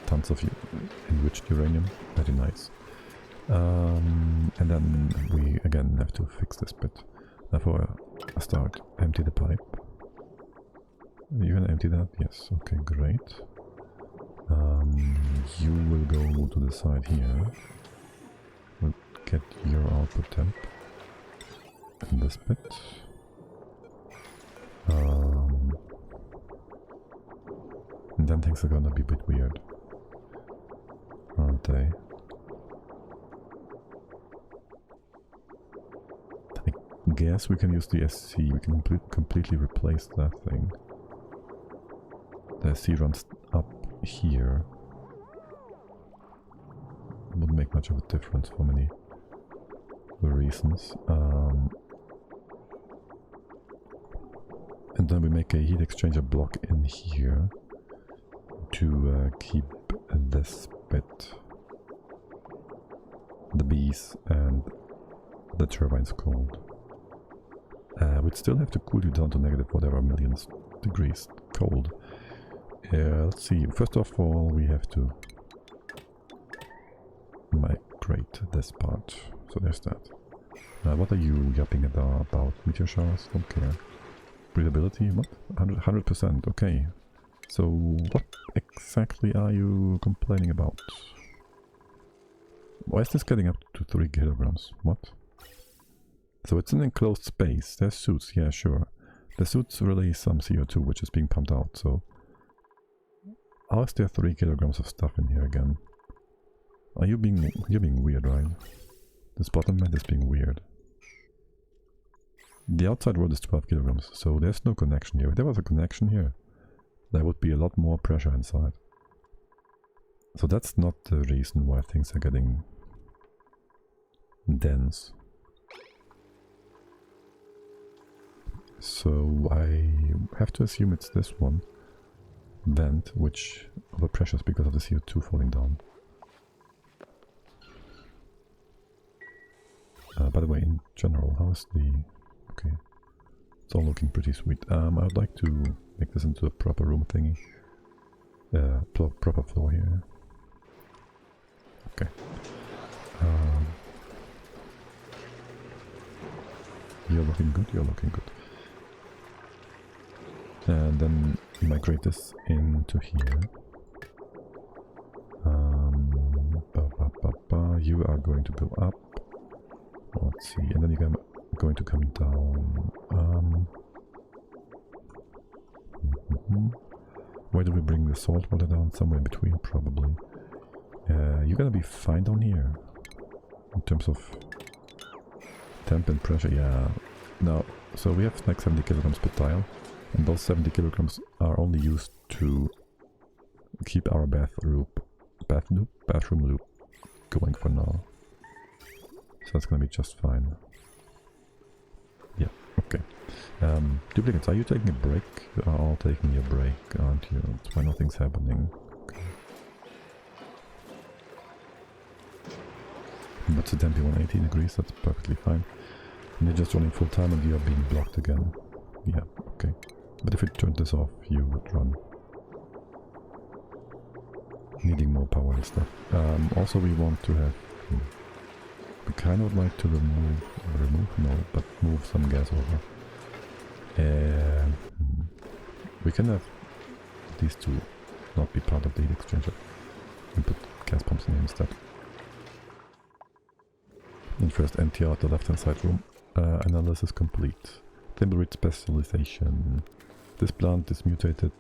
tons of enriched uranium. Very nice. And then we again have to fix this bit. For a start, empty the pipe. You're gonna empty that? Yes. Okay, great. You will go to the side here. We'll get your output temp in this bit. And then things are gonna be a bit weird, aren't they? I guess we can use the SC. We can completely replace that thing. The SC runs up here. Wouldn't make much of a difference for many reasons. And then we make a heat exchanger block in here to keep this bit, the bees and the turbines cold. We'd still have to cool you down to negative whatever millions degrees cold. Let's see, first of all we have to migrate this part, so there's that. What are you yapping about? Meteor showers? Don't care. Breathability? What? 100%, okay. So what exactly are you complaining about? Why is this getting up to 3 kilograms? What? So it's an enclosed space. There's suits, yeah, sure. The suits release some CO2 which is being pumped out, so... How is there 3 kilograms of stuff in here again? Are you being... You're being weird, right? This bottom vent is being weird. The outside world is 12 kilograms, so there's no connection here. If there was a connection here, there would be a lot more pressure inside. So that's not the reason why things are getting dense. So I have to assume it's this one vent which overpressures because of the CO2 falling down. By the way, in general, how's the... Okay, it's all looking pretty sweet. I would like to make this into a proper room thingy. Proper floor here. Okay. You're looking good, you're looking good. And then migrate this into here. You are going to go up. Let's see, and then you're going to come down. Where do we bring the salt water down? Somewhere in between, probably. You're gonna be fine down here in terms of temp and pressure. Yeah. Now, so we have like 70 kilograms per tile, and those 70 kilograms are only used to keep our bathroom loop going for now. So that's gonna be just fine. Yeah, okay. Duplicates, are you taking a break? You are all taking a break, aren't you? That's why nothing's happening. Okay. But it's a temp 180 degrees, that's perfectly fine. And you're just running full time and you are being blocked again. Yeah, okay. But if you turned this off, you would run. Needing more power and stuff. Also we want to have... We kind of like to move some gas over. We can have these two not be part of the heat exchanger and put gas pumps in instead. And first empty out the left hand side room. Analysis complete. Timberite specialization. This plant is mutated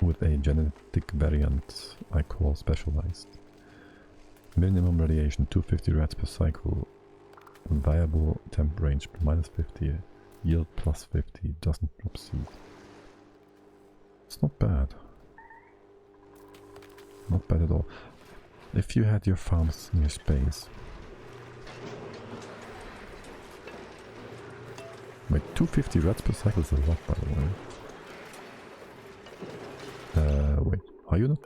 with a genetic variant I call specialized. Minimum radiation 250 rats per cycle. Viable temp range -50. Yield +50. Doesn't drop seed. It's not bad. Not bad at all. If you had your farms near space. Wait, 250 rats per cycle is a lot, by the way. Wait, are you not?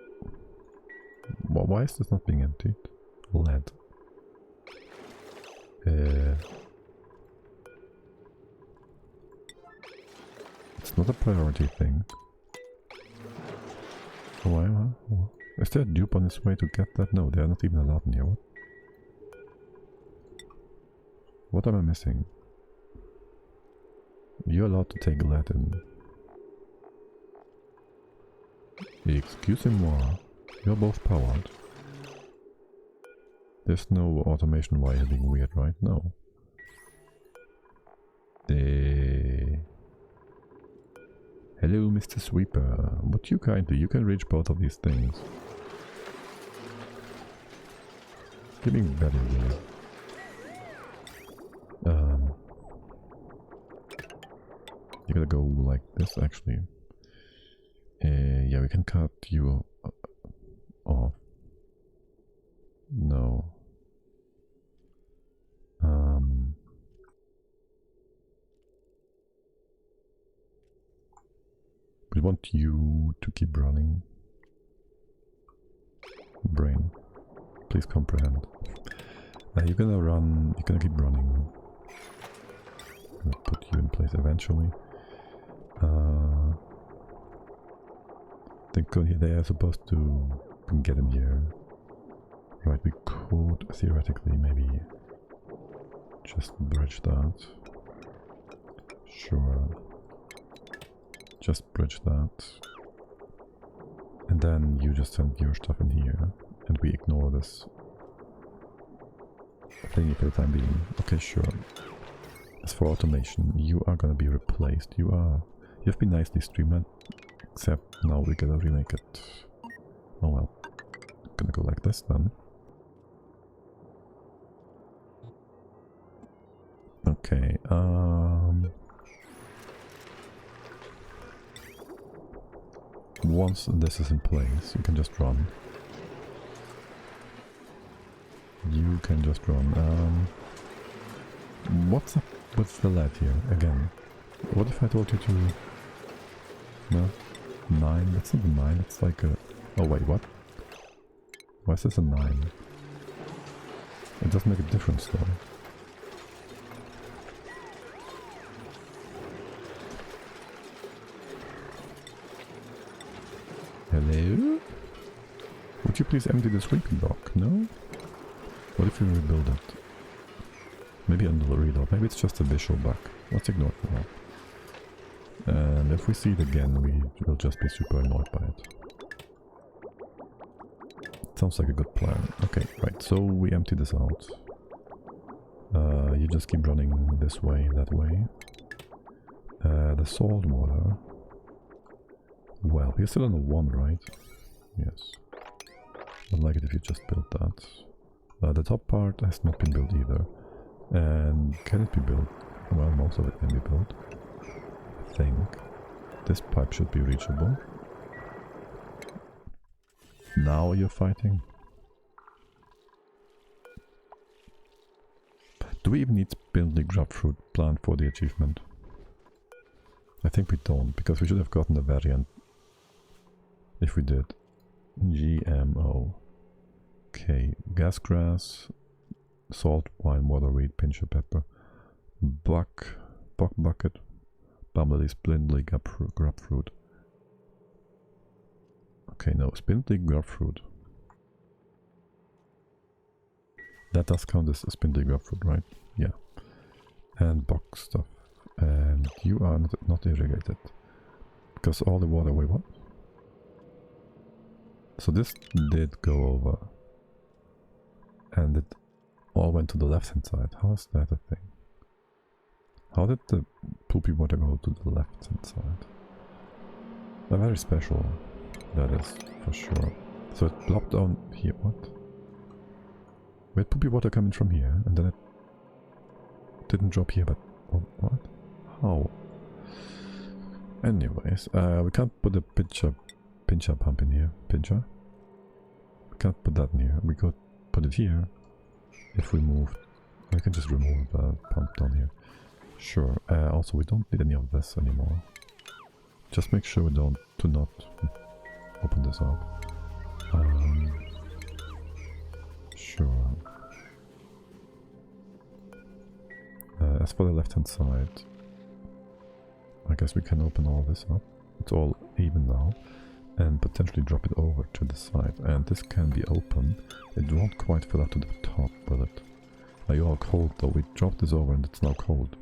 Why is this not being emptied? Lead. It's not a priority thing. Why? Is there a dupe on his way to get that? No, they are not even allowed in here. What am I missing? You're allowed to take lead in. Excusez-moi. You're both powered. There's no automation while you're being weird, right? No. Hello, Mr. Sweeper. What you can do? You can reach both of these things. You're being very weird. You gotta go like this, actually. Yeah, we can cut you off. No. We want you to keep running. Brain, please comprehend. You're gonna run, you're gonna keep running. I'm gonna put you in place eventually. They are supposed to get in here. Right, we could theoretically maybe just bridge that. Sure. Just bridge that. And then you just send your stuff in here. And we ignore this thingy for the time being. Okay, sure. As for automation, you are gonna be replaced. You've been nicely streamlined. Except now we gotta remake it. Oh well. Gonna go like this then. Okay, once this is in place, you can just run. You can just run. What's up with the lead here, again? What if I told you to... No? 9? That's not a 9, it's like a... Oh wait, what? Why is this a 9? It doesn't make a difference though. Hello? Would you please empty the sleeping dock? No? What if we rebuild it? Maybe under the reload. Maybe it's just a visual bug. Let's ignore it now. And if we see it again, we will just be super annoyed by it. Sounds like a good plan. Okay, right, so we empty this out. You just keep running this way, that way. The salt water. Well, you're still on the 1, right? Yes. I'd like it if you just built that. The top part has not been built either. And can it be built? Well, most of it can be built. I think. This pipe should be reachable. Now you're fighting? Do we even need spindly grapefruit plant for the achievement? I think we don't, because we should have gotten the variant if we did. GMO. Okay, gas grass, salt, wine, water, wheat, pinch of pepper, buck bucket, bumblebee, spindly grapefruit. Okay, no, spindly grapefruit. That does count as a spindly grapefruit, right? Yeah. And box stuff. And you are not irrigated. Because all the water... Wait, what? So this did go over. And it all went to the left hand side. How is that a thing? How did the poopy water go to the left hand side? They're very special. That is, for sure. So it plopped down here. What? We had poopy water coming from here, and then it didn't drop here, but... Oh, what? How? Anyways, we can't put a pincher pump in here. Pincher? We can't put that in here. We could put it here if we moved. We can just remove the pump down here. Sure. Also, we don't need any of this anymore. Just make sure we do not open this up. Sure. As for the left hand side, I guess we can open all this up. It's all even now. And potentially drop it over to the side. And this can be open. It won't quite fill up to the top, will it? Are you all cold though? We dropped this over and it's now cold.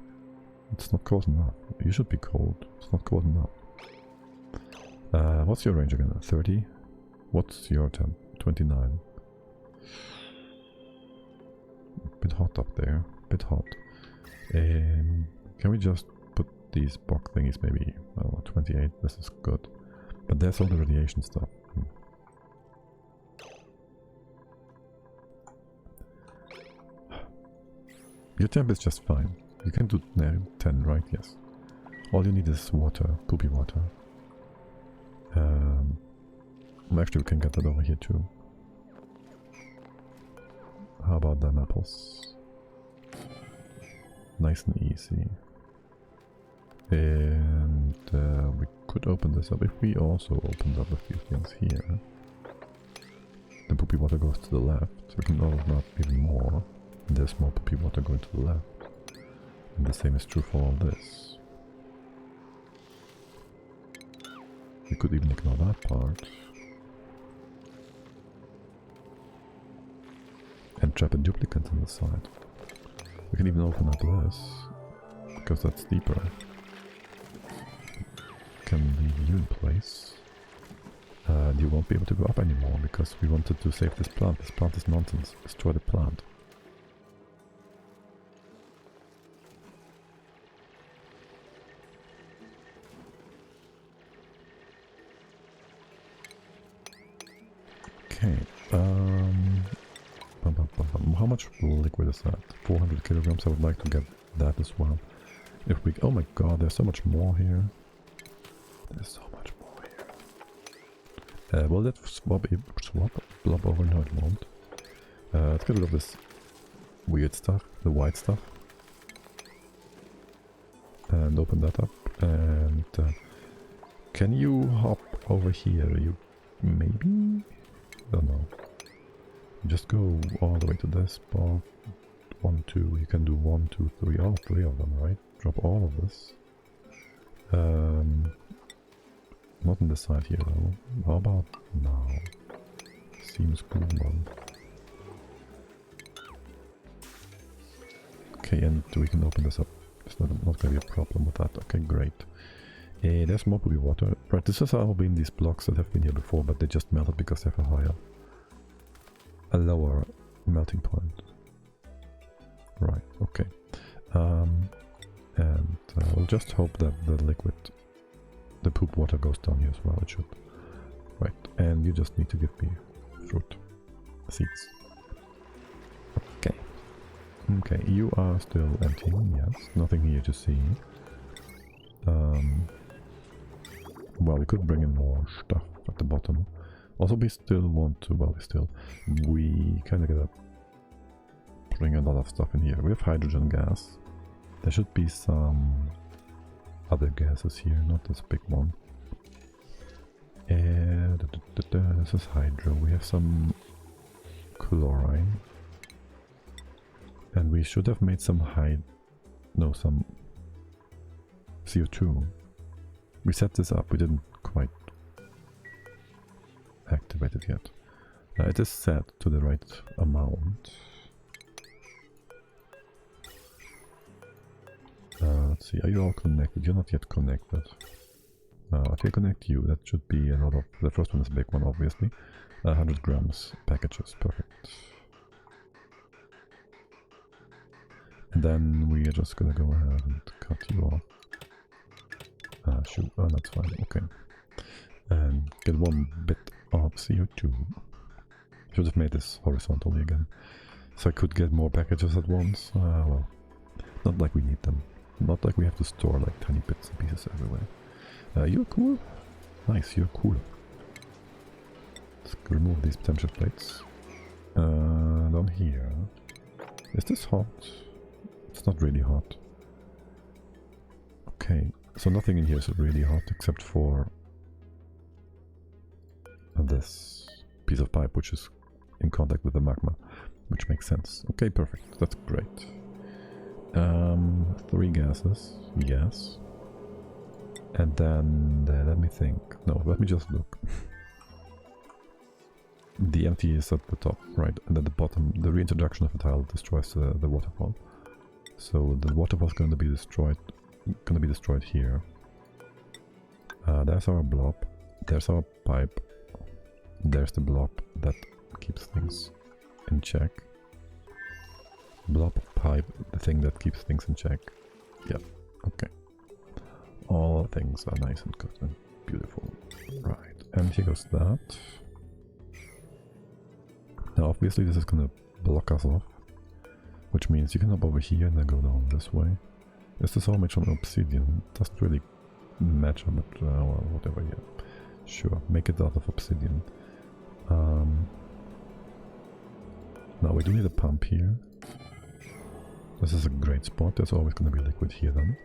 It's not cold enough. You should be cold. It's not cold enough. What's your range again? 30? What's your temp? 29. Bit hot up there. Bit hot. Can we just put these block thingies maybe, I don't know, 28? This is good. But there's all the radiation stuff. Your temp is just fine. You can do 10, right? Yes. All you need is water, poopy water. Actually, we can get that over here too. How about them apples? Nice and easy. And we could open this up. If we also opened up a few things here, the poopy water goes to the left. So we can open up even more. And there's more poopy water going to the left. And the same is true for all this. We could even ignore that part. And trap a duplicate on the side. We can even open up this, because that's deeper. Can leave you in place. You won't be able to go up anymore, because we wanted to save this plant. This plant is nonsense. Destroy the plant. Okay, how much liquid is that? 400 kilograms. I would like to get that as well. If we... Oh my god, there's so much more here. There's so much more here. Will that swap blob over? No, it won't. Let's get rid of this weird stuff, the white stuff. And open that up. And can you hop over here? You maybe? Don't know. Just go all the way to this spot. 1, 2. You can do 1, 2, 3. All 3 of them, right? Drop all of this. Not on this side here though. How about now? Seems cool, man. Okay, and we can open this up. It's not going to be a problem with that. Okay, great. There's more buggy water. Right, this has all been these blocks that have been here before, but they just melted because they have a lower melting point. Right, okay. And we'll just hope that the poop water goes down here as well. It should. Right, and you just need to give me fruit seeds. Okay. Okay, you are still empty. Yes, nothing here to see. Well, we could bring in more stuff at the bottom. Also, we still want to, well, we kind of gotta bring a lot of stuff in here. We have hydrogen gas. There should be some other gases here, not this big one. This is hydro. We have some chlorine. And we should have made some some CO2. We set this up, we didn't quite activate it yet. It is set to the right amount. Let's see, are you all connected? You're not yet connected. If I connect you, that should be a lot of... The first one is a big one, obviously. 100 grams packages, perfect. And then we are just gonna go ahead and cut you off. Shoot, oh, that's fine, okay. And get 1 bit of CO2. Should have made this horizontally again. So I could get more packages at once. Well, not like we need them. Not like we have to store like tiny bits and pieces everywhere. You're cool. Nice, you're cool. Let's remove these temperature plates. Down here. Is this hot? It's not really hot. Okay, so nothing in here is really hot except for this piece of pipe which is in contact with the magma, which makes sense. Okay, perfect. That's great. 3 gases, yes. And then, let me think. No, let me just look. The empty is at the top, right? And at the bottom, the reintroduction of a tile destroys the waterfall. So the waterfall is going to be destroyed. Here. There's our blob. There's our pipe. There's the blob that keeps things in check. Blob, pipe, the thing that keeps things in check. Yep. Okay. All things are nice and good and beautiful. Right. And here goes that. Now obviously this is gonna block us off. Which means you can hop over here and then go down this way. Is this all made from obsidian? Doesn't really matter, but well, whatever, yeah. Sure, make it out of obsidian. Now we do need a pump here. This is a great spot, there's always going to be liquid here then.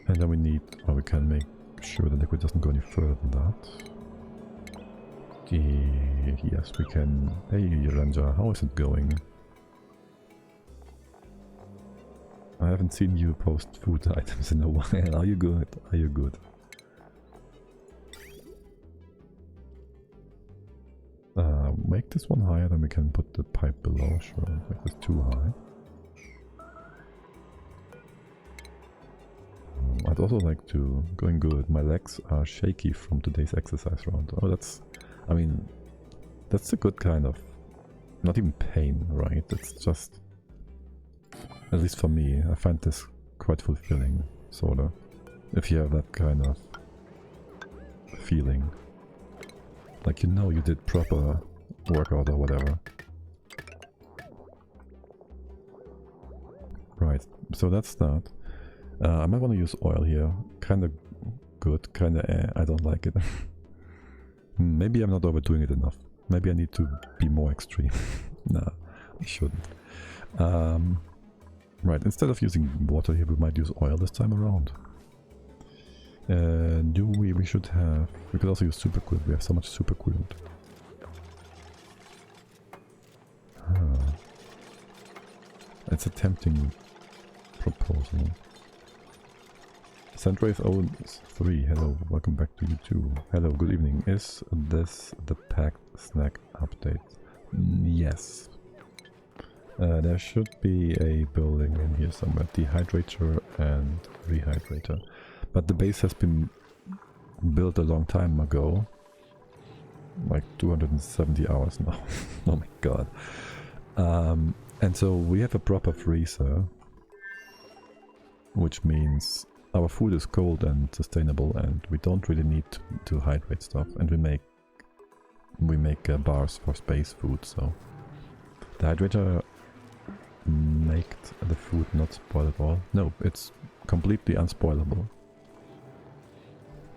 And then we need, well, we can make sure the liquid doesn't go any further than that. Yes, we can. Hey Ranja, how is it going? I haven't seen you post food items in a while. Are you good? Are you good? Make this one higher, then we can put the pipe below. Sure, make this too high. I'd also like to... Going good. My legs are shaky from today's exercise round. Oh, that's... I mean... That's a good kind of... Not even pain, right? It's just... At least for me, I find this quite fulfilling, sorta. If you have that kind of... feeling. Like, you know you did proper workout or whatever. Right, Right, so that's that. I might want to use oil here. Kinda good, kinda I don't like it. Maybe I'm not overdoing it enough. Maybe I need to be more extreme. Nah, I shouldn't. Right, instead of using water here, we might use oil this time around. We should have... We could also use Super Coolant. We have so much Super Coolant. It's a tempting proposal. Sandwave 03, hello, welcome back to you too. Hello, good evening. Is this the packed snack update? Yes. There should be a building in here somewhere, dehydrator and rehydrator. But the base has been built a long time ago. Like 270 hours now. Oh my god. And so we have a proper freezer. Which means our food is cold and sustainable and we don't really need to hydrate stuff. And we make bars for space food, so... The hydrator makes the food not spoil at all. No, it's completely unspoilable.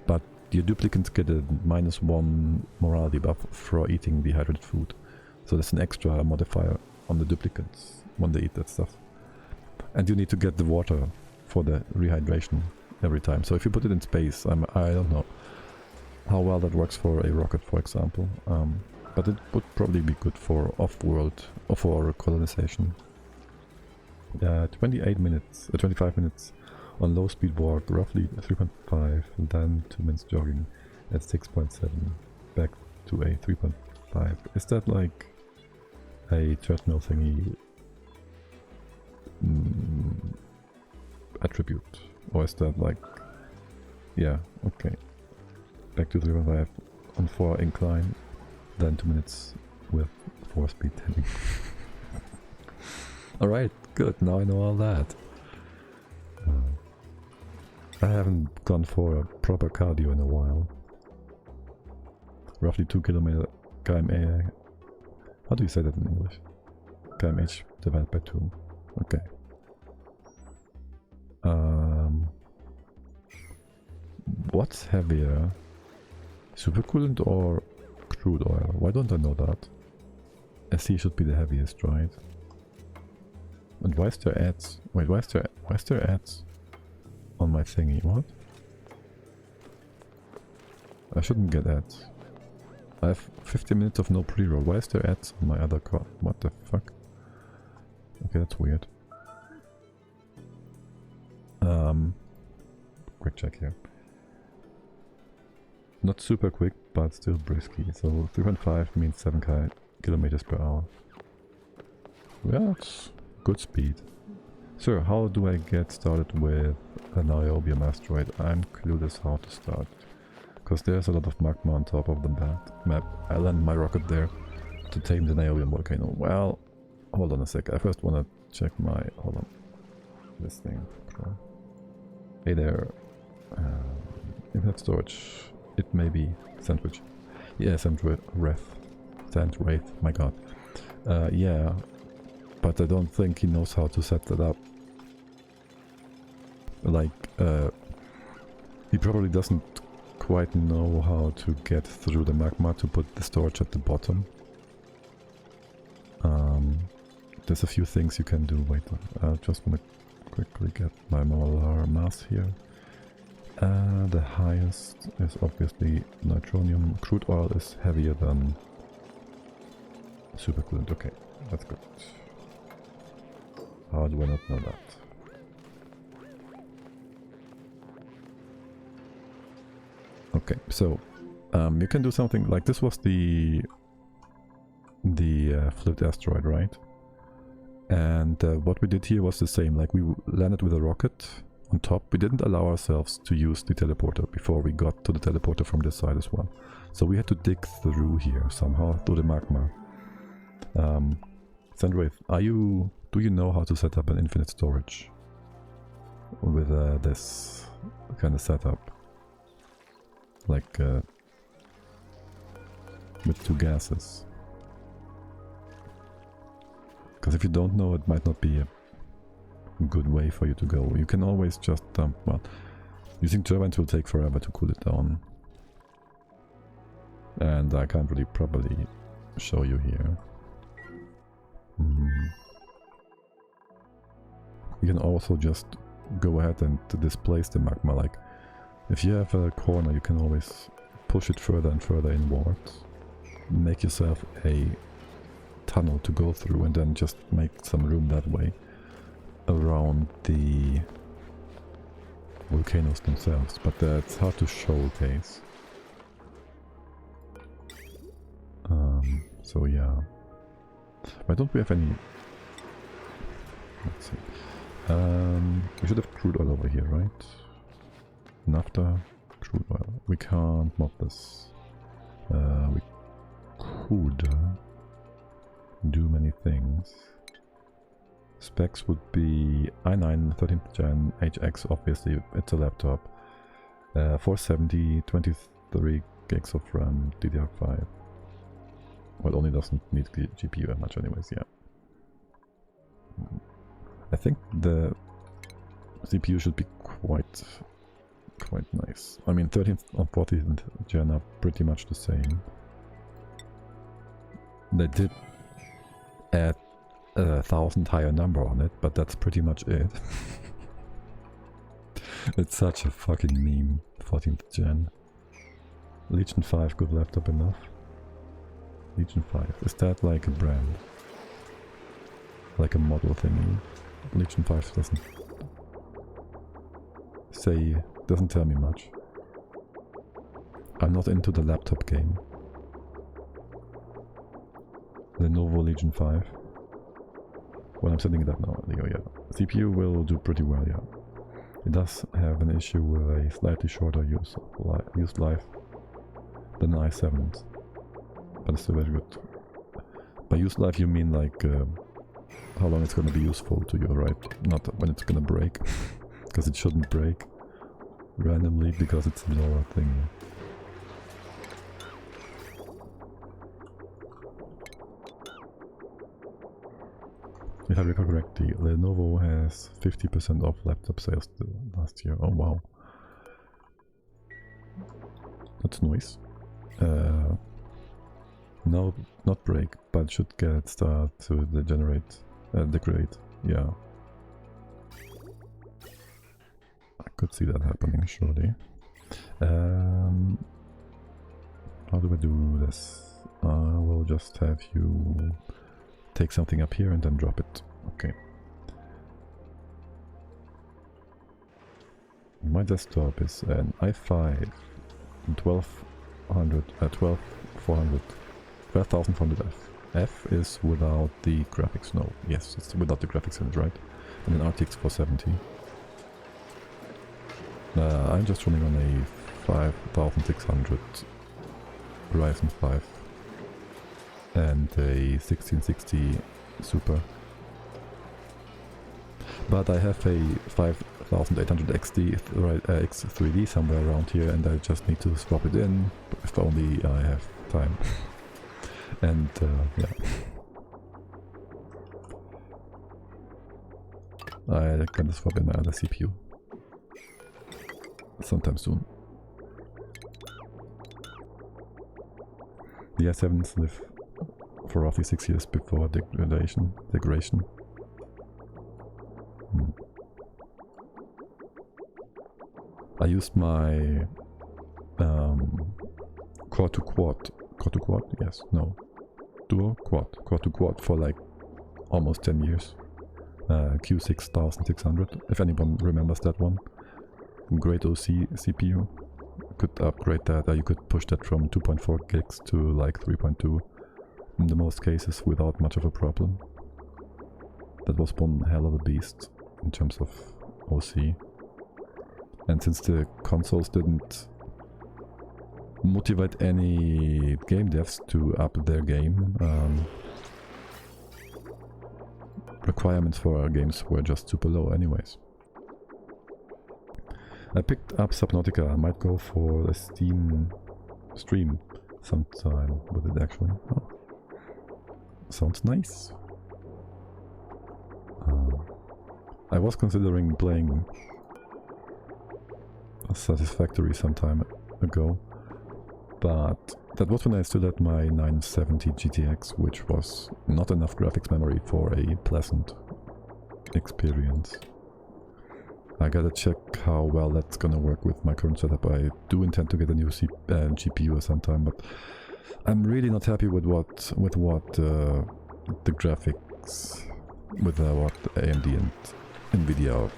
But your duplicants get a -1 morality buff for eating dehydrated food. So there's an extra modifier on the duplicants when they eat that stuff. And you need to get the water for the rehydration every time. So if you put it in space, I don't know how well that works for a rocket, for example. But it would probably be good for off-world or for colonization. 28 minutes, 25 minutes on low speed walk, roughly 3.5, and then 2 minutes jogging at 6.7, back to a 3.5. Is that like a treadmill thingy attribute? Or is that like... Yeah, okay. Back to 3.5 on 4 incline, then 2 minutes with 4 speed heading. Alright, good, now I know all that. I haven't gone for a proper cardio in a while. Roughly 2 km. How do you say that in English? kmh divided by 2. Okay. What's heavier? Super coolant or crude oil? Why don't I know that? SC should be the heaviest, right? And why is there ads? Wait, why is there ads on my thingy? What? I shouldn't get ads. I have 50 minutes of no pre-roll. Why is there ads on my other card? What the fuck? Okay, that's weird. Quick check here. Not super quick, but still brisky. So 3.5 means 7 kilometers per hour. Yeah, it's good speed. So how do I get started with an niobium asteroid? I'm clueless how to start. Because there's a lot of magma on top of the map. I land my rocket there to tame the niobium volcano. Well, hold on a sec. I first want to check my... Hold on. This thing. Hey there. Infinite storage. It may be sandwich. Yeah, Sandwraith. My god. Yeah. But I don't think he knows how to set that up. Like, he probably doesn't quite know how to get through the magma to put the storage at the bottom. There's a few things you can do. Wait, I just want to quickly get my molar mass here. The highest is obviously nitronium. Crude oil is heavier than super coolant. Okay, that's good. How do I not know that? Okay, so you can do something like this. Was the flipped asteroid, right? And what we did here was the same. Like we landed with a rocket on top. We didn't allow ourselves to use the teleporter before we got to the teleporter from this side as well. So we had to dig through here somehow through the magma. Sandwave, do you know how to set up an infinite storage with this kind of setup? Like with 2 gases. Because if you don't know, it might not be good way for you to go. You can always just dump, well, using turbines will take forever to cool it down. And I can't really properly show you here. You can also just go ahead and displace the magma. Like, if you have a corner, you can always push it further and further inwards. Make yourself a tunnel to go through and then just make some room that way around the volcanoes themselves. But that's hard to showcase. So yeah. Why don't we have any... Let's see. We should have crude oil over here, right? Naphtha, crude oil. We can't mod this. We could do many things. Specs would be i9 13th gen HX, obviously it's a laptop. 470, 23 gigs of RAM, DDR5. Well, it only doesn't need GPU that much anyways, yeah. I think the CPU should be quite nice. I mean, 13th and 14th gen are pretty much the same. They did add 1,000 higher number on it, but that's pretty much it. It's such a fucking meme, 14th gen. Legion 5, good laptop enough. Legion 5, is that like a brand? Like a model thingy? Legion 5 doesn't say, doesn't tell me much. I'm not into the laptop game. Lenovo Legion 5. Well, I'm setting it up now. There you go, yeah. CPU will do pretty well, yeah. It does have an issue with a slightly shorter used life than the i7s. But it's still very good. By used life you mean like how long it's gonna be useful to you, right? Not when it's gonna break. Because it shouldn't break randomly because it's a lower thing. If I recall correctly, Lenovo has 50% off laptop sales last year. Oh wow. That's nice. No, not break, but should get start to degenerate, degrade. Yeah. I could see that happening, surely. How do I do this? I will just have you take something up here and then drop it. Okay. My desktop is an i5 12400F. F is without the graphics. No, yes, it's without the graphics in it, right? And an RTX 470. I'm just running on a 5600 Ryzen 5 and a 1660 Super. But I have a 5800 XD X3D somewhere around here, and I just need to swap it in if only I have time. And yeah, I can swap in my other CPU sometime soon. The i7s live for roughly 6 years before degradation. I used my core to quad, yes, no, dual quad, core to quad for like almost 10 years. Q6600, if anyone remembers that one. Great OC CPU. Could upgrade that, you could push that from 2.4 gigs to like 3.2 in the most cases without much of a problem. That was one hell of a beast in terms of OC. And since the consoles didn't motivate any game devs to up their game, requirements for our games were just super low anyways. I picked up Subnautica. I might go for a Steam stream sometime with it actually. Oh. Sounds nice. I was considering playing Satisfactory some time ago, but that was when I still had my 970 GTX, which was not enough graphics memory for a pleasant experience. I gotta check how well that's gonna work with my current setup. I do intend to get a new GPU sometime, but I'm really not happy with what the graphics, with what AMD and Nvidia are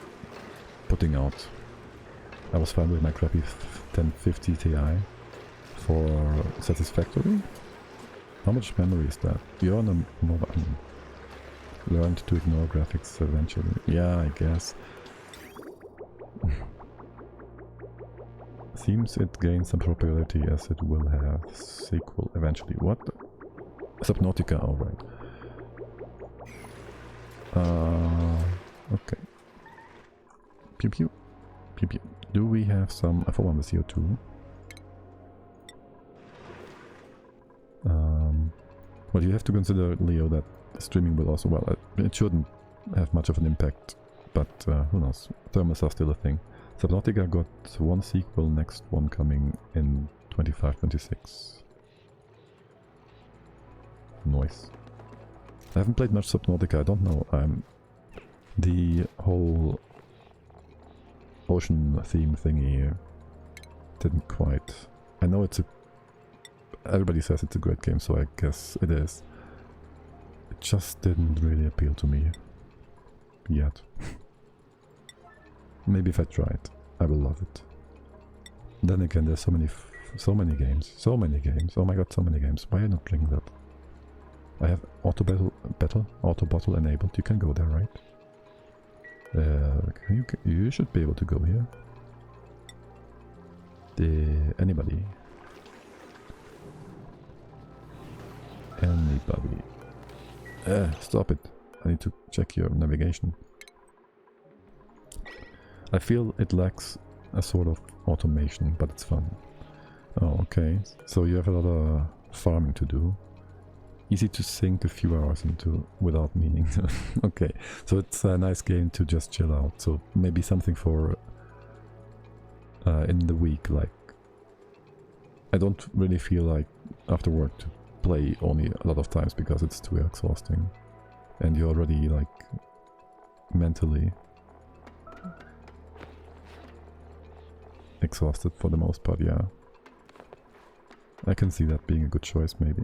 putting out. I was fine with my crappy 1050 Ti for Satisfactory. How much memory is that? You're on a mobile. Learned to ignore graphics eventually. Yeah, I guess. Seems it gains some popularity as it will have sequel eventually. What? Subnautica, alright. Okay. Pew pew. Pew pew. Do we have some for the CO2? Well, you have to consider, Leo, that streaming will also, well, it shouldn't have much of an impact, but who knows? Thermals are still a thing. Subnautica got one sequel, next one coming in 25-26. Nice. I haven't played much Subnautica, I don't know. The whole ocean theme thingy didn't quite... I know it's a... Everybody says it's a great game, so I guess it is. It just didn't really appeal to me yet. Maybe if I try it, I will love it. Then again, there's so many games. So many games. Oh my god, so many games. Why are you not playing that? I have auto bottle enabled. You can go there, right? You should be able to go here. Anybody? Stop it. I need to check your navigation. I feel it lacks a sort of automation, but it's fun. Oh, okay. So you have a lot of farming to do. Easy to sink a few hours into without meaning to. Okay, so it's a nice game to just chill out. So maybe something for in the week, like... I don't really feel like after work to play only a lot of times because it's too exhausting. And you're already like mentally exhausted for the most part, yeah. I can see that being a good choice, maybe.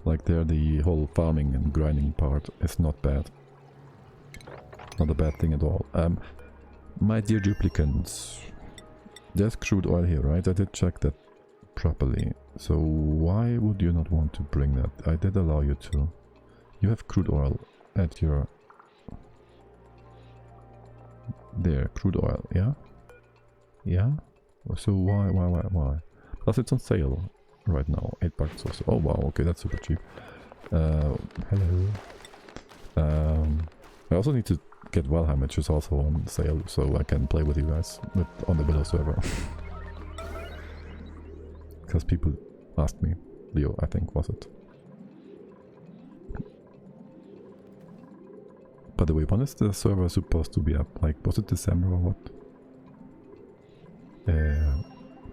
Like there, the whole farming and grinding part is not bad. Not a bad thing at all. My dear duplicants, there's crude oil here, right? I did check that properly. So why would you not want to bring that? I did allow you to. You have crude oil at your... There, crude oil, yeah? Yeah? So why? Plus it's on sale right now, $8 also. Oh wow, okay, that's super cheap. Hello. I also need to get Valheim, which is also on sale, so I can play with you guys on the Willow server. Because people asked me. Leo, I think, was it? By the way, when is the server supposed to be up? Like, was it December or what?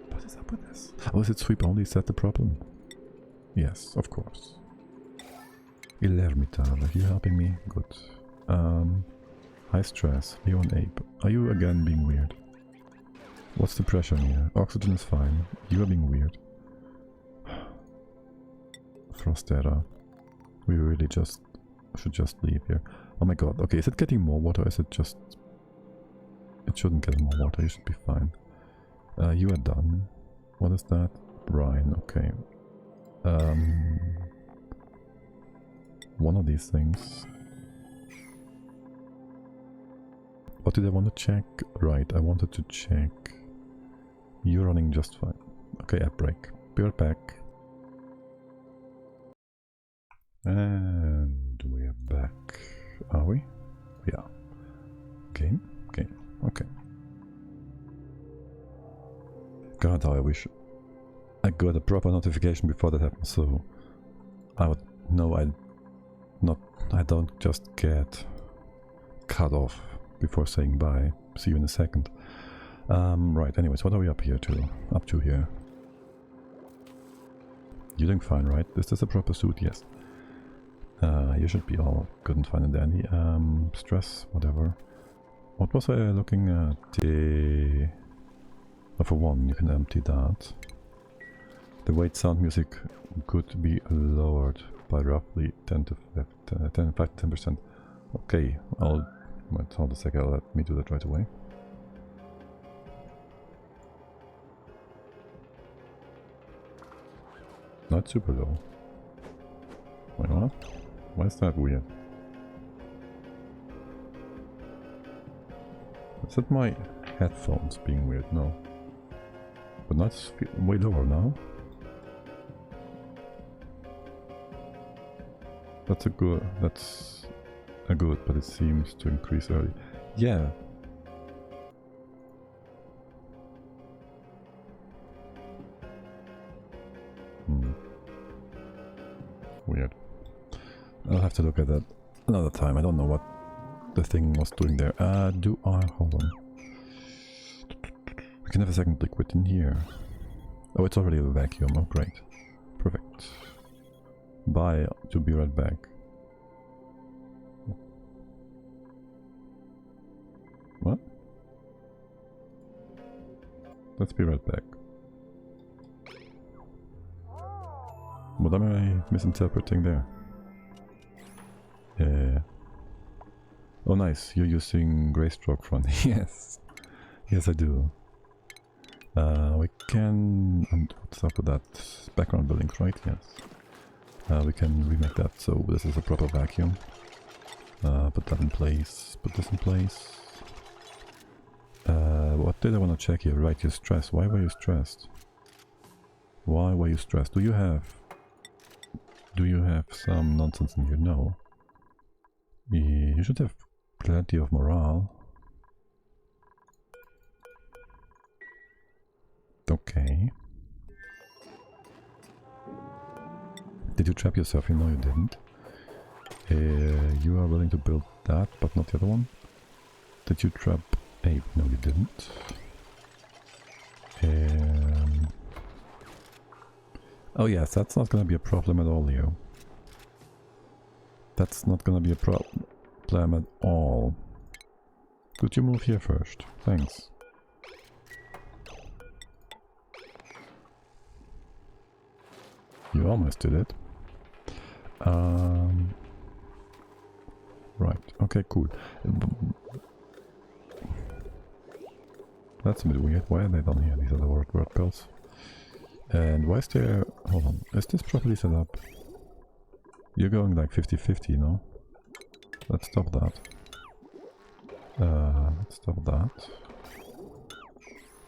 What is up with this? Oh, is it sweep only? Is that the problem? Yes, of course. Ilermitar, are you helping me? Good. High stress, Leo and Ape. Are you again being weird? What's the pressure here? Oxygen is fine. You are being weird. Frostera. We really should just leave here. Oh my god. Okay, is it getting more water? Is it just... It shouldn't get more water. You should be fine. You are done. What is that? Brine. Okay. One of these things. What did I want to check? Right, I wanted to check. You're running just fine. Okay, app break. Be right back. And we're back. Are we? Yeah. Game? Game. Okay. God, how I wish I got a proper notification before that happened, so I would know I don't just get cut off before saying bye. See you in a second. Right, anyways, what are we up to here? You're doing fine, right? Is this a proper suit? Yes. You should be all good and fine and dandy. Stress, whatever. What was I looking at? Oh, for one, you can empty that. The weight sound music could be lowered by roughly 5 to 10%. Okay, hold a second, let me do that right away. Not super low. Wait, what? Why is that weird? Is that my headphones being weird? No. But that's way lower now. That's a good, but it seems to increase early. Yeah. Weird. I'll have to look at that another time. I don't know what the thing was doing there. Hold on. We can have a second liquid in here. Oh, it's already a vacuum. Oh, great. Perfect. Bye, to be right back. What? Let's be right back. What am I misinterpreting there? Yeah. Oh nice, you're using Greystroke front. Yes. Yes I do. We can... what's up with that? Background buildings, right? Yes. We can remake that, so this is a proper vacuum. Put that in place. Put this in place. What did I want to check here? Right, you're stressed. Why were you stressed? Why were you stressed? Do you have some nonsense in here? No. You should have plenty of morale. Okay. Did you trap yourself? No, you didn't. You are willing to build that, but not the other one. Did you trap Abe? No, you didn't. Oh yes, that's not gonna be a problem at all, Leo. That's not gonna be a problem at all. Could you move here first? Thanks. You almost did it. Right, okay, cool. That's a bit weird. Why are they down here? These are the word pills. And why is there... hold on, is this properly set up? You're going like 50-50, no? Let's stop that. Let's stop that.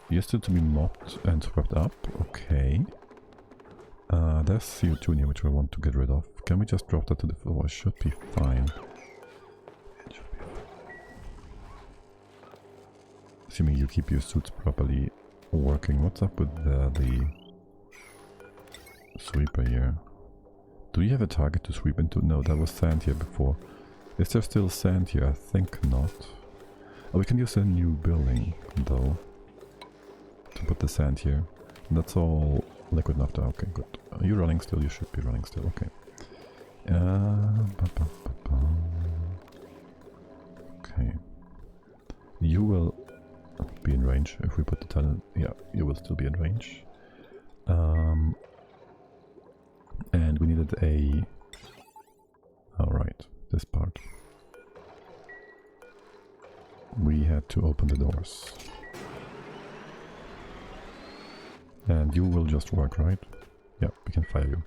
You're still to be mopped and swept up, okay. There's CO2 in here which I want to get rid of. Can we just drop that to the floor? It should be fine. It should be fine. Assuming you keep your suits properly working. What's up with the sweeper here? Do you have a target to sweep into? No, that was sand here before. Is there still sand here? I think not. Oh, we can use a new building though to put the sand here. That's all liquid naphtha. Okay, good. Are you running still? You should be running still. Okay. Okay. You will be in range if we put the tunnel. Yeah, you will still be in range. And we needed a... alright, this part. We had to open the doors. And you will just work, right? Yeah, we can fire you.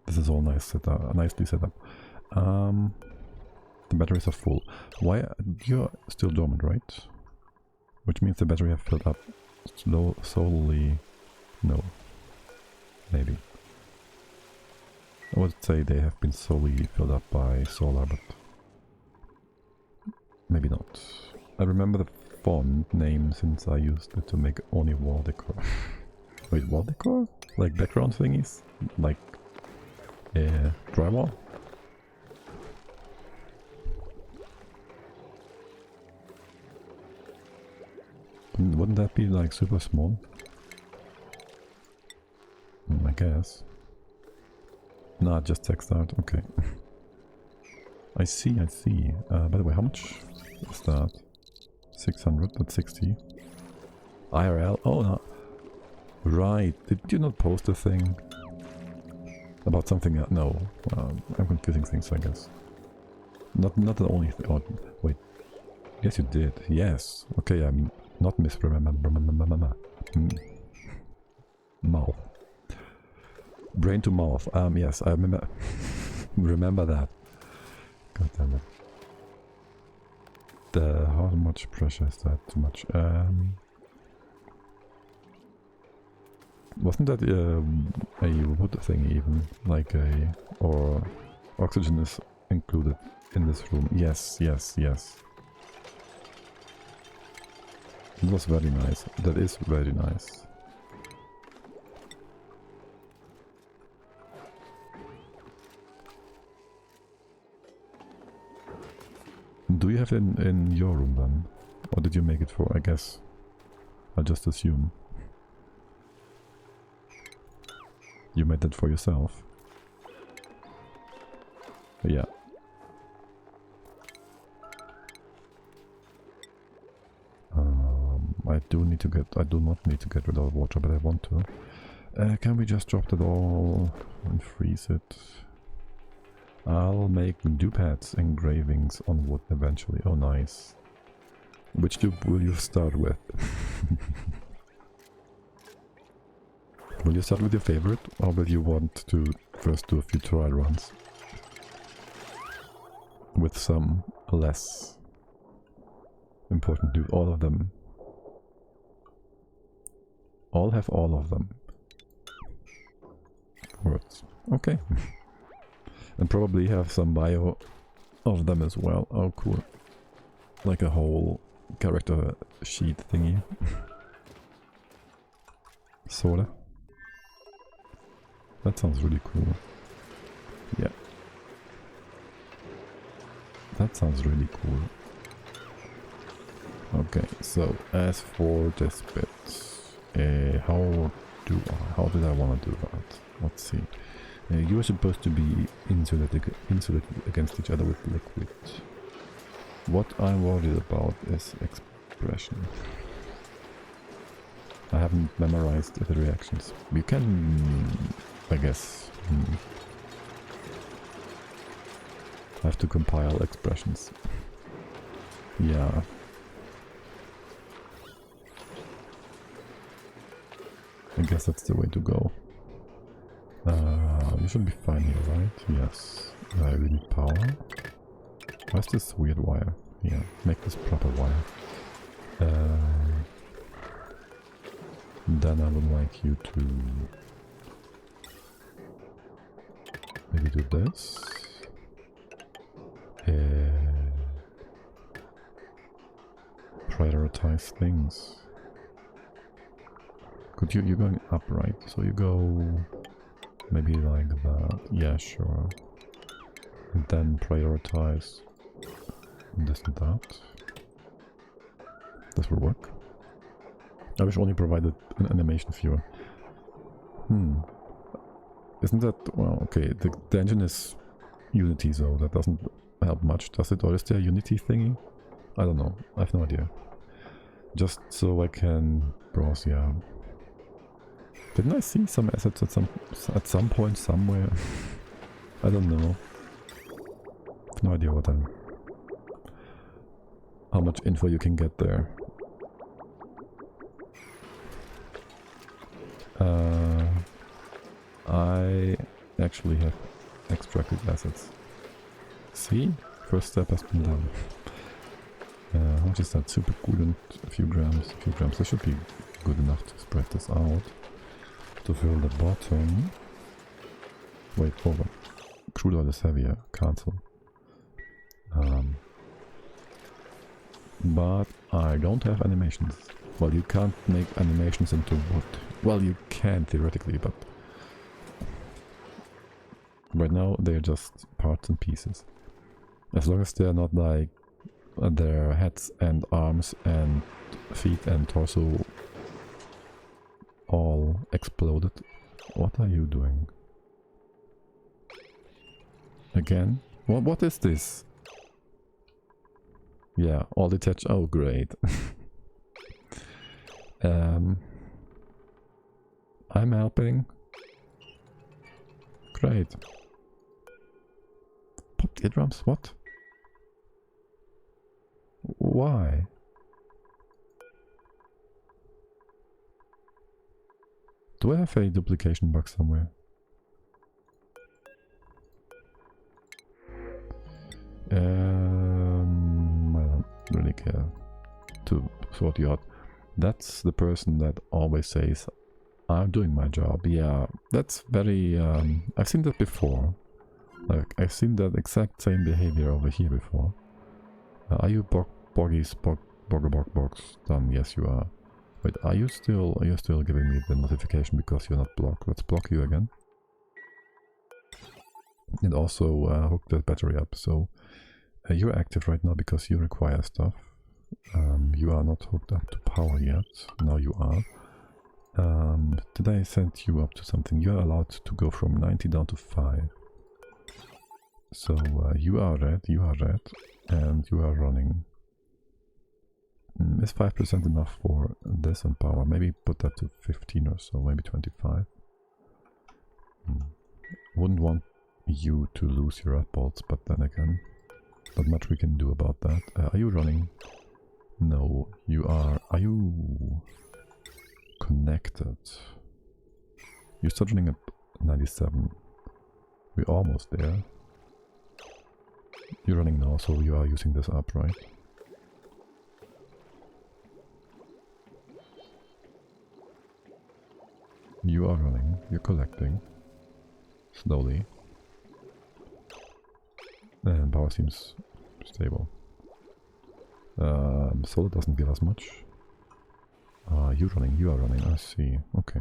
This is all nice nicely set up. The batteries are full. Why? You're still dormant, right? Which means the battery have filled up solely... no. Maybe. I would say they have been solely filled up by solar, but maybe not. I remember the font name since I used it to make only wall decor. Wait, wall decor? Like background thingies? Like drywall? wouldn't that be like super small? I guess. Nah, just text out. Okay. I see, I see. By the way, how much is that? 600, that's 60. IRL? Oh, no. Right. Did you not post a thing about something else? No. I'm confusing things, I guess. Not the only thing. Oh, wait. Yes, you did. Yes. Okay, I'm not misremember. Mouth. Brain to mouth. Yes, I remember. Remember that. God damn it. How much pressure is that? Too much. Wasn't that a wood thing even? Like or oxygen is included in this room? Yes, yes, yes. It was very nice. That is very nice. Do you have it in your room then? Or did you make it for, I guess? I'll just assume. You made that for yourself? Yeah. I do not need to get rid of water, but I want to. Can we just drop that all and freeze it? I'll make dupads engravings on wood eventually. Oh, nice. Which dupe will you start with? Will you start with your favorite, or will you want to first do a few trial runs? With some less important dupe. All of them. All have all of them. Words. Okay. And probably have some bio of them as well. Oh, cool. Like a whole character sheet thingy. Sorta. That sounds really cool. Yeah. That sounds really cool. Okay, so as for this bit, how did I want to do that? Let's see. You are supposed to be insulated against each other with liquid. What I'm worried about is expression. I haven't memorized the reactions. You can, I guess, have to compile expressions. Yeah. I guess that's the way to go. You should be fine here, right? Yes. We need power. Where's this weird wire? Yeah, make this proper wire. Then I would like you to maybe do this. Prioritize things. Could you're going up, right? So you go maybe like that. Yeah, sure. And then prioritize this and that. This will work. I wish only provided an animation viewer. Isn't that... well, okay, the engine is Unity, so that doesn't help much, does it? Or is there a Unity thingy? I don't know. I have no idea. Just so I can browse, yeah. Didn't I see some assets at some point somewhere? I don't know. I have no idea what how much info you can get there. I actually have extracted assets. See? First step has been done. How much is that? Super Coolant, a few grams. That should be good enough to spread this out. To fill the bottom. Wait, hold on. Crude oil is heavier. Cancel. But I don't have animations. Well, you can't make animations into wood. Well, you can theoretically, but right now they're just parts and pieces. As long as they're not like their heads and arms and feet and torso all exploded. What are you doing? Again? What is this? Yeah, all detached. Oh, great. I'm helping. Great. Pop eardrums? What? Why? Do I have a duplication bug somewhere? I don't really care to sort you out. That's the person that always says, I'm doing my job. Yeah, that's very... I've seen that before. Like, I've seen that exact same behavior over here before. Are you boggies, box done? Yes, you are. Wait, are you still giving me the notification because you're not blocked? Let's block you again. And also hook that battery up. So you're active right now because you require stuff. You are not hooked up to power yet. Now you are. Did I send you up to something? You are allowed to go from 90 down to 5. So you are red, and you are running. Is 5% enough for this and power? Maybe put that to 15 or so, maybe 25. Wouldn't want you to lose your red bolts, but then again, not much we can do about that. Are you running? No, you are. Are you connected? You start running at 97. We're almost there. You're running now, so you are using this up, right? You are running, you're collecting. Slowly. And power seems stable. Solar doesn't give us much. You are running, I see. Okay.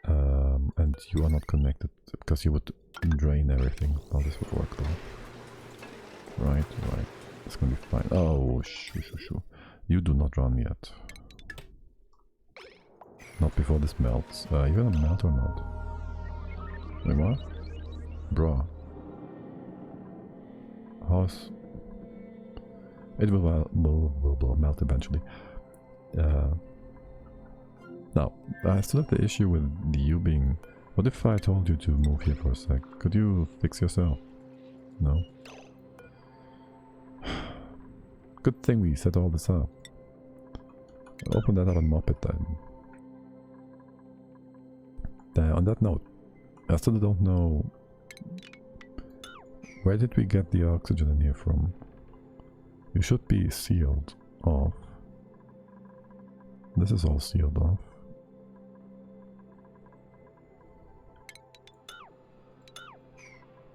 And you are not connected because you would drain everything. Oh, this would work though. Right. It's gonna be fine. Oh, shoo. You do not run yet. Not before this melts. You gonna melt or not? Wait, what? Bruh. How's... It will melt eventually. Now, I still have the issue with you being... What if I told you to move here for a sec? Could you fix yourself? No? Good thing we set all this up. Open that up and mop it then. On that note, I still don't know... Where did we get the oxygen in here from? You should be sealed off. This is all sealed off.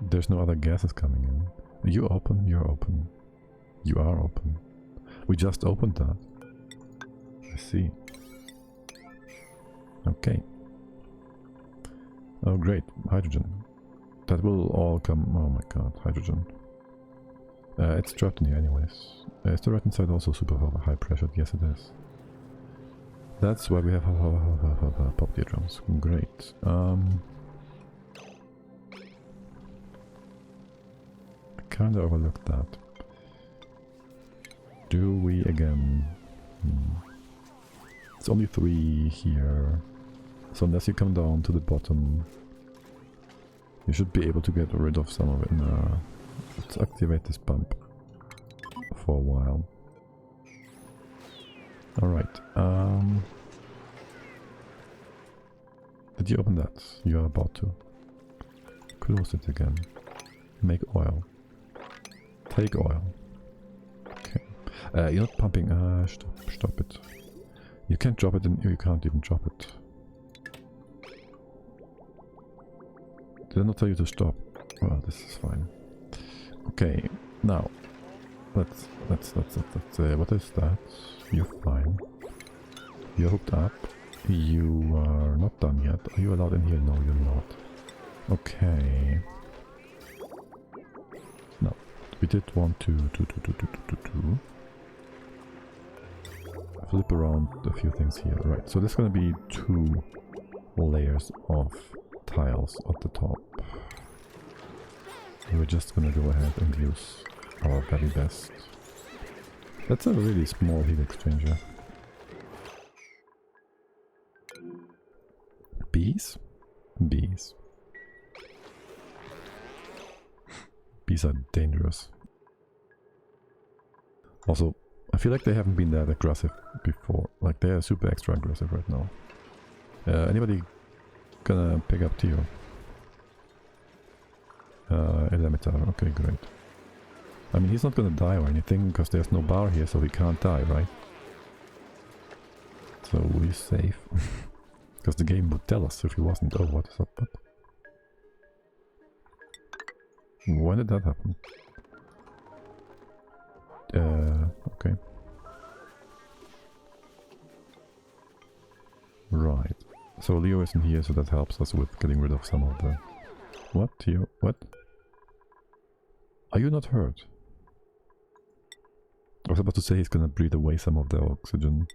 There's no other gases coming in. You open, you're open. You are open. We just opened that. I see. Okay. Oh great, hydrogen. That will all come... Oh my god, hydrogen. It's trapped in here anyways. Is the right inside also super high pressured? Yes it is. That's why we have pop eardrums. Great. I kinda overlooked that. Do we again? It's only 3 here. So unless you come down to the bottom, you should be able to get rid of some of it. Let's activate this pump for a while. Alright. Did you open that? You are about to. Close it again. Make oil. Take oil. Okay. You're not pumping. Stop it. You can't drop it and you can't even drop it. Did I not tell you to stop? Well, this is fine. Okay, now let's what is that? You're fine. You're hooked up. You are not done yet. Are you allowed in here? No, you're not. Okay. No. we did want to flip around a few things here. Right, so there's going to be 2 layers of tiles at the top. We're just going to go ahead and use our very best. That's a really small heat exchanger. Bees? Bees. Bees are dangerous. Also, I feel like they haven't been that aggressive before. Like, they are super extra aggressive right now. Anybody gonna pick up Tio? Elementar, okay, great. I mean, he's not gonna die or anything, because there's no bar here, so he can't die, right? So he's safe. Because the game would tell us if he wasn't. Oh, what is up? But when did that happen? Okay. Right. So Leo isn't here, so that helps us with getting rid of some of the... What, Theo? What? Are you not hurt? I was about to say he's gonna breathe away some of the oxygen.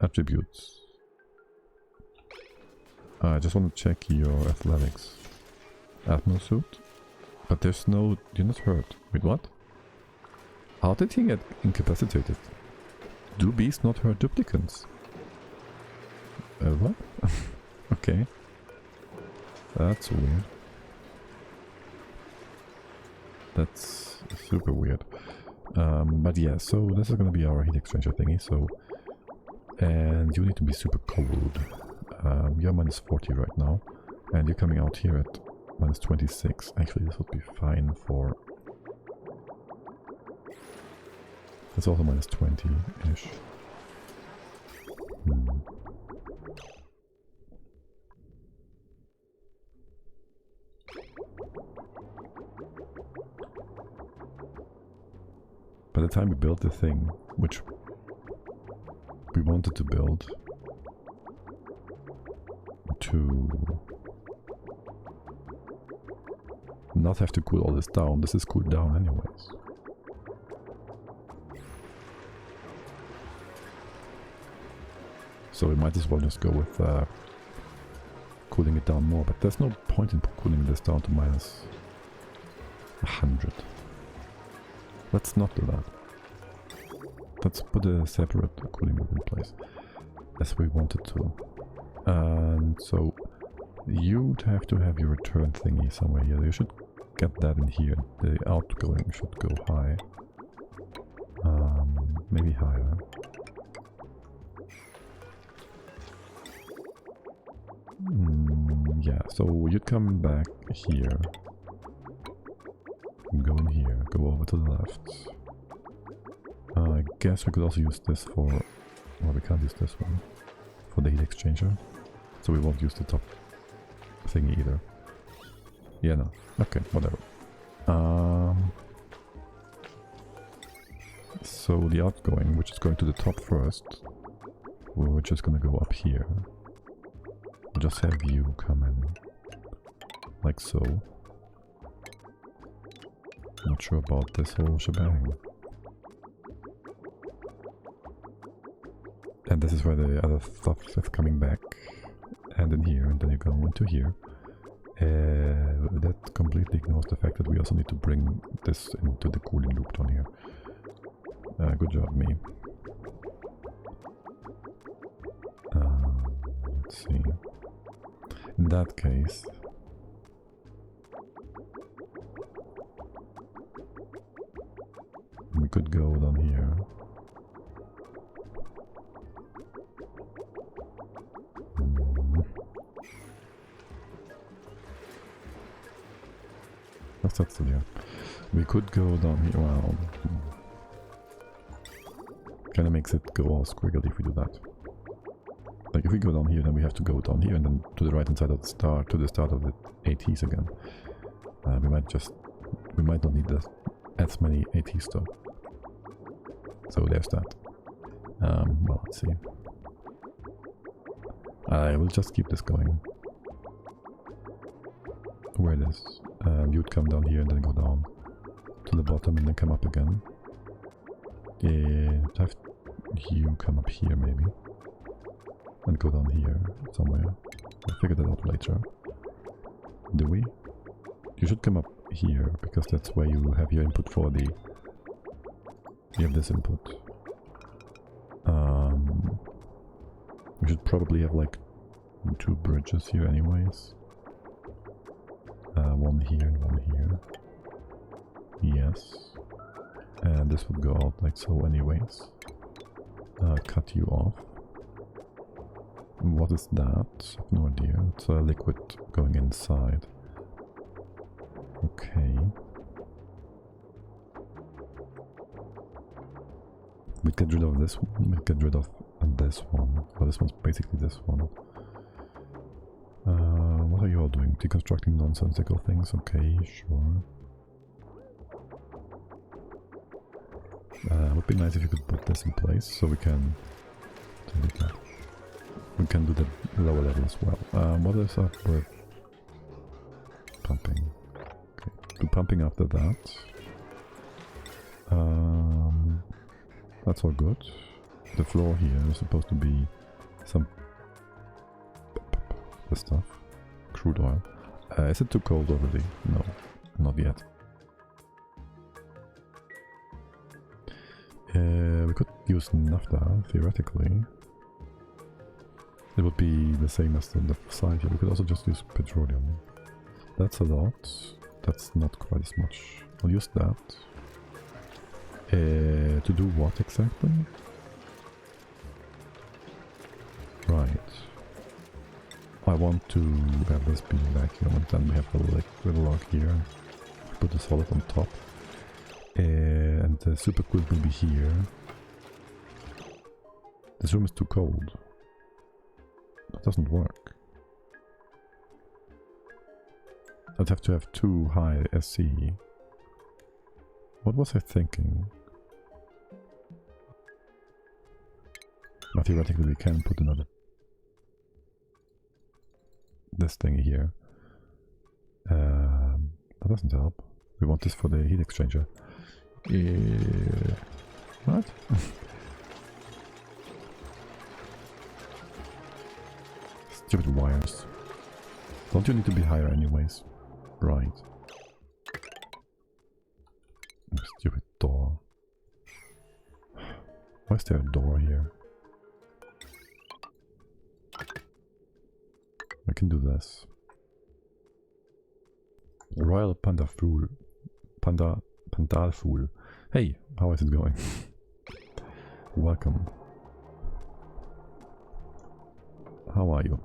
Attributes. I just want to check your athletics. Atmo suit? But there's no... You're not hurt. Wait, what? How did he get incapacitated? Do bees not hurt duplicants? What? Okay. That's weird. That's super weird. But yeah, so this is gonna be our heat exchanger thingy, so... And you need to be super cold. You're minus 40 right now, and you're coming out here at minus 26. Actually, this would be fine for... It's also minus 20-ish. By the time we built the thing, which we wanted to build, to not have to cool all this down, this is cooled down anyways. So we might as well just go with cooling it down more, but there's no point in cooling this down to minus 100. Let's not do that. Let's put a separate cooling loop in place, as we wanted to. And so you'd have to have your return thingy somewhere here. You should get that in here. The outgoing should go high. Maybe higher. Yeah, so you'd come back here. Go in here, go over to the left. I guess we could also use this for... Well, we can't use this one. For the heat exchanger. So we won't use the top thingy either. Yeah, no. Okay, whatever. So the outgoing, which is going to the top first, we're just gonna go up here. We'll just have you come in. Like so. Not sure about this whole shebang. And this is where the other stuff is coming back. And in here, and then you go into here. That completely ignores the fact that we also need to bring this into the cooling loop down here. Good job, me. Let's see. In that case... we could go down here. What's that still here? We could go down here. Well, kind of makes it go all squiggly if we do that. Like if we go down here, then we have to go down here and then to the right hand side of the start, to the start of the ATs again. We might not need as many ATs though. So there's that. Well, let's see. I will just keep this going. Where it is. You'd come down here and then go down to the bottom and then come up again. And have you come up here maybe. And go down here somewhere. We'll figure that out later. Do we? You should come up here, because that's where you have your input for the... You have this input. We should probably have like 2 bridges here anyways. One here and one here. Yes. And this would go out like so anyways. Cut you off. What is that? I have no idea. It's a liquid going inside. Okay. We get rid of this one, we get rid of this one. Well, this one's basically this one. What are you all doing? Deconstructing nonsensical things? Okay, sure. Would be nice if you could put this in place so we can delete that. We can do the lower level as well. What is up with pumping? Okay, do pumping after that. That's all good. The floor here is supposed to be some this stuff. Crude oil. Is it too cold already? No, not yet. We could use naphtha, theoretically. It would be the same as on the side here. We could also just use petroleum. That's a lot. That's not quite as much. I'll use that. To do what exactly? Right. I want to have this be vacuum, and then we have the little log here. Put the solid on top. And the super coolant will be here. This room is too cold. That doesn't work. I'd have to have too high SC. What was I thinking? Well, theoretically we can put another this thing here. That doesn't help. We want this for the heat exchanger. What? Stupid wires. Don't you need to be higher anyways? Right. Stupid door. Why is there a door here? I can do this. Royal Panda Fool. Pandal Fool. Hey, how is it going? Welcome. How are you?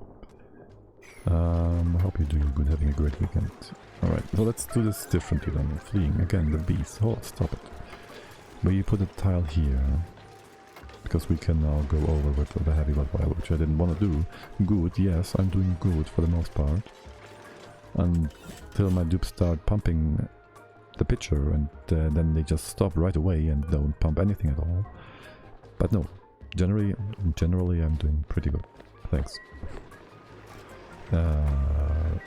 I hope you're doing good, having a great weekend. Alright, so let's do this differently than fleeing. Again, the bees. Oh, stop it. We put a tile here. Because we can now go over with the heavy wet wire, which I didn't want to do. Good, yes, I'm doing good for the most part. Until my dupes start pumping the pitcher, and then they just stop right away and don't pump anything at all. But no, generally I'm doing pretty good. Thanks.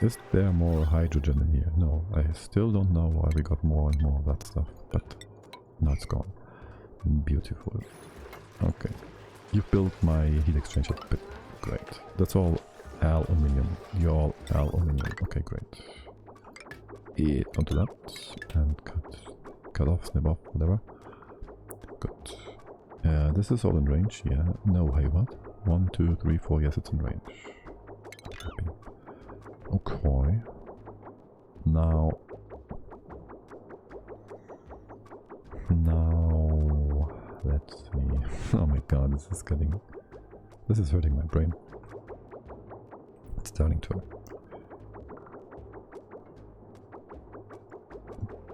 Is there more hydrogen in here? No, I still don't know why we got more and more of that stuff, but now it's gone. Beautiful. Okay. You've built my heat exchanger bit. Great. That's all aluminium. You're all aluminium. Okay, great. Onto that. And cut off, snip off, whatever. Good. This is all in range, yeah. No, hey, what? 1, 2, 3, 4, yes, it's in range. Okay. Now, let's see. Oh my god, this is hurting my brain. It's starting to.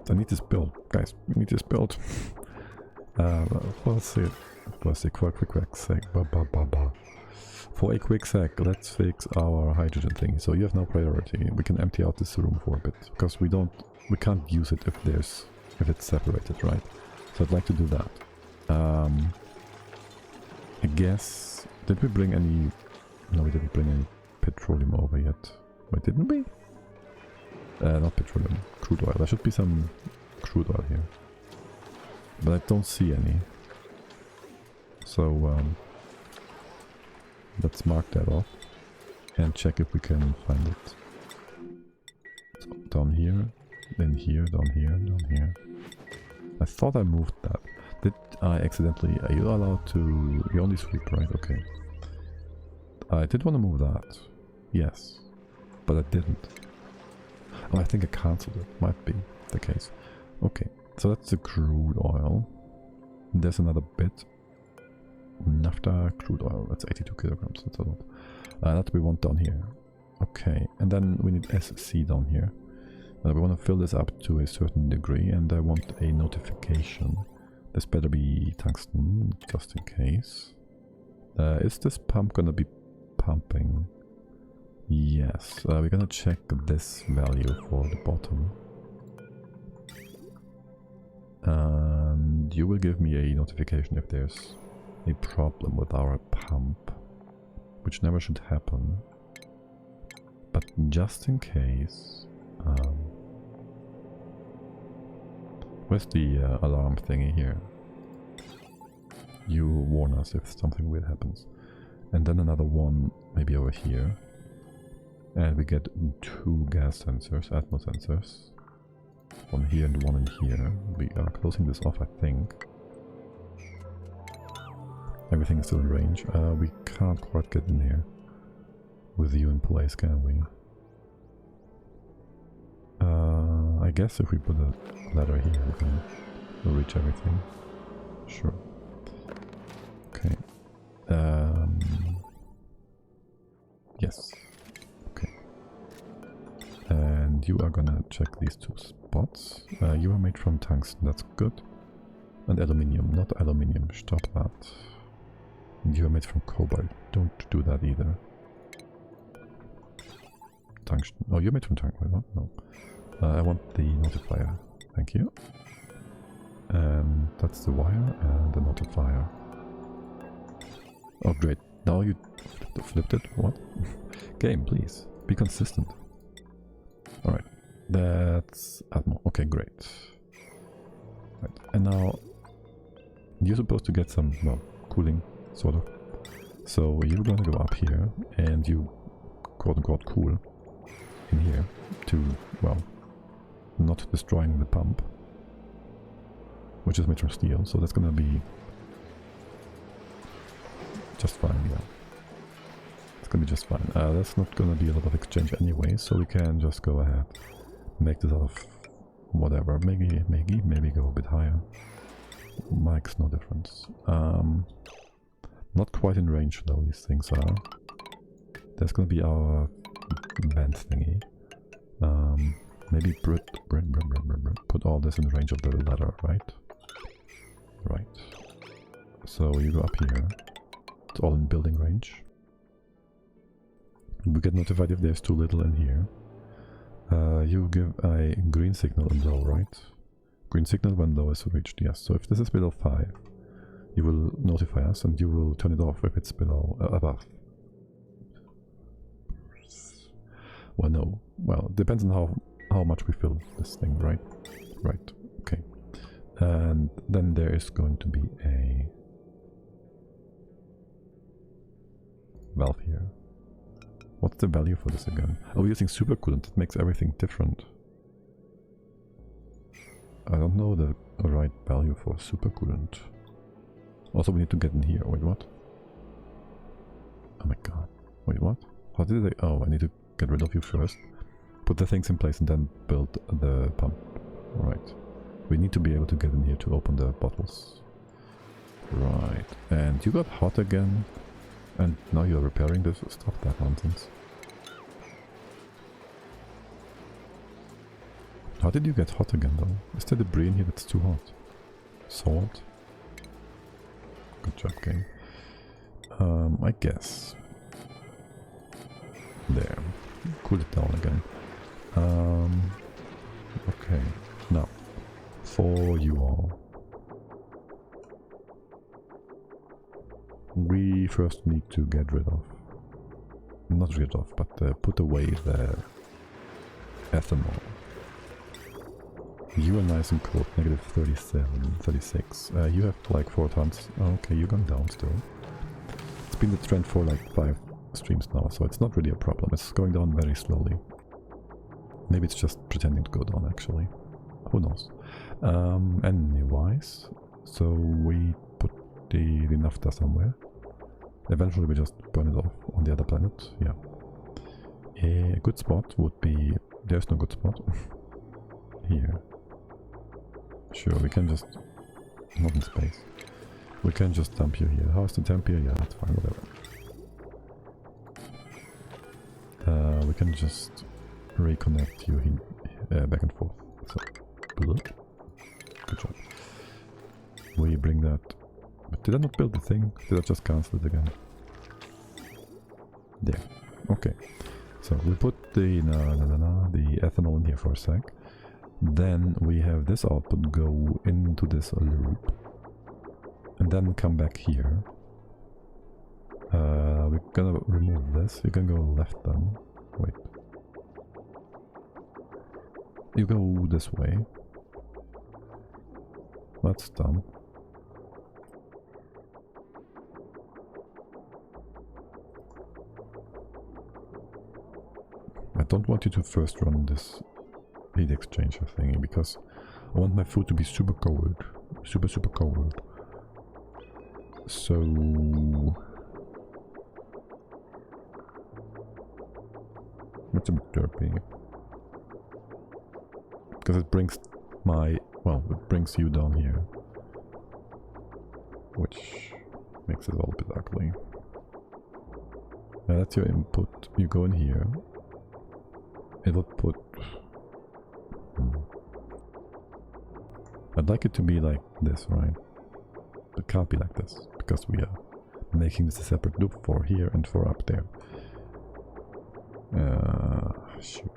I need this build, guys. We need this build. Let's see. For a quick sec. For a quick sec, let's fix our hydrogen thing. So you have no priority. We can empty out this room for a bit because we can't use it if it's separated, right? So I'd like to do that. I guess, did we bring any? No, we didn't bring any petroleum over yet. Wait, didn't we? Not petroleum, crude oil. There should be some crude oil here. But I don't see any. So let's mark that off and check if we can find it. So down here, then here, down here, down here. I thought I moved that. Did I accidentally? Are you allowed to? You only sweep, right? Okay. I did want to move that. Yes. But I didn't. Oh, I think I cancelled it. Might be the case. Okay. So that's the crude oil. There's another bit. Naphtha crude oil. That's 82 kilograms. That's a lot. That we want down here. Okay. And then we need SC down here. We want to fill this up to a certain degree, and I want a notification. This better be tungsten, just in case. Is this pump gonna be pumping? Yes. We're gonna check this value for the bottom. And you will give me a notification if there's a problem with our pump, which never should happen. But just in case... where's the alarm thingy here? You warn us if something weird happens. And then another one maybe over here. And we get 2 gas sensors, atmo sensors. One here and one in here. We are closing this off, I think. Everything is still in range. We can't quite get in here with you in place, can we? I guess if we put a ladder here, we can reach everything. Sure. Okay. Yes. Okay. And you are gonna check these 2 spots. You are made from tungsten, that's good. And aluminium, not aluminium, stop that. And you are made from cobalt, don't do that either. Tungsten, oh, you're made from tungsten, what? No. I want the notifier, thank you. And that's the wire and the notifier. Oh great, now you flipped it, what? Game, please, be consistent. Alright, that's Atmo, okay, great. Right. And now, you're supposed to get some, well, cooling, sort of. So you're gonna go up here, and you, quote-unquote, cool in here to, well, not destroying the pump, which is made from steel, so that's gonna be just fine, yeah. It's gonna be just fine. That's not gonna be a lot of exchange anyway, so we can just go ahead, make this out of whatever, maybe go a bit higher. Makes no difference. Not quite in range though, these things are. There's gonna be our vent thingy. Maybe put all this in range of the ladder, right? Right. So you go up here. It's all in building range. We get notified if there's too little in here. You give a green signal in low, right? Green signal when low is reached, yes. So if this is below 5, you will notify us and you will turn it off if it's below, above. Well, no. Well, it depends on how much we fill this thing, right? Right, okay. And then there is going to be a valve here. What's the value for this again? Oh, we're using Super Coolant. That makes everything different. I don't know the right value for Super Coolant. Also, we need to get in here. Wait, what? Oh my god. Wait, what? How did I... Oh, I need to get rid of you first. Put the things in place and then build the pump. Right. We need to be able to get in here to open the bottles. Right. And you got hot again. And now you're repairing this? Stop that nonsense. How did you get hot again though? Is there debris in here that's too hot? Salt? Good job, game. I guess. There. Cool it down again. Okay. Now, for you all. We first need to get rid of, not rid of, but put away the ethanol. You are nice and cold, negative 37, 36. You have like 4 tons. Okay, you're going down still. It's been the trend for like 5 streams now, so it's not really a problem. It's going down very slowly. Maybe it's just pretending to go down actually. Who knows? Anyways, so we put the naphtha somewhere. Eventually we just burn it off on the other planet, yeah. A good spot would be... There's no good spot. Here. Sure, we can just... Not in space. We can just dump you here. How's the temp here? Yeah, that's fine, whatever. We can just reconnect you back and forth. So, good job. We bring that... But did I not build the thing? Did I just cancel it again? There. Okay. So we put the ethanol in here for a sec. Then we have this output go into this loop. And then come back here. We're gonna remove this. You can go left then. Wait. You go this way. That's done. I don't want you to first run this heat exchanger thingy because I want my food to be super cold. Super cold. So... It's a bit derpy. Because it brings my... Well, it brings you down here. Which makes it all a bit ugly. That's your input. You go in here. It will put... I'd like it to be like this, right? It can't be like this, because we are making this a separate loop for here and for up there. Shoot.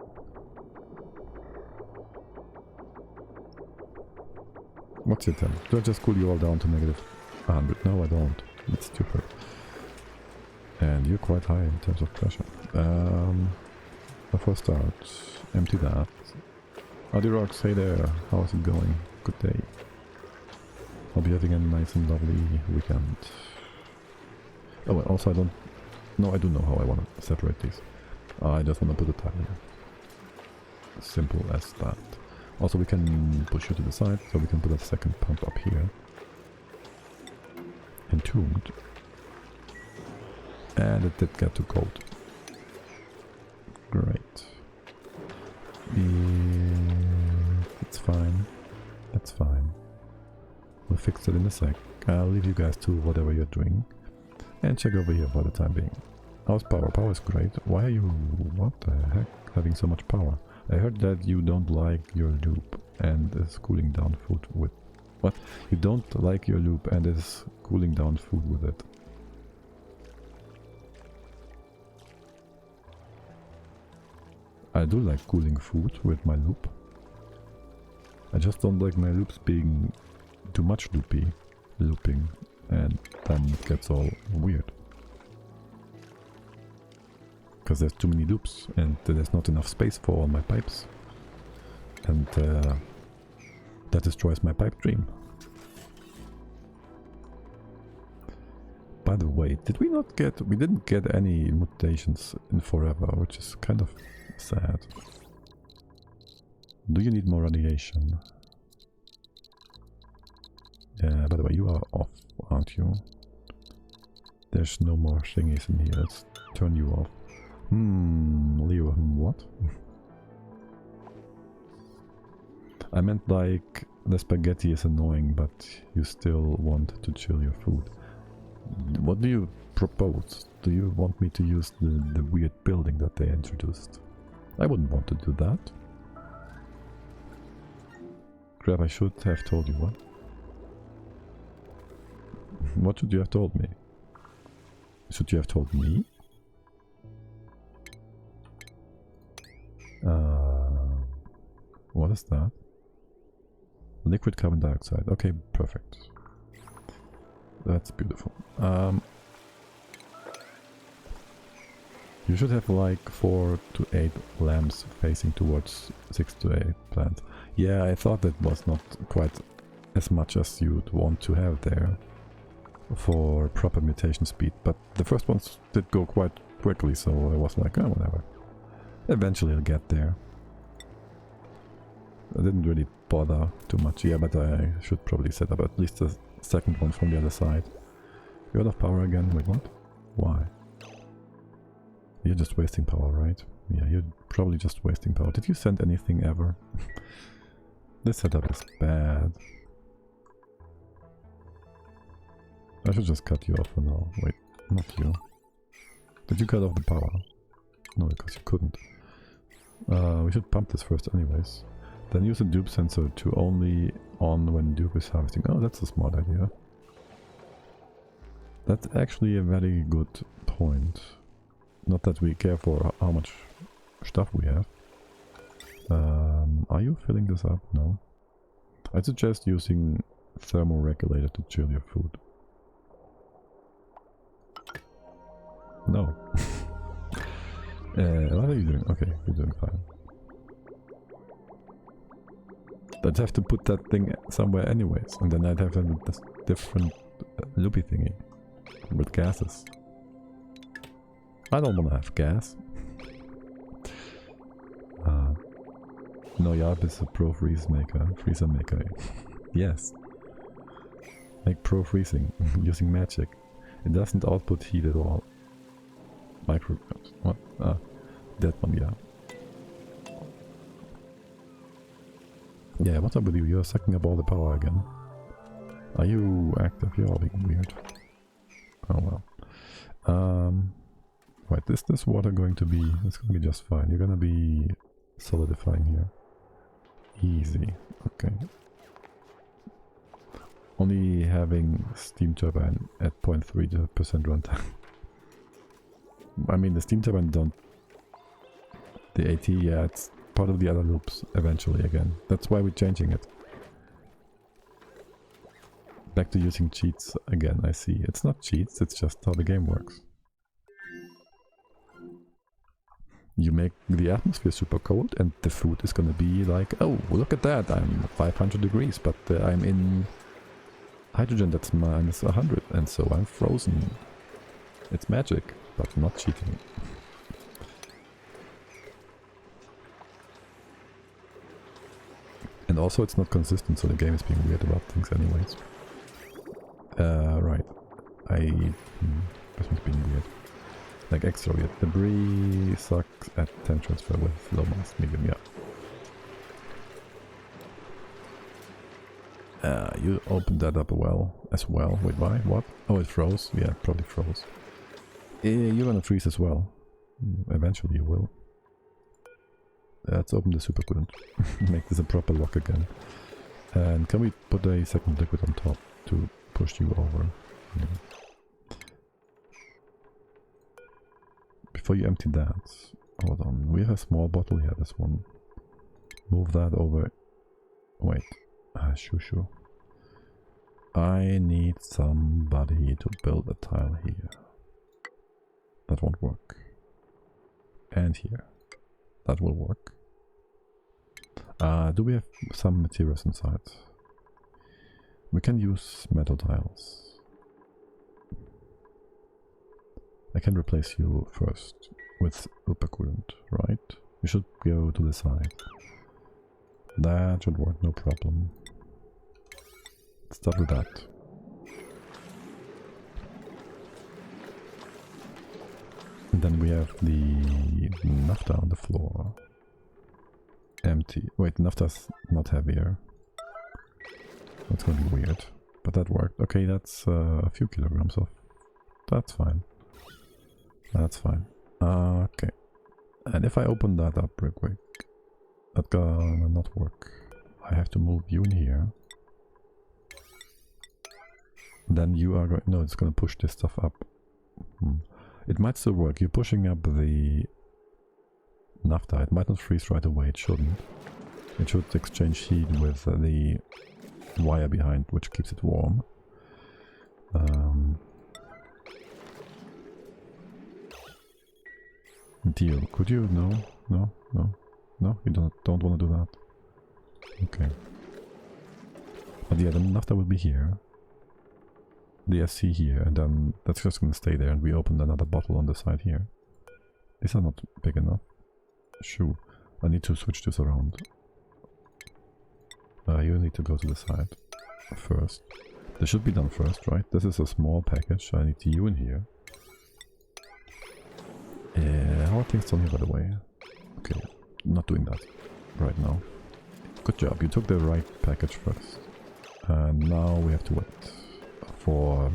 What's your temp? Do I just cool you all down to negative 100? No, I don't. It's stupid. And you're quite high in terms of pressure. Before start, empty that. Rocks, hey there, how's it going? Good day. Hope you're having a nice and lovely weekend. Oh, well, also I don't... No, I do know how I want to separate these. I just want to put a tile here. Simple as that. Also we can push you to the side, so we can put a second pump up here. Entombed. And it did get too cold. Great. It's fine. That's fine. We'll fix it in a sec. I'll leave you guys to whatever you're doing. And check over here for the time being. How's power? Power is great. Why are you... What the heck? Having so much power? I heard that you don't like your loop and is cooling down food with... What? You don't like your loop and is cooling down food with it. I do like cooling food with my loop. I just don't like my loops being too much looping, and then it gets all weird. Because there's too many loops and there's not enough space for all my pipes. And that destroys my pipe dream. By the way, we didn't get any mutations in forever, which is kind of sad. Do you need more radiation? Yeah, by the way, you are off, aren't you? There's no more thingies in here. Let's turn you off. Leo, what? I meant like the spaghetti is annoying, but you still want to chill your food. What do you propose? Do you want me to use the weird building that they introduced? I wouldn't want to do that. Crap, I should have told you what. What should you have told me? Should you have told me? What is that? Liquid carbon dioxide. Okay, perfect. That's beautiful. You should have like 4 to 8 lamps facing towards 6 to 8 plants. Yeah, I thought that was not quite as much as you'd want to have there for proper mutation speed, but the first ones did go quite quickly, so I was like, oh, whatever. Eventually I'll get there. I didn't really bother too much, yeah, but I should probably set up at least a second one from the other side. You're out of power again? Wait, what? Why? You're just wasting power, right? Yeah, you're probably just wasting power. Did you send anything ever? This setup is bad. I should just cut you off for now. Wait, not you. Did you cut off the power? No, because you couldn't. We should pump this first anyways. Then use the dupe sensor to only on when dupe is harvesting. Oh, that's a smart idea. That's actually a very good point. Not that we care for how much stuff we have. Are you filling this up? No. I suggest using thermoregulator to chill your food. No. What are you doing? Okay, you're doing fine. I'd have to put that thing somewhere anyways, and then I'd have a different loopy thingy with gases. I don't want to have gas. No, Yarp is a pro freezer maker. Yes. Make pro freezing using magic. It doesn't output heat at all. Micro... what? Ah, that one, yeah. Yeah, what's up with you? You're sucking up all the power again. Are you active? You're being weird. Oh well. Right, is this water going to be... it's going to be just fine. You're going to be solidifying here. Easy. Okay. Only having steam turbine at 0.3% runtime. I mean, the steam turbine don't... the AT, yeah, it's part of the other loops eventually again. That's why we're changing it. Back to using cheats again, I see. It's not cheats, it's just how the game works. You make the atmosphere super cold and the food is gonna be like, oh, look at that, I'm 500 degrees, but I'm in hydrogen that's minus 100 and so I'm frozen. It's magic, but not cheating. And also it's not consistent, so the game is being weird about things anyways. Right. This one's being weird. Like extra weird. Debris sucks at 10 transfer with low mass, medium, yeah. You opened that up as well. Wait, why? What? Oh, it froze? Yeah, it probably froze. You're gonna freeze as well. Eventually you will. Let's open the Super Coolant. Make this a proper lock again. And can we put a second liquid on top to push you over? Yeah. Before you empty that, hold on, we have a small bottle here, this one. Move that over. Wait, sure. I need somebody to build a tile here. That won't work. And here. That will work. Do we have some materials inside? We can use metal tiles. I can replace you first with Super Coolant, right? You should go to the side. That should work, no problem. Let's start with that. And then we have the naphtha on the floor. Empty. Wait, naphtha's not heavier. That's gonna be weird. But that worked. Okay, that's a few kilograms of... that's fine. That's fine. Okay. And if I open that up real quick, that's gonna not work. I have to move you in here. Then you are going... no, it's gonna push this stuff up. It might still work. You're pushing up the naphtha. It might not freeze right away. It shouldn't. It should exchange heat with the wire behind, which keeps it warm. Deal. Could you? No, no, no, no. You don't want to do that. Okay. But yeah, the naphtha will be here. The SC here, and then that's just gonna stay there. And we opened another bottle on the side here. These are not big enough. Shoo. I need to switch this around. You need to go to the side first. This should be done first, right? This is a small package. I need you in here. How are things done here, by the way? Okay, not doing that right now. Good job, you took the right package first. And now we have to wait for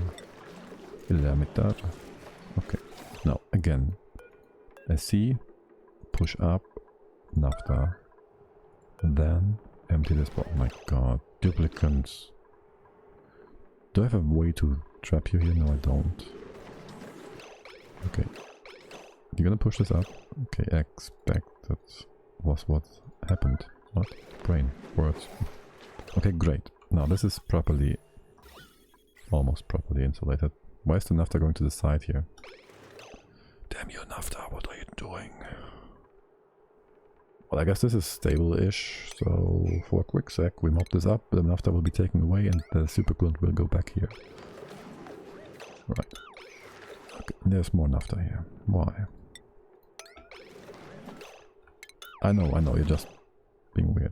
emitter. Okay, now again, SC, push up, naphtha, and then empty this bottle. Oh my god, duplicants. Do I have a way to trap you here? No, I don't. Okay. You're gonna push this up? Okay, expect that was what happened. What? Brain. Words. Okay, great. Now this is properly, almost properly insulated. Why is the naphtha going to the side here? Damn you, naphtha, what are you doing? Well, I guess this is stable-ish, so for a quick sec we mop this up, the naphtha will be taken away and the super coolant will go back here. Right. Okay, there's more naphtha here. Why? I know, you're just being weird.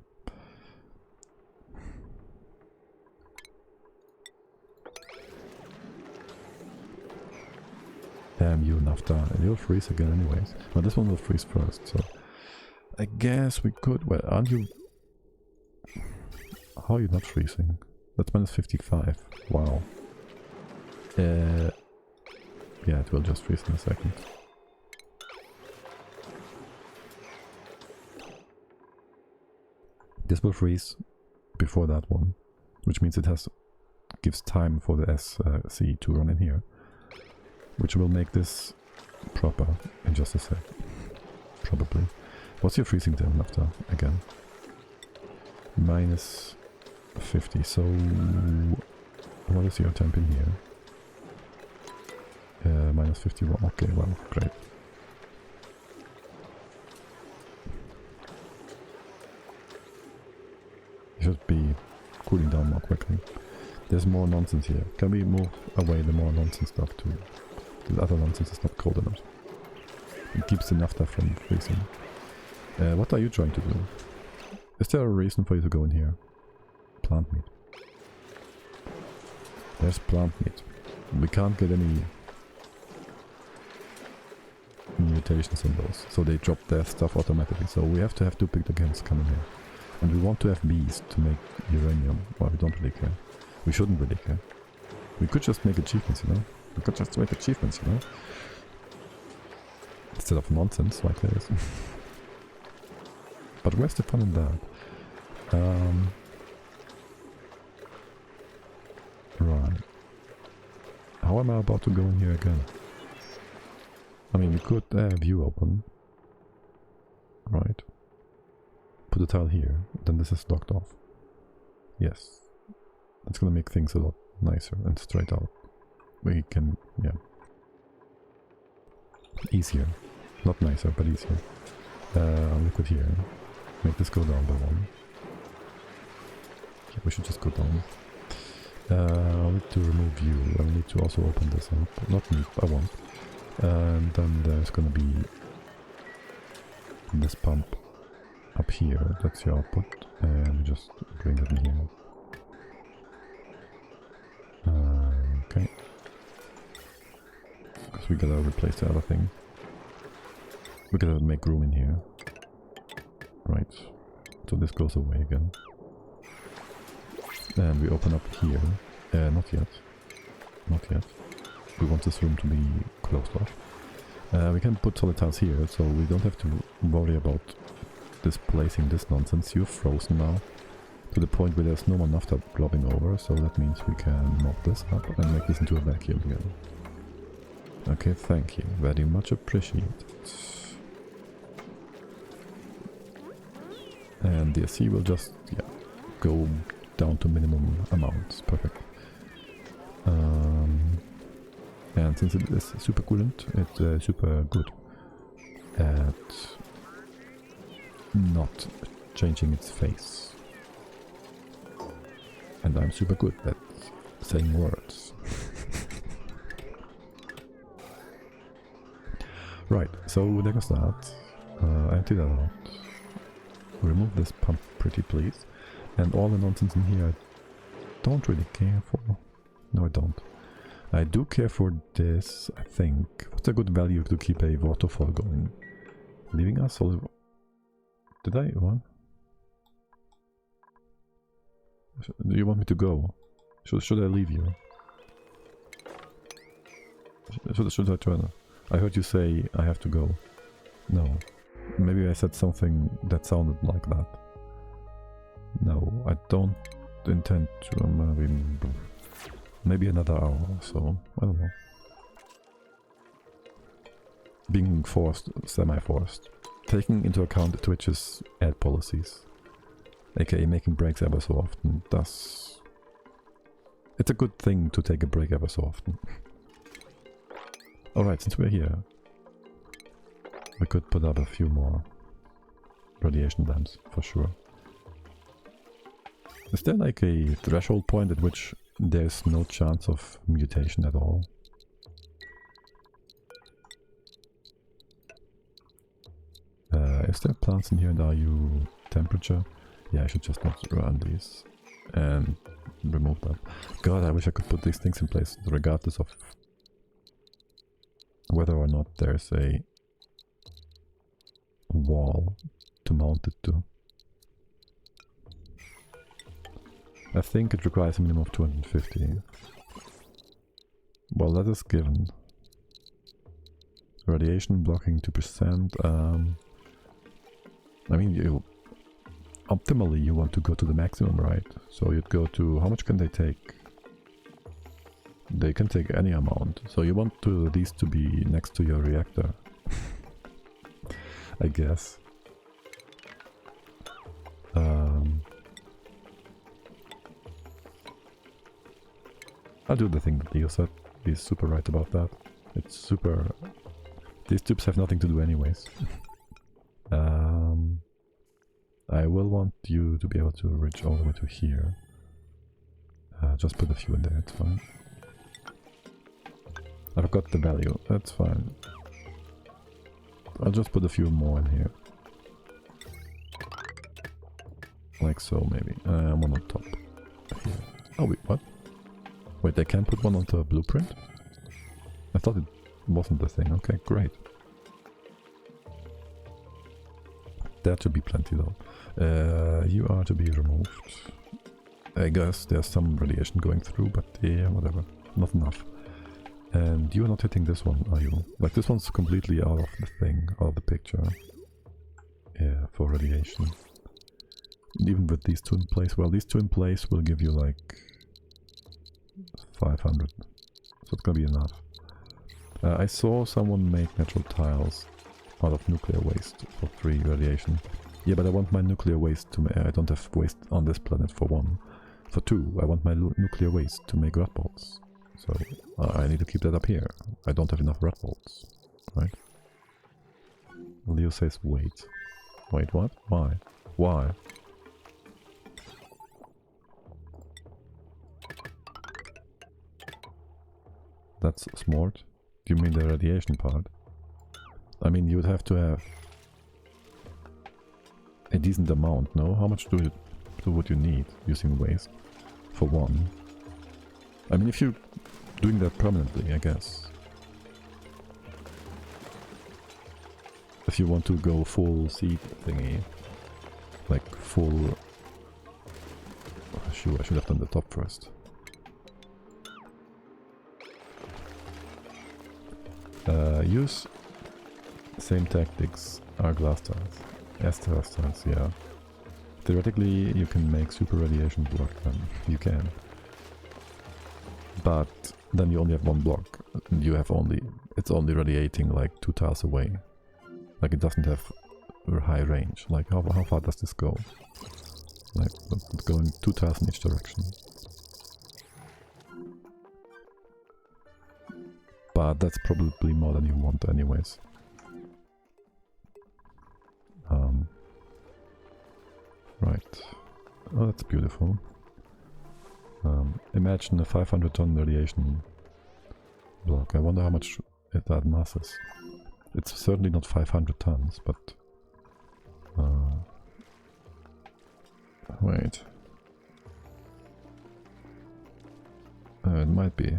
Damn you, naphtha. And you'll freeze again anyways. But this one will freeze first, so... I guess we could... Well, aren't you... How are you not freezing? That's minus 55. Wow. Yeah, it will just freeze in a second. This will freeze before that one, which means it gives time for the SC to run in here, which will make this proper in just a sec, probably. What's your freezing temp after again? Minus 50. So what is your temp in here? Minus 51. Okay, well, great. Should be cooling down more quickly. There's more nonsense here. Can we move away the more nonsense stuff too? The other nonsense is not cold enough. It keeps the naphtha from freezing. What are you trying to do? Is there a reason for you to go in here? Plant meat. There's plant meat. We can't get any mutations in those, so they drop their stuff automatically. So we have to have duplicates coming here. And we want to have bees to make uranium. Well, we don't really care. We shouldn't really care. We could just make achievements, you know? We could just make achievements, you know? Instead of nonsense like this. But where's the fun in that? Right. How am I about to go in here again? I mean, we could view open. Right. Put a tile here, then this is locked off. Yes. That's gonna make things a lot nicer and straight out. We can, yeah. Easier. Not nicer, but easier. Liquid here. Make this go down by 1. Yeah, we should just go down. I'll need to remove you. I'll need to also open this up. Not me, I won't. And then there's gonna be this pump up here. That's the output. And just bring it in here. Okay. Because we gotta replace the other thing. We gotta make room in here. Right. So this goes away again. And we open up here. Not yet. Not yet. We want this room to be closed off. We can put solid tiles here, so we don't have to worry about displacing this nonsense. You're frozen now to the point where there's no more naphtha blobbing over, so that means we can mop this up and make this into a vacuum again. Okay, thank you. Very much appreciated. And the SC will just, yeah, go down to minimum amounts. Perfect. And since it is super coolant, it's super good. at not changing its face. And I'm super good at saying words. Right, so there goes that. Empty that out. Remove this pump pretty please. And all the nonsense in here I don't really care for. No, I don't. I do care for this, I think. What's a good value to keep a waterfall going? Leaving us? Or did I? What? Do you want me to go? Should I leave you? Should I turn? I heard you say I have to go. No. Maybe I said something that sounded like that. No, I don't intend to. Maybe another hour or so. I don't know. Being forced, semi-forced. Taking into account Twitch's ad policies. AKA making breaks ever so often. Thus, it's a good thing to take a break ever so often. Alright, since we're here, we could put up a few more radiation lamps, for sure. Is there like a threshold point at which there's no chance of mutation at all? Is there plants in here and are you temperature? Yeah, I should just not run these and remove that. God, I wish I could put these things in place regardless of whether or not there's a wall to mount it to. I think it requires a minimum of 250. Well, that is given. Radiation blocking 2%. I mean, optimally you want to go to the maximum, right? So you'd go to, how much can they take? They can take any amount. So you want these to be next to your reactor. I guess. I'll do the thing that Leo said. He's super right about that. It's super... These tubes have nothing to do anyways. I will want you to be able to reach all the way to here. Just put a few in there, it's fine. I forgot the value, that's fine. I'll just put a few more in here. Like so, maybe. One on top. Here. Oh wait, what? Wait, they can put one onto a blueprint? I thought it wasn't the thing. Okay, great. That should be plenty though. You are to be removed. I guess there's some radiation going through, but yeah, whatever. Not enough. And you're not hitting this one, are you? Like, this one's completely out of the thing, out of the picture. Yeah, for radiation. Even with these two in place. Well, these two in place will give you like 500. So it's gonna be enough. I saw someone make natural tiles out of nuclear waste for 3 radiation. Yeah, but I want my nuclear waste to I don't have waste on this planet for 1. For 2, I want my nuclear waste to make rat bolts. So I need to keep that up here. I don't have enough rat bolts, right? Leo says wait. Wait, what? Why? Why? That's smart. Do you mean the radiation part? I mean, you would have to have a decent amount, no? How much would you need using waste for 1? I mean, if you're doing that permanently, I guess. If you want to go full seed thingy, like full... Oh, shoot, I should have done the top first. Use same tactics, are glass tiles. S-terrace tiles, yeah. Theoretically, you can make super radiation block them. You can. But then you only have 1 block. You have it's only radiating like 2 tiles away. Like, it doesn't have a high range. Like, how far does this go? Like, it's going 2 tiles in each direction. But that's probably more than you want anyways. Oh, that's beautiful. Imagine a 500-ton radiation block. I wonder how much that mass is. It's certainly not 500 tons, but... wait. It might be.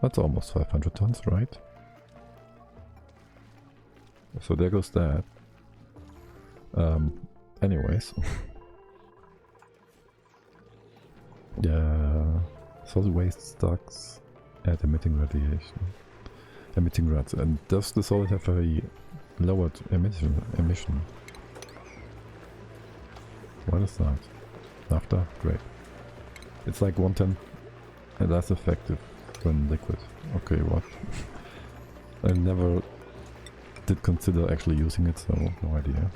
That's almost 500 tons, right? So there goes that. Anyways. Yeah, solid waste stocks at emitting radiation. Emitting rads. And does the solid have a lowered emission? What is that? Naphtha? Great. It's like 1/10 and that's effective when liquid. Okay, what? I never did consider actually using it, so no idea.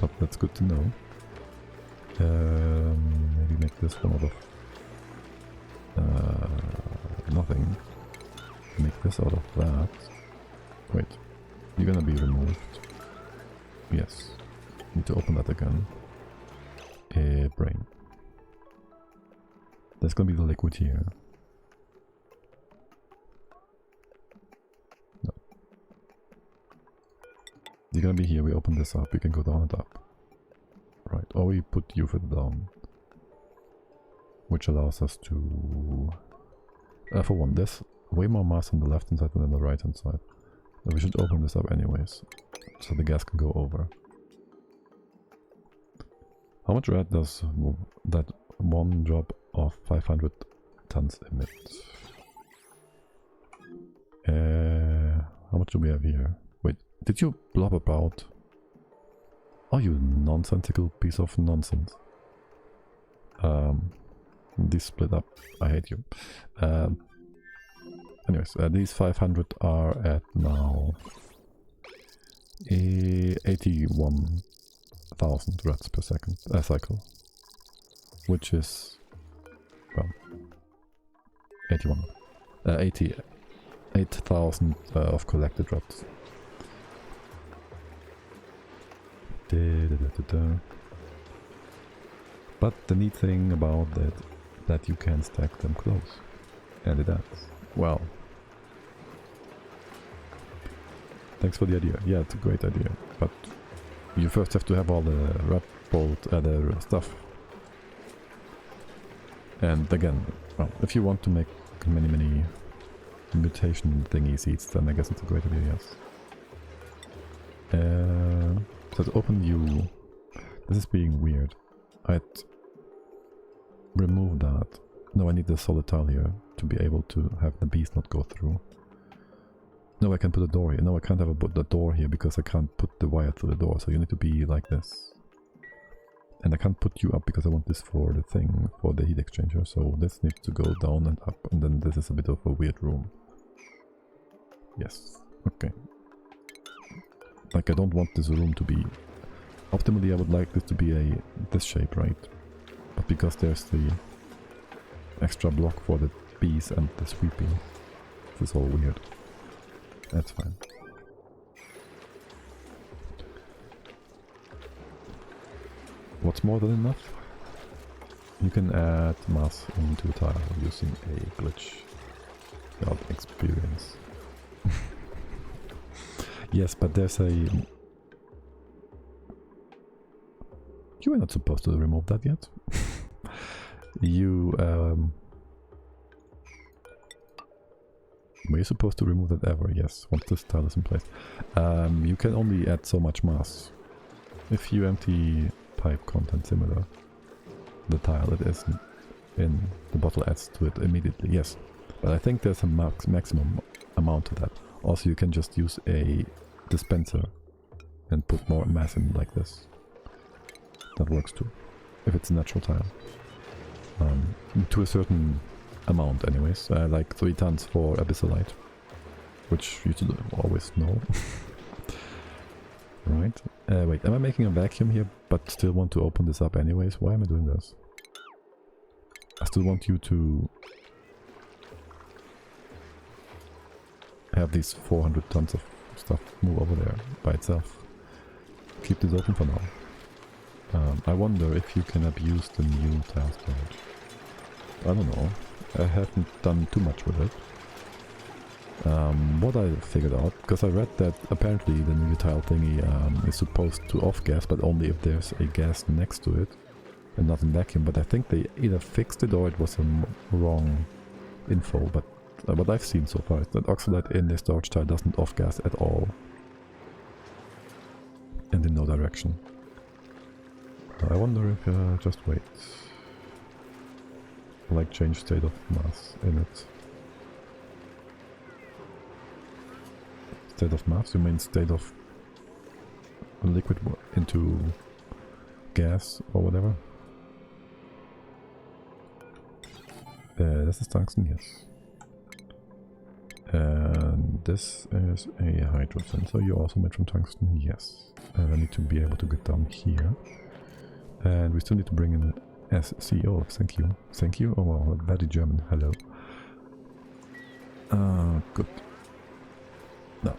But that's good to know. Maybe make this one out of nothing. Make this out of that. Wait, you're gonna be removed. Yes. Need to open that again. Brain. That's gonna be the liquid here. No. You're gonna be here, we open this up, you can go down and up. Right, or we put you further down. Which allows us to... for one, there's way more mass on the left hand side than on the right hand side. But we should open this up anyways, so the gas can go over. How much rad does that one drop of 500 tons emit? How much do we have here? Wait, did you blob about? Oh, you nonsensical piece of nonsense. This split up. I hate you. Anyways, these 500 are at now 81,000 rads per second cycle, which is well 88,000 of collected rads. But the neat thing about that you can stack them close, and it adds. Well, thanks for the idea. Yeah, it's a great idea, but you first have to have all the rad bolt, the stuff. And again, well, if you want to make many mutation thingy seeds, then I guess it's a great idea. Yes. So to open you, this is being weird. I'd remove that. No, I need the solid tile here to be able to have the beast not go through. No, I can put a door here. No, I can't have the door here because I can't put the wire through the door. So you need to be like this. And I can't put you up because I want this for the thing, for the heat exchanger. So this needs to go down and up. And then this is a bit of a weird room. Yes. Okay. Like, I don't want this room to be... Optimally, I would like this to be this shape, right? But because there's the extra block for the bees and the sweeping, this is all weird. That's fine. What's more than enough? You can add mass into a tile using a glitch without experience. Yes, but there's a... You were not supposed to remove that yet. You... were you supposed to remove that ever? Yes, once this tile is in place. You can only add so much mass. If you empty pipe content similar, the tile that is in the bottle adds to it immediately, yes. But I think there's a maximum amount to that. Also, you can just use a dispenser and put more mass in like this. That works too, if it's a natural tile. To a certain amount anyways, like 3 tons for abyssalite, which you should always know. Right, wait, am I making a vacuum here but still want to open this up anyways? Why am I doing this? I still want you to have these 400 tons of stuff move over there by itself. Keep this open for now. I wonder if you can abuse the new tile storage. I don't know. I haven't done too much with it. What I figured out, because I read that apparently the new tile thingy is supposed to off gas, but only if there's a gas next to it and not in vacuum. But I think they either fixed it or it was a wrong info. But what I've seen so far is that oxalate in the storage tile doesn't off gas at all, and in no direction. I wonder if just wait, like change state of mass in it. State of mass, you mean state of liquid into gas or whatever? This is tungsten, yes. And this is a hydrogen, so you're also made from tungsten, yes. And I need to be able to get down here. And we still need to bring in an SCO, thank you. Thank you? Oh wow, very German, hello. Good. Now.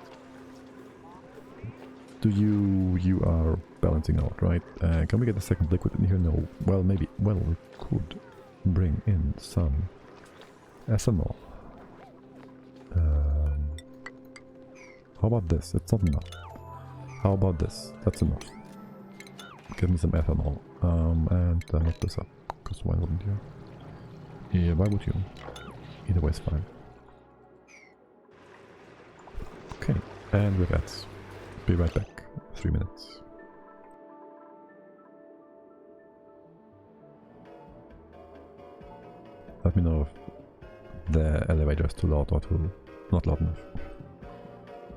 You are balancing out, right? Can we get a second liquid in here? No. Well, maybe. Well, we could bring in some ethanol. How about this? It's not enough. How about this? That's enough. Give me some ethanol. And look this up. Because why wouldn't you? Yeah, why would you? Either way is fine. Okay, and with that, be right back. 3 minutes. Let me know if the elevator is too loud or too not loud enough.